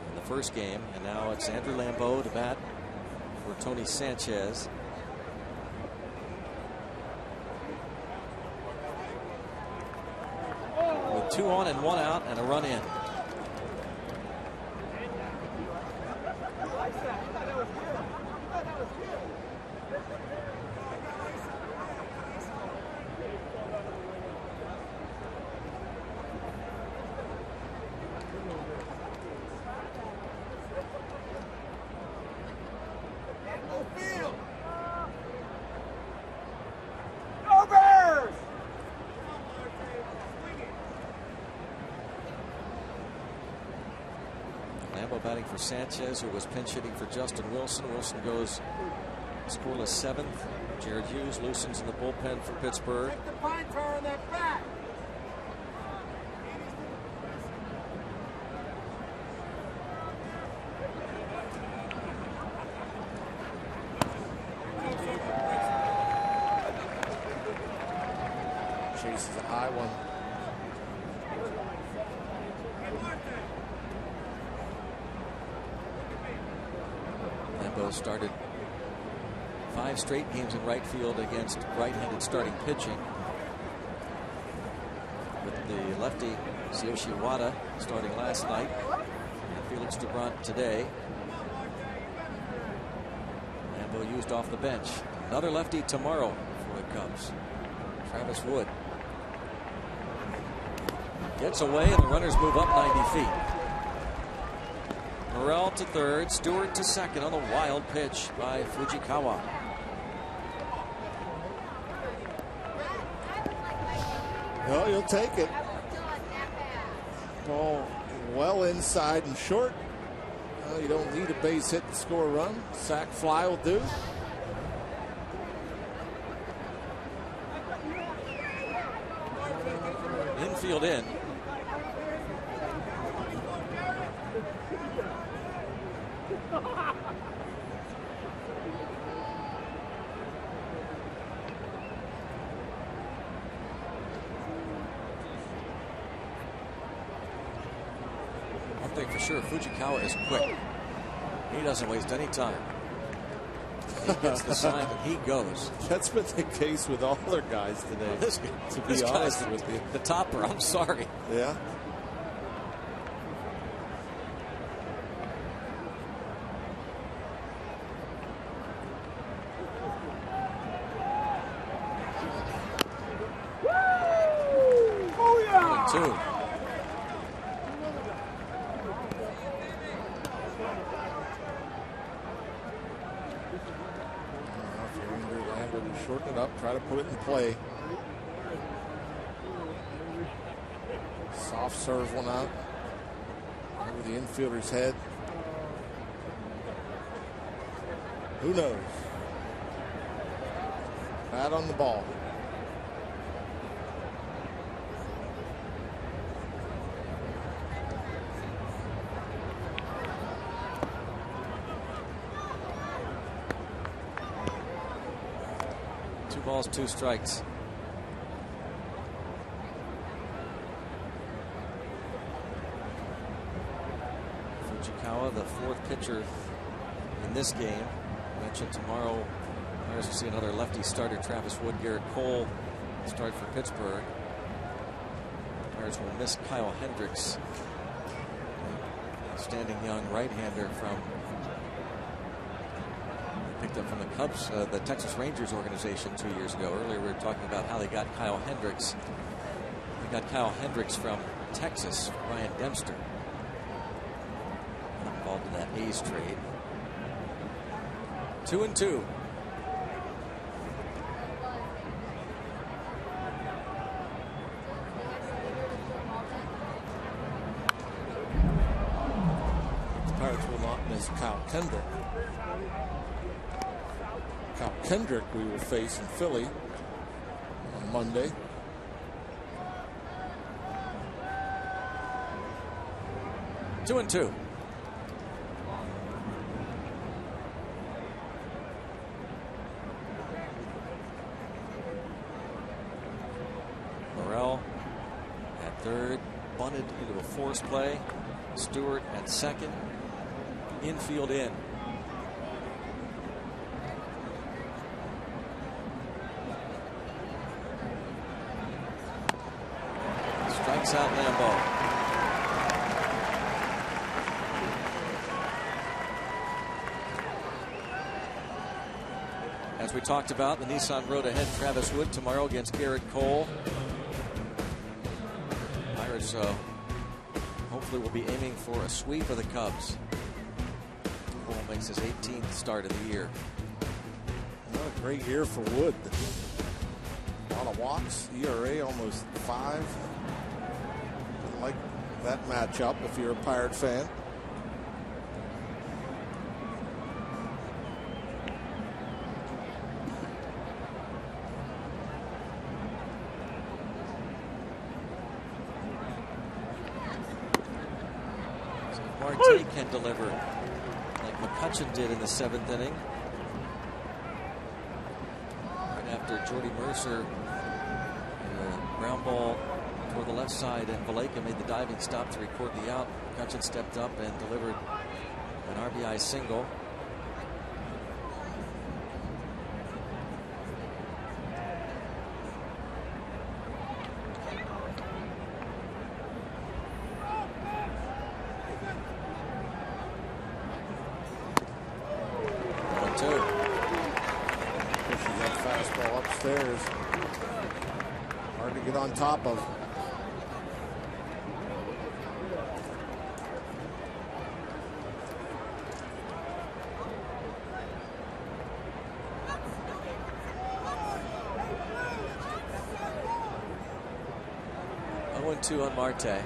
In the first game, and now it's Andrew Lambeau to bat for Tony Sanchez. With 2 on and 1 out and a run in. Batting for Sanchez, who was pinch hitting for Justin Wilson. Wilson goes scoreless 7th. Jared Hughes loosens in the bullpen for Pittsburgh. Chases a high one. Started 5 straight games in right field against right-handed starting pitching, with the lefty Tsuyoshi Wada starting last night and Felix DeBrant today. Lambeau used off the bench. Another lefty tomorrow for the Cubs, Travis Wood. Gets away and the runners move up 90 feet. Morrell to third, Stewart to second on the wild pitch by Fujikawa. Well, you'll take it. Ball well inside and short. Well, you don't need a base hit to score a run. Sac fly will do. Infield in. For sure, Fujikawa is quick. He doesn't waste any time. He gets the sign and he goes. That's been the case with all their guys today. To be honest with you, the topper. I'm sorry. Yeah. Two. Shorten it up, try to put it in play. Soft serve one out over the infielder's head. Who knows? Bat on the ball. Balls, 2 strikes. Fujikawa, the 4th pitcher in this game. I mentioned tomorrow Pirates will see another lefty starter, Travis Wood. Garrett Cole start for Pittsburgh. Pirates will miss Kyle Hendricks, standing young right-hander from picked up from the Cubs, the Texas Rangers organization 2 years ago. Earlier we were talking about how they got Kyle Hendricks. They got Kyle Hendricks from Texas, Ryan Dempster. Involved in that A's trade. 2-2. Pirates will not miss Kyle Kendrick. Kyle Kendrick we will face in Philly on Monday. Two and two. Morel at third, bunted into a force play. Stewart at second. Infield in. Strikes out Lambeau. As we talked about, the Nissan Road ahead Travis Wood tomorrow against Garrett Cole. Pirates hopefully will be aiming for a sweep of the Cubs. Cole makes his 18th start of the year. What a great year for Wood. A lot of walks, ERA almost 5. Didn't like that matchup if you're a Pirate fan. Marte can deliver like McCutchen did in the 7th inning. Right after Jordy Mercer, ground ball toward the left side, and Valleca made the diving stop to record the out. McCutchen stepped up and delivered an RBI single. Upstairs. Hard to get on top of. Oh, 2 on Marte.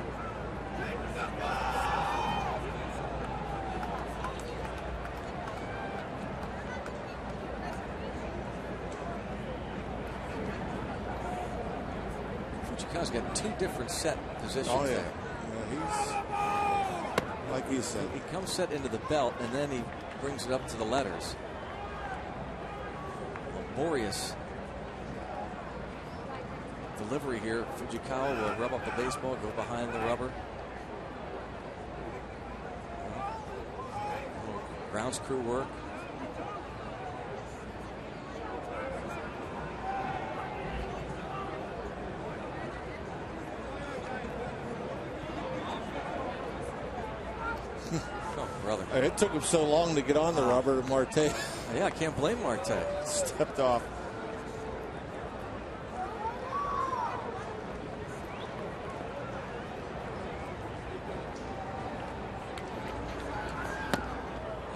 He's got 2 different set positions. Oh, yeah. He's, like you said. He comes set into the belt, and then he brings it up to the letters. Laborious delivery here. Fujikawa will rub up the baseball, go behind the rubber. Grounds crew work. Brother. It took him so long to get on the rubber. Marte. Yeah, I can't blame Marte. Stepped off.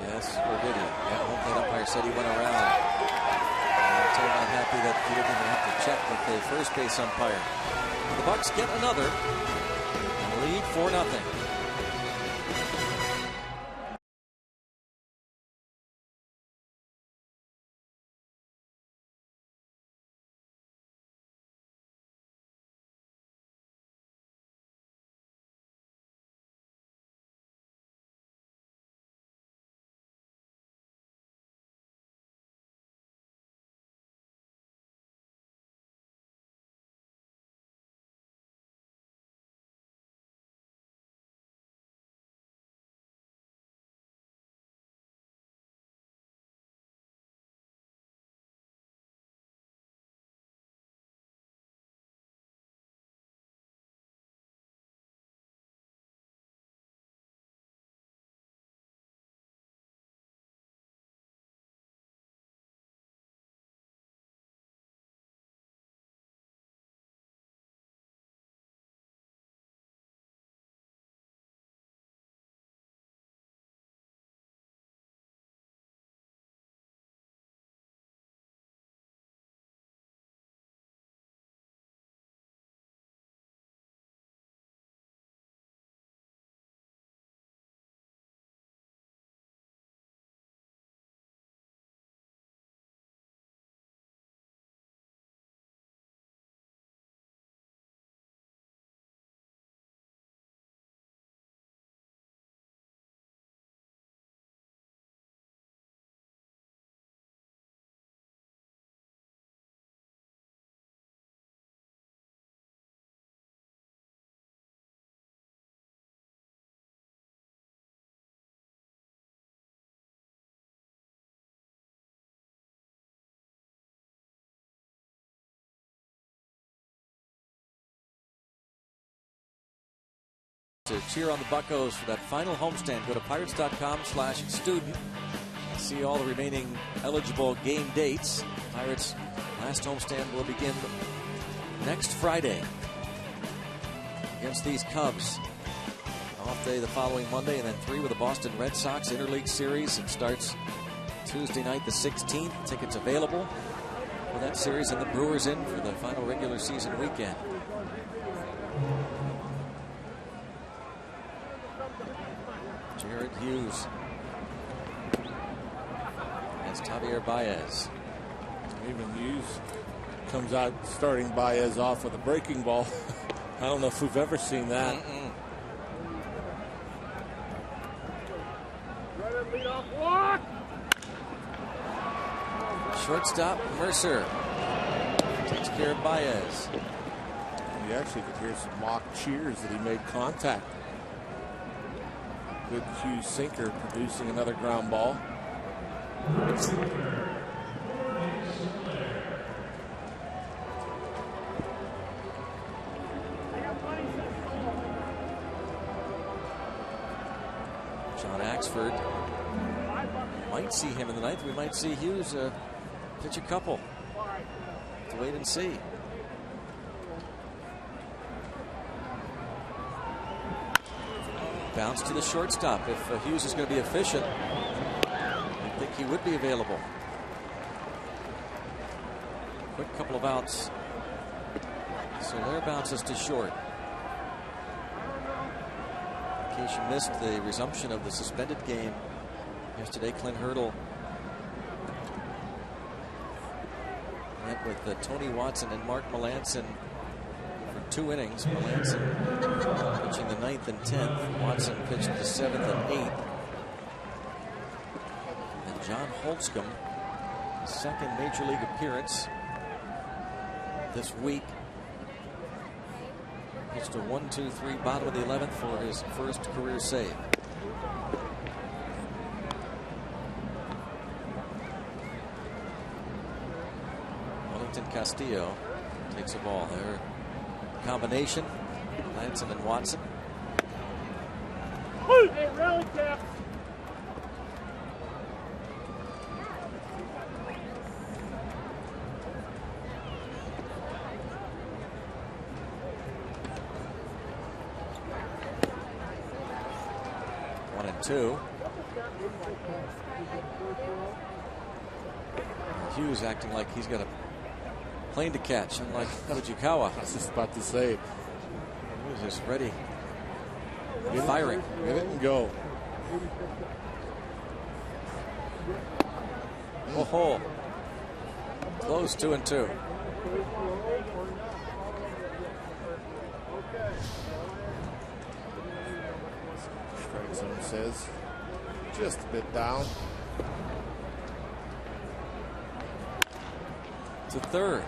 Yes, or did he? Yeah, home plate umpire said he went around. Marte not happy that he didn't even have to check with the first base umpire. The Bucks get another and lead 4-0. to cheer on the Buccos for that final homestand. Go to pirates.com/student. See all the remaining eligible game dates. Pirates' last homestand will begin next Friday against these Cubs. Off day the following Monday, and then 3 with the Boston Red Sox Interleague Series. It starts Tuesday night the 16th. Tickets available for that series, and the Brewers in for the final regular season weekend. Jared Hughes against Javier Baez. Even Hughes comes out starting Baez off with a breaking ball. I don't know if we've ever seen that. Shortstop Mercer takes care of Baez. You actually could hear some mock cheers that he made contact. Good Hughes sinker producing another ground ball. John Axford. Might see him in the ninth. We might see Hughes pitch a couple. To wait and see. Bounce to the shortstop. If Hughes is going to be efficient, I think he would be available. Quick couple of outs. Soler bounces to short. In case you missed the resumption of the suspended game yesterday, Clint Hurdle went with Tony Watson and Mark Melancon for 2 innings. Melancon pitching the 9th and 10th. Watson pitched the 7th and 8th. And John Holtzcomb, second major league appearance this week, pitched a 1-2-3 bottom of the 11th for his first career save. Castillo takes a ball there. Combination, Lanson and Watson. Hey, rally cap. One and two. Hughes acting like he's got a plane to catch, unlike Fujikawa. I was just about to say, He was just ready. Firing. Get it and go. Oh, close 2-2. Strike zone says just a bit down. To third.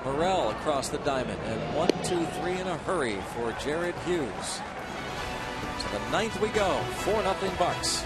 Morel across the diamond, and 1-2-3 in a hurry for Jared Hughes. To the 9th we go. 4-0 Bucks.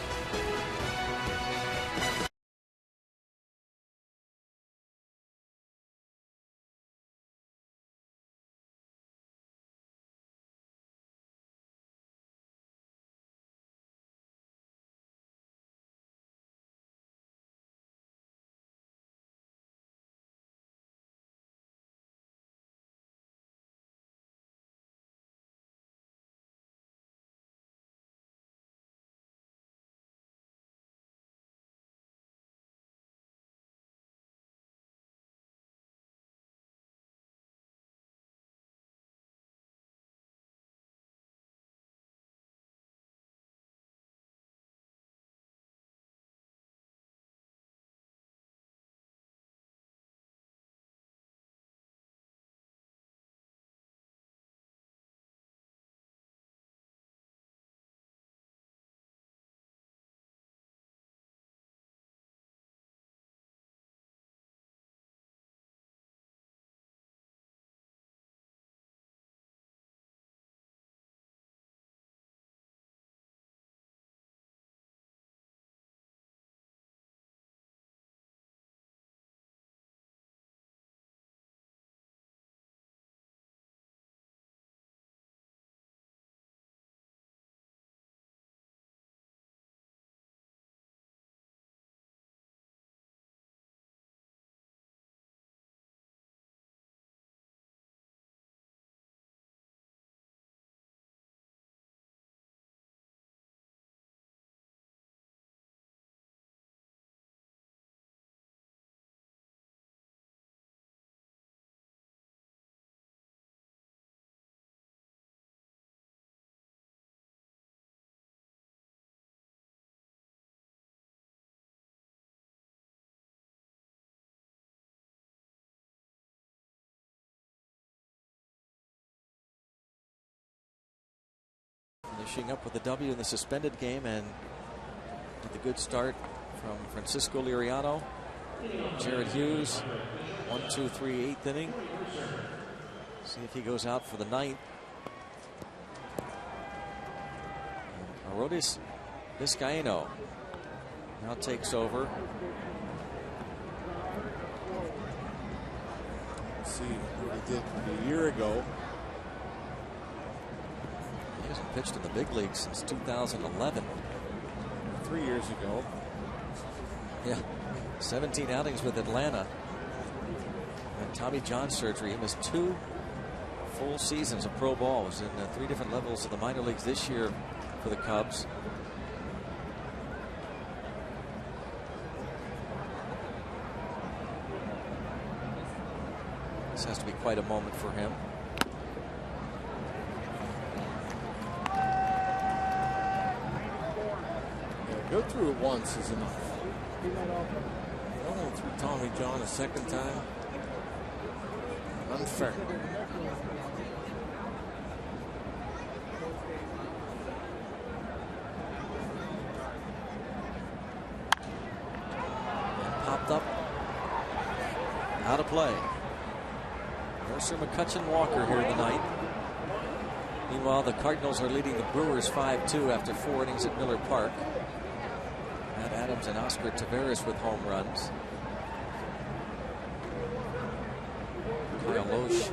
finishing up with the W in the suspended game, and with the good start from Francisco Liriano. Jared Hughes, 1, 2, 3, 8th inning. See if he goes out for the 9th. Arodys Vizcaino now takes over. Let's see what he did a year ago. He hasn't pitched in the big leagues since 2011. 3 years ago. Yeah, 17 outings with Atlanta. And Tommy John surgery. He missed 2 full seasons of pro ball. Was in 3 different levels of the minor leagues this year for the Cubs. This has to be quite a moment for him. Go through it once is enough. Going through Tommy John a second time. Unfair. And popped up. Out of play. Mercer, McCutchen, Walker here in the 9th. Meanwhile, the Cardinals are leading the Brewers 5-2 after 4 innings at Miller Park. Matt Adams and Oscar Taveras with home runs. Kyle Loesch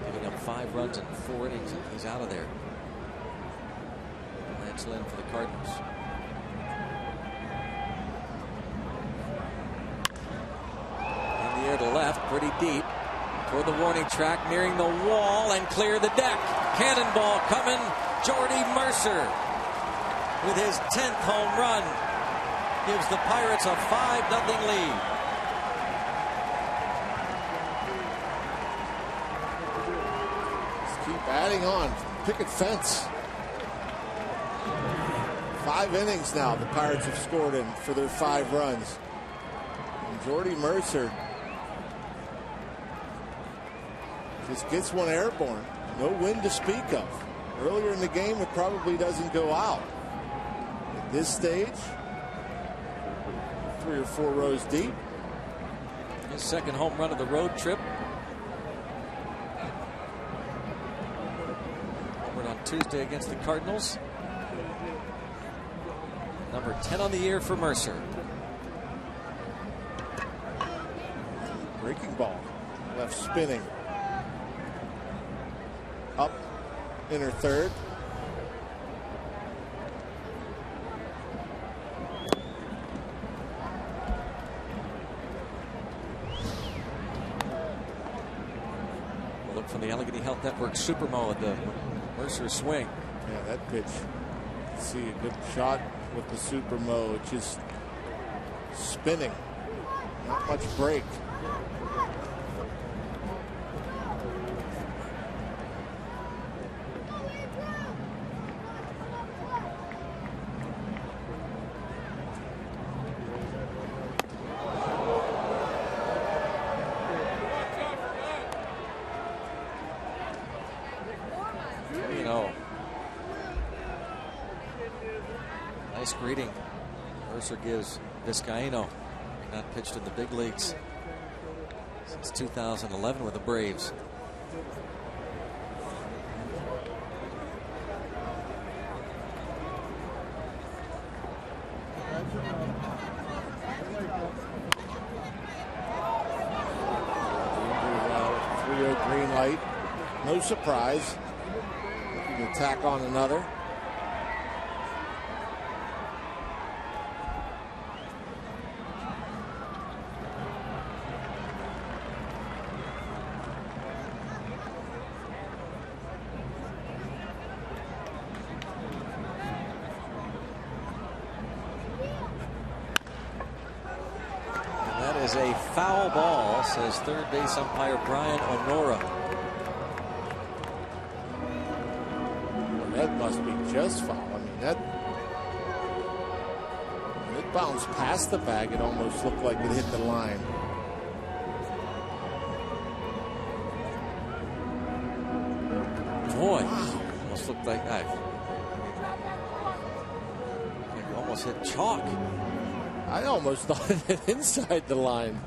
giving up 5 runs in 4 innings, and he's out of there. Lance Lynn for the Cardinals. In the air to left, pretty deep. Toward the warning track, nearing the wall, and clear the deck. Cannonball coming. Jordy Mercer with his 10th home run gives the Pirates a 5-0 lead. Let's keep adding on. Picket fence. 5 innings now the Pirates have scored in for their 5 runs. And Jordy Mercer just gets one airborne. No wind to speak of. Earlier in the game, it probably doesn't go out. At this stage, 3 or 4 rows deep. His 2nd home run of the road trip. Homered on Tuesday against the Cardinals. Number 10 on the year for Mercer. Breaking ball. Left spinning. Up, inner third. We'll look from the Allegheny Health Network Supermo at the Mercer swing. Yeah, that pitch. See a good shot with the Supermo. It's just spinning. Not much break. Nice greeting. Mercer gives Vizcaino. Not pitched in the big leagues since 2011 with the Braves. Green light. No surprise. Looking to tack on another. Is a foul ball, says third base umpire Brian Onora. That must be just foul. I mean, that when it bounced past the bag, it almost looked like it hit the line. Boy, almost looked like that. almost hit chalk. I almost thought it hit inside the line.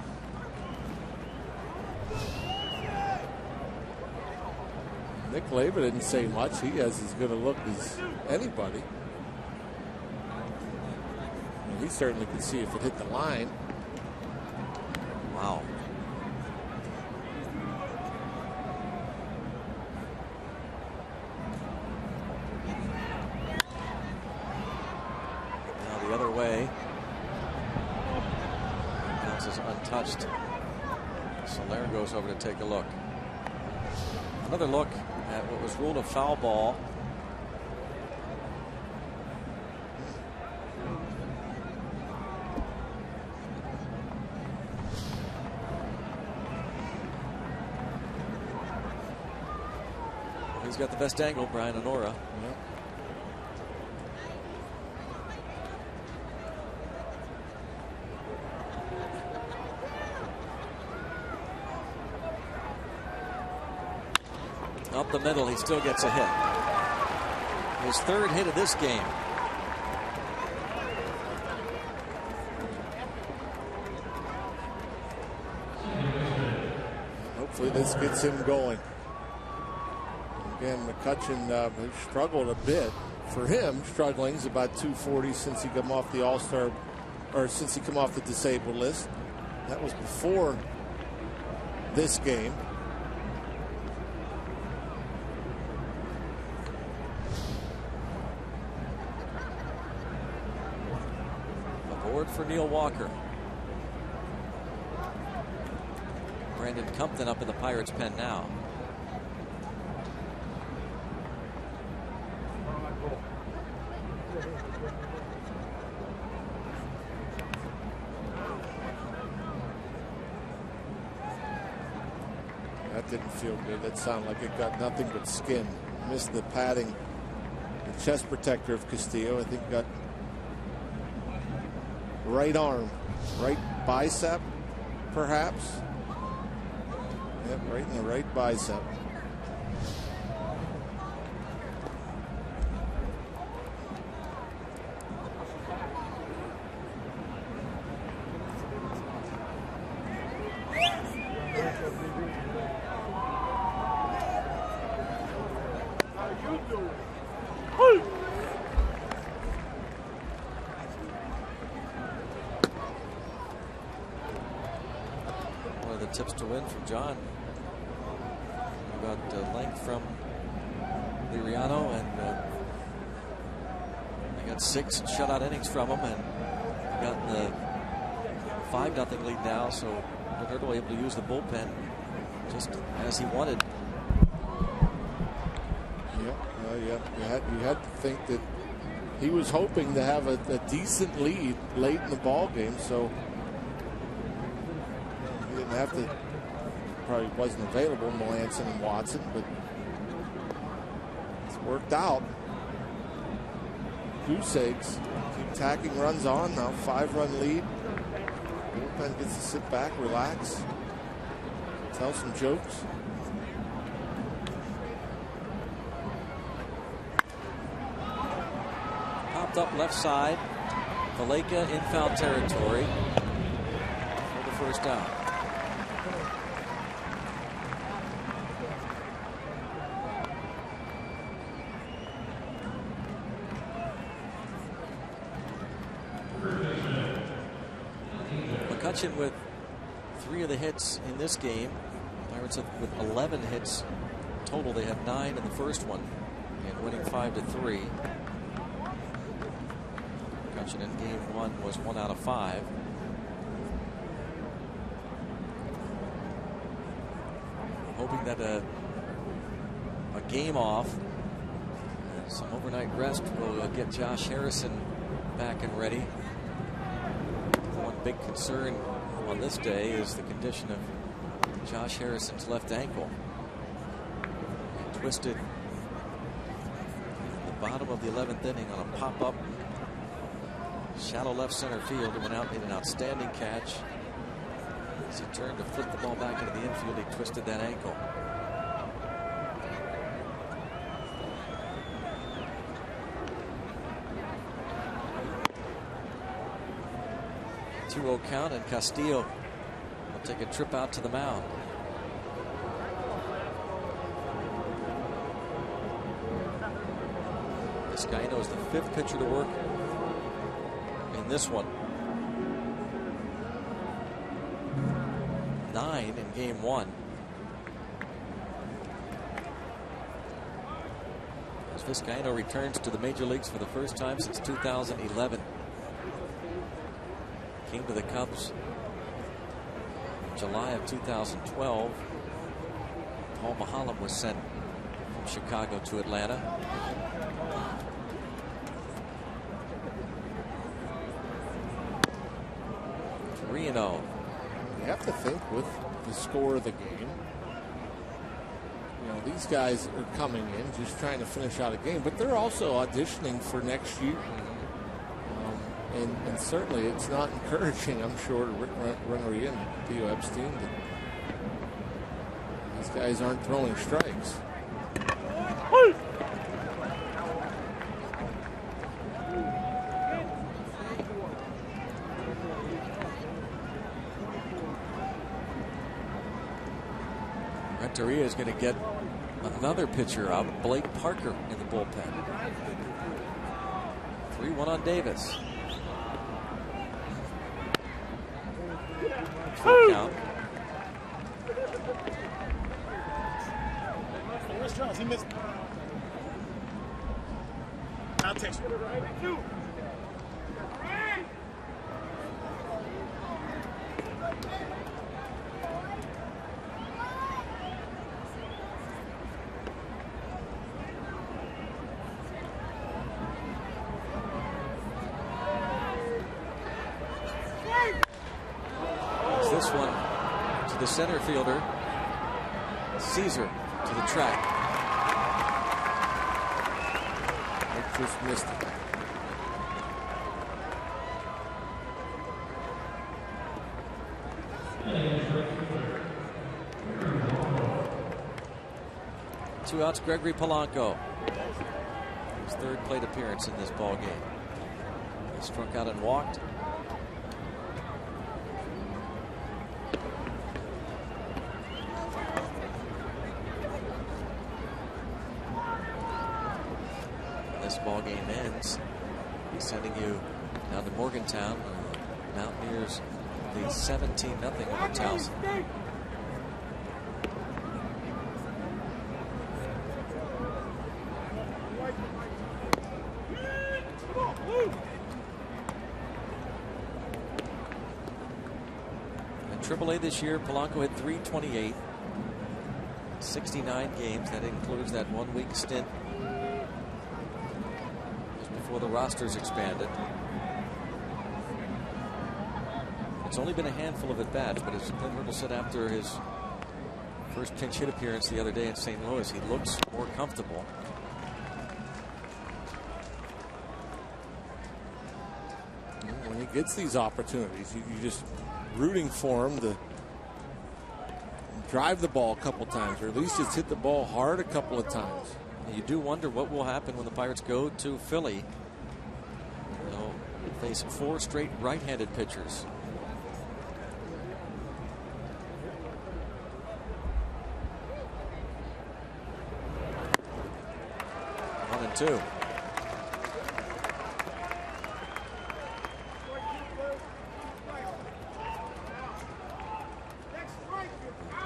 Nick Leva didn't say much. He has as good a look as anybody. He certainly could see if it hit the line. Wow. Now the other way. Bounces untouched. Soler goes over to take a look. Another look at what was ruled a foul ball. He's got the best angle, Brian Honora. Yep. Up the middle, he still gets a hit. His third hit of this game. Hopefully this gets him going. Again, McCutchen struggled a bit. For him, struggling is about 240 since he come off the All-Star, or since he come off the disabled list. That was before this game. Aboard for Neil Walker. Brandon Compton up in the Pirates' pen now. Didn't feel good. That sounded like it got nothing but skin. Missed the padding, the chest protector of Castillo. I think got right arm, right bicep, perhaps. Yep, right in the right bicep. Tips to win from John. We got length from Liriano, and they got 6 shutout innings from him, and got the 5-0 lead now. So Roberto able to use the bullpen just as he wanted. You had to think that he was hoping to have a decent lead late in the ball game, so have to, probably wasn't available, Melanson and Watson, but it's worked out. Goose eggs keep tacking runs on. Now 5-run lead. Bullpen gets to sit back, relax, tell some jokes. Popped up left side. Valleca in foul territory for the first down. With 3 of the hits in this game. Pirates with 11 hits total. They had 9 in the first one and winning 5-3. McCutchen in game 1 was 1 out of 5. Hoping that a game off, some overnight rest will get Josh Harrison back and ready. Big concern on this day is the condition of Josh Harrison's left ankle. Twisted in the bottom of the 11th inning on a pop-up shallow left center field. He went out, made an outstanding catch. As he turned to flip the ball back into the infield, he twisted that ankle. 2-0 count, and Castillo will take a trip out to the mound. Vizcaino is the 5th pitcher to work in this one. 9 in game 1. As Vizcaino returns to the major leagues for the first time since 2011. Came to the Cubs in July of 2012. Paul Maholm was sent from Chicago to Atlanta. Reno. You have to think with the score of the game. You know, these guys are coming in just trying to finish out a game, but they're also auditioning for next year. And certainly it's not encouraging, I'm sure, to Rick Rennery and Theo Epstein that these guys aren't throwing strikes. Renteria is going to get another pitcher out, Blake Parker, in the bullpen. 3-1 on Davis. Full count. Where's Charles? He missed. I'll text you. This one to the center fielder, Caesar, to the track. I just missed it. Two outs, Gregory Polanco. His 3rd plate appearance in this ball game. He struck out and walked. This ball game ends. He's sending you down to Morgantown. Mountaineers lead 17-0 over Towson. In AAA this year, Polanco had .328, 69 games. That includes that 1-week stint before the rosters expanded. It's only been a handful of at-bats, but as Clint Hurdle said after his first pinch hit appearance the other day in St. Louis, he looks more comfortable. When he gets these opportunities, you're just rooting for him to drive the ball a couple times, or at least just hit the ball hard a couple of times. You do wonder what will happen when the Pirates go to Philly. They'll face 4 straight right-handed pitchers. One and two.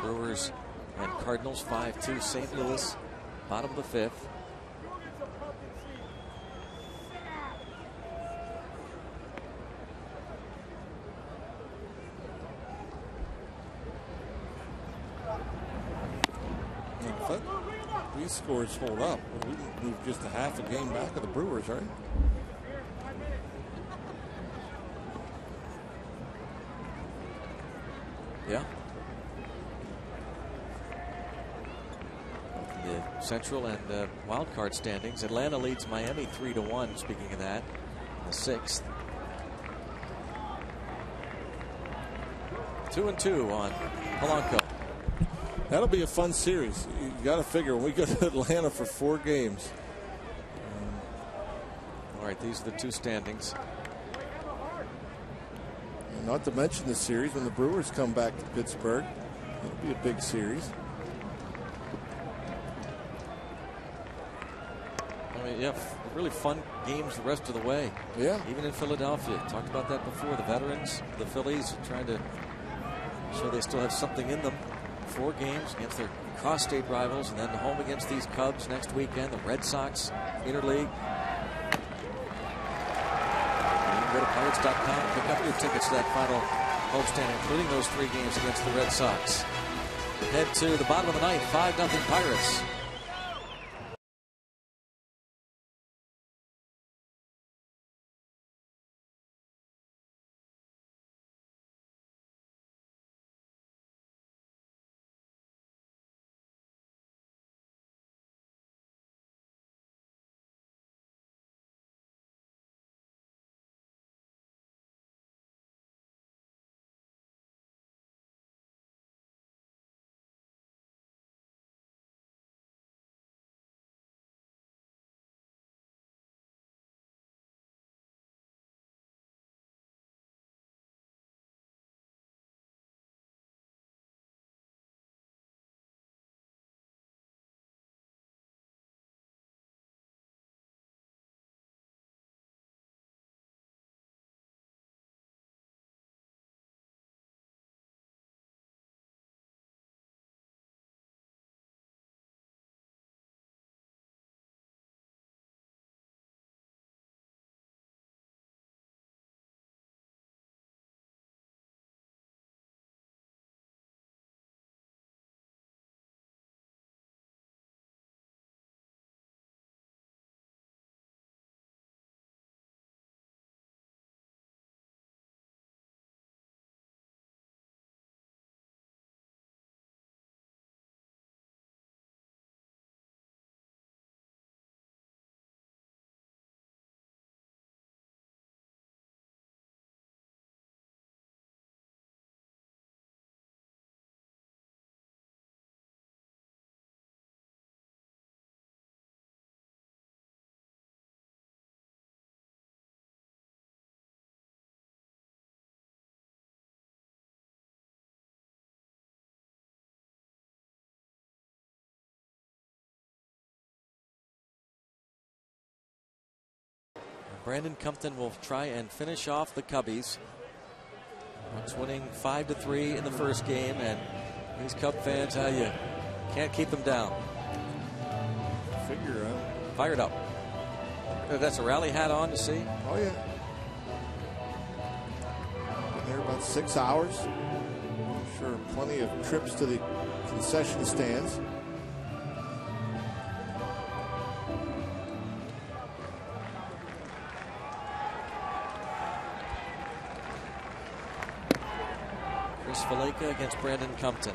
Brewers and Cardinals 5-2 St. Louis, bottom of the 5th. If these scores hold up, we move just a half a game back of the Brewers, right? Yeah. The Central and wild card standings. Atlanta leads Miami 3-1. Speaking of that, in the 6th. 2-2 on Polanco. That'll be a fun series. You got to figure when we go to Atlanta for 4 games. All right, these are the 2 standings. And Not to mention the series when the Brewers come back to Pittsburgh. It'll be a big series. I mean, yeah, really fun games the rest of the way. Yeah. Even in Philadelphia. Talked about that before. The veterans, the Phillies, are trying to show they still have something in them. 4 games against their cross-state rivals, and then home against these Cubs next weekend. The Red Sox, interleague. You can go to Pirates.com and pick up your tickets to that final homestand, including those 3 games against the Red Sox. Head to the bottom of the ninth, 5-0 Pirates. Brandon Compton will try and finish off the Cubbies. It's winning 5-3 in the first game, and these Cub fans, you can't keep them down. Figure out. Fired up. That's a rally hat on to see. Oh, yeah. Been there about 6 hours. I'm sure plenty of trips to the concession stands. Valleca against Brandon Compton.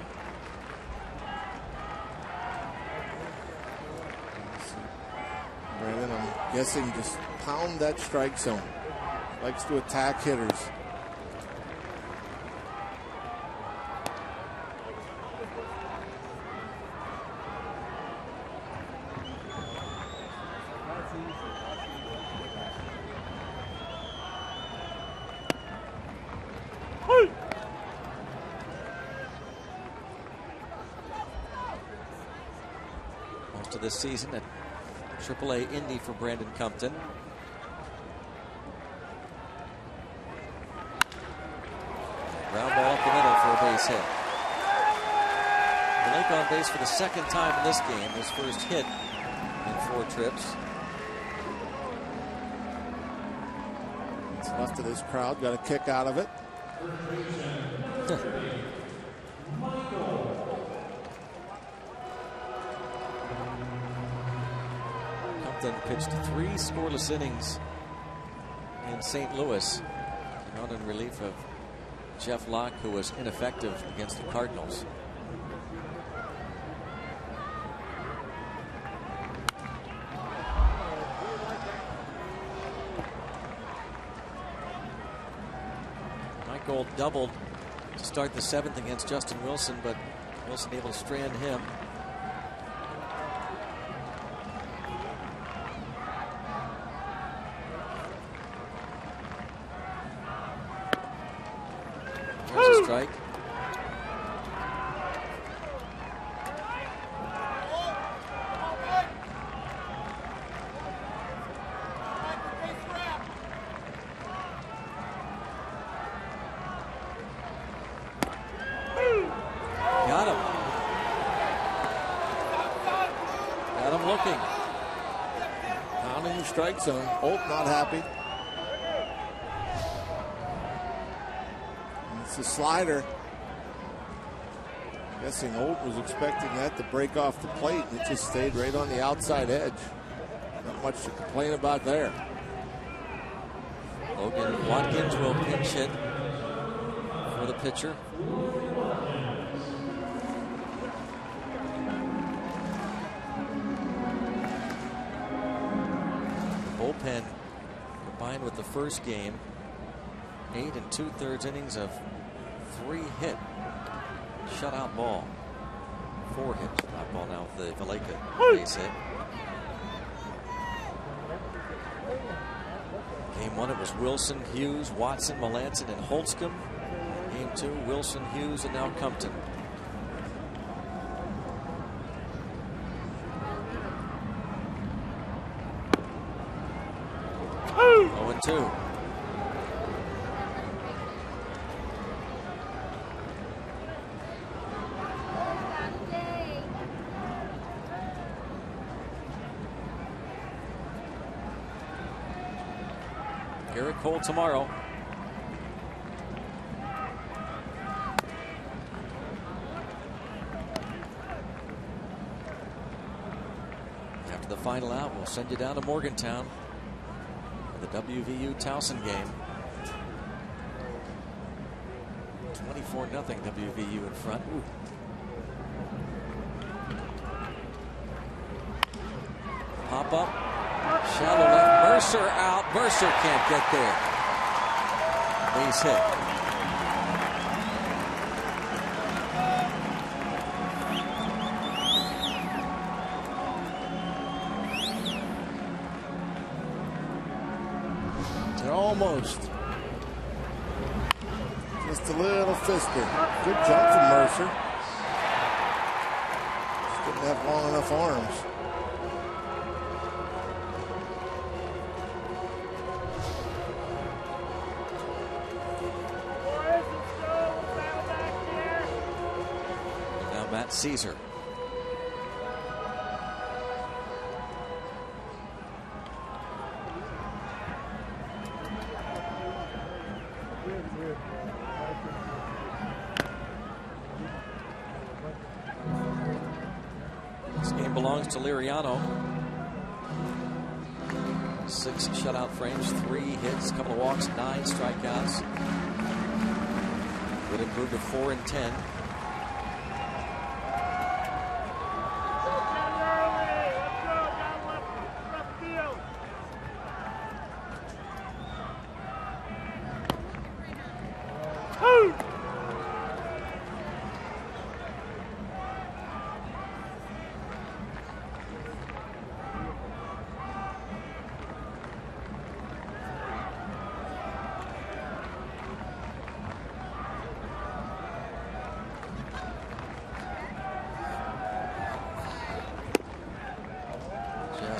Brandon, I'm guessing, just pound that strike zone. Likes to attack hitters. This season at AAA Indy for Brandon Compton. Ground ball up the middle for a base hit. Blake on base for the 2nd time in this game. His first hit in 4 trips. What's left of this crowd got a kick out of it. Pitched 3 scoreless innings in St. Louis, not in relief of Jeff Locke, who was ineffective against the Cardinals. Mike Gold doubled to start the 7th against Justin Wilson, but Wilson able to strand him. strike. Got him. Got him looking. Pounding the strike zone. Holt not happy. It's a slider. I'm guessing Holt was expecting that to break off the plate, and it just stayed right on the outside edge. Not much to complain about there. Logan Watkins will pinch hit for the pitcher. The bullpen combined with the first game, 8 2/3 innings of 3-hit shutout ball. 4-hit shutout ball now with the Valleca base hit. Game 1, it was Wilson, Hughes, Watson, Melanson, and Holtzcomb. Game 2, Wilson, Hughes, and now Compton. Oh, and 2. Garrett Cole tomorrow. After the final out, we'll send you down to Morgantown for the WVU Towson game. 24-0 WVU in front. Ooh. Pop up. Shallow left. Mercer out. Mercer can't get there. Base hit. Almost. Just a little fister. Good jump from Mercer. Just didn't have long enough arms. Caesar. This game belongs to Liriano. 6 shutout frames, 3 hits, a couple of walks, 9 strikeouts. Would improve to 4 and 10.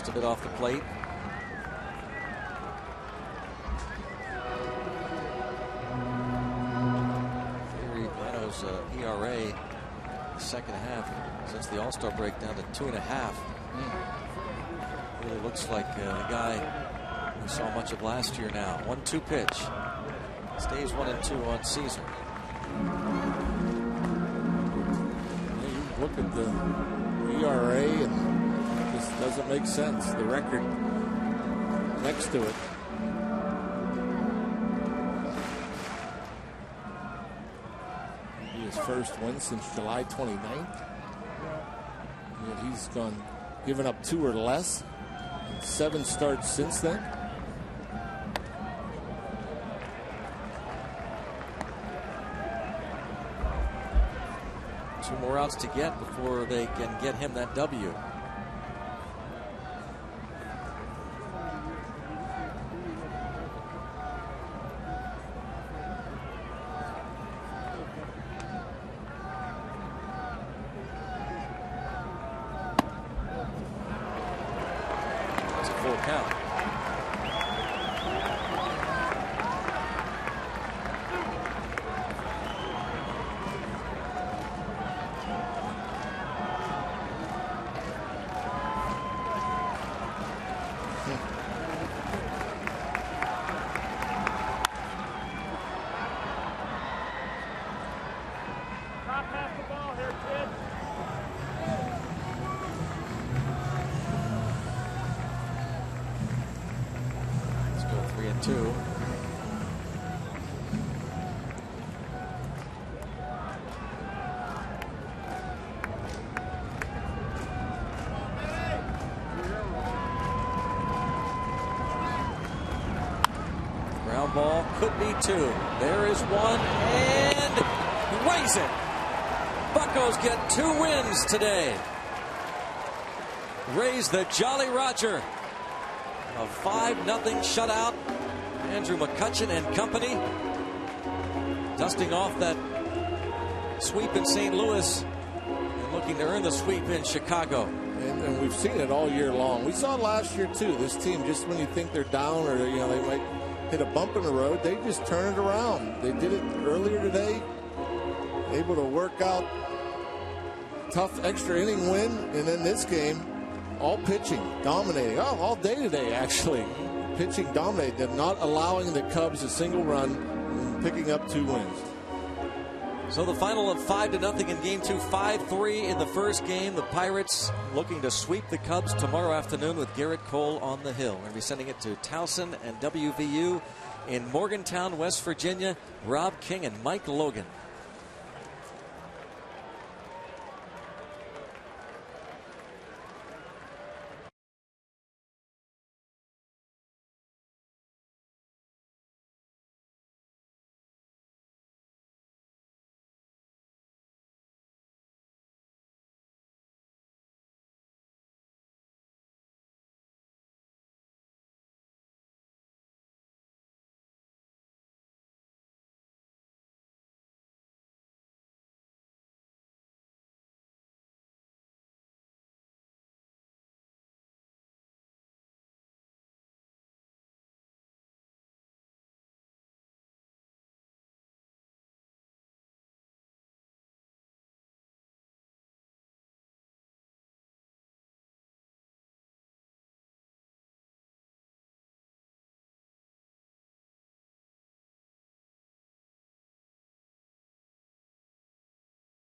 A bit off the plate. Liriano's ERA the second half since the All-Star break down to 2.5. Really looks like the guy we saw much of last year now. 1-2 pitch. Stays 1-2 on Caesar. Yeah, you look at the ERA and doesn't make sense. The record next to it. His first win since July 29th. And he's given up 2 or less. 7 starts since then. Two more outs to get before they can get him that W. full count. Ball could be two. There is one, and raise it. Buccos get 2 wins today. Raise the Jolly Roger. A 5-0 shutout. Andrew McCutchen and company dusting off that sweep in St. Louis and looking to earn the sweep in Chicago. And we've seen it all year long. We saw it last year too. This team, just when you think they're down or they might hit a bump in the road, they just turn it around. They did it earlier today, able to work out tough extra inning win, and then this game, all pitching, dominating. all day today actually. Pitching dominated them, not allowing the Cubs a single run and picking up 2 wins. So the final of 5-0 in Game 2, 5-3 in the first game. The Pirates looking to sweep the Cubs tomorrow afternoon with Garrett Cole on the hill. We're going to be sending it to Towson and WVU in Morgantown, West Virginia. Rob King and Mike Logan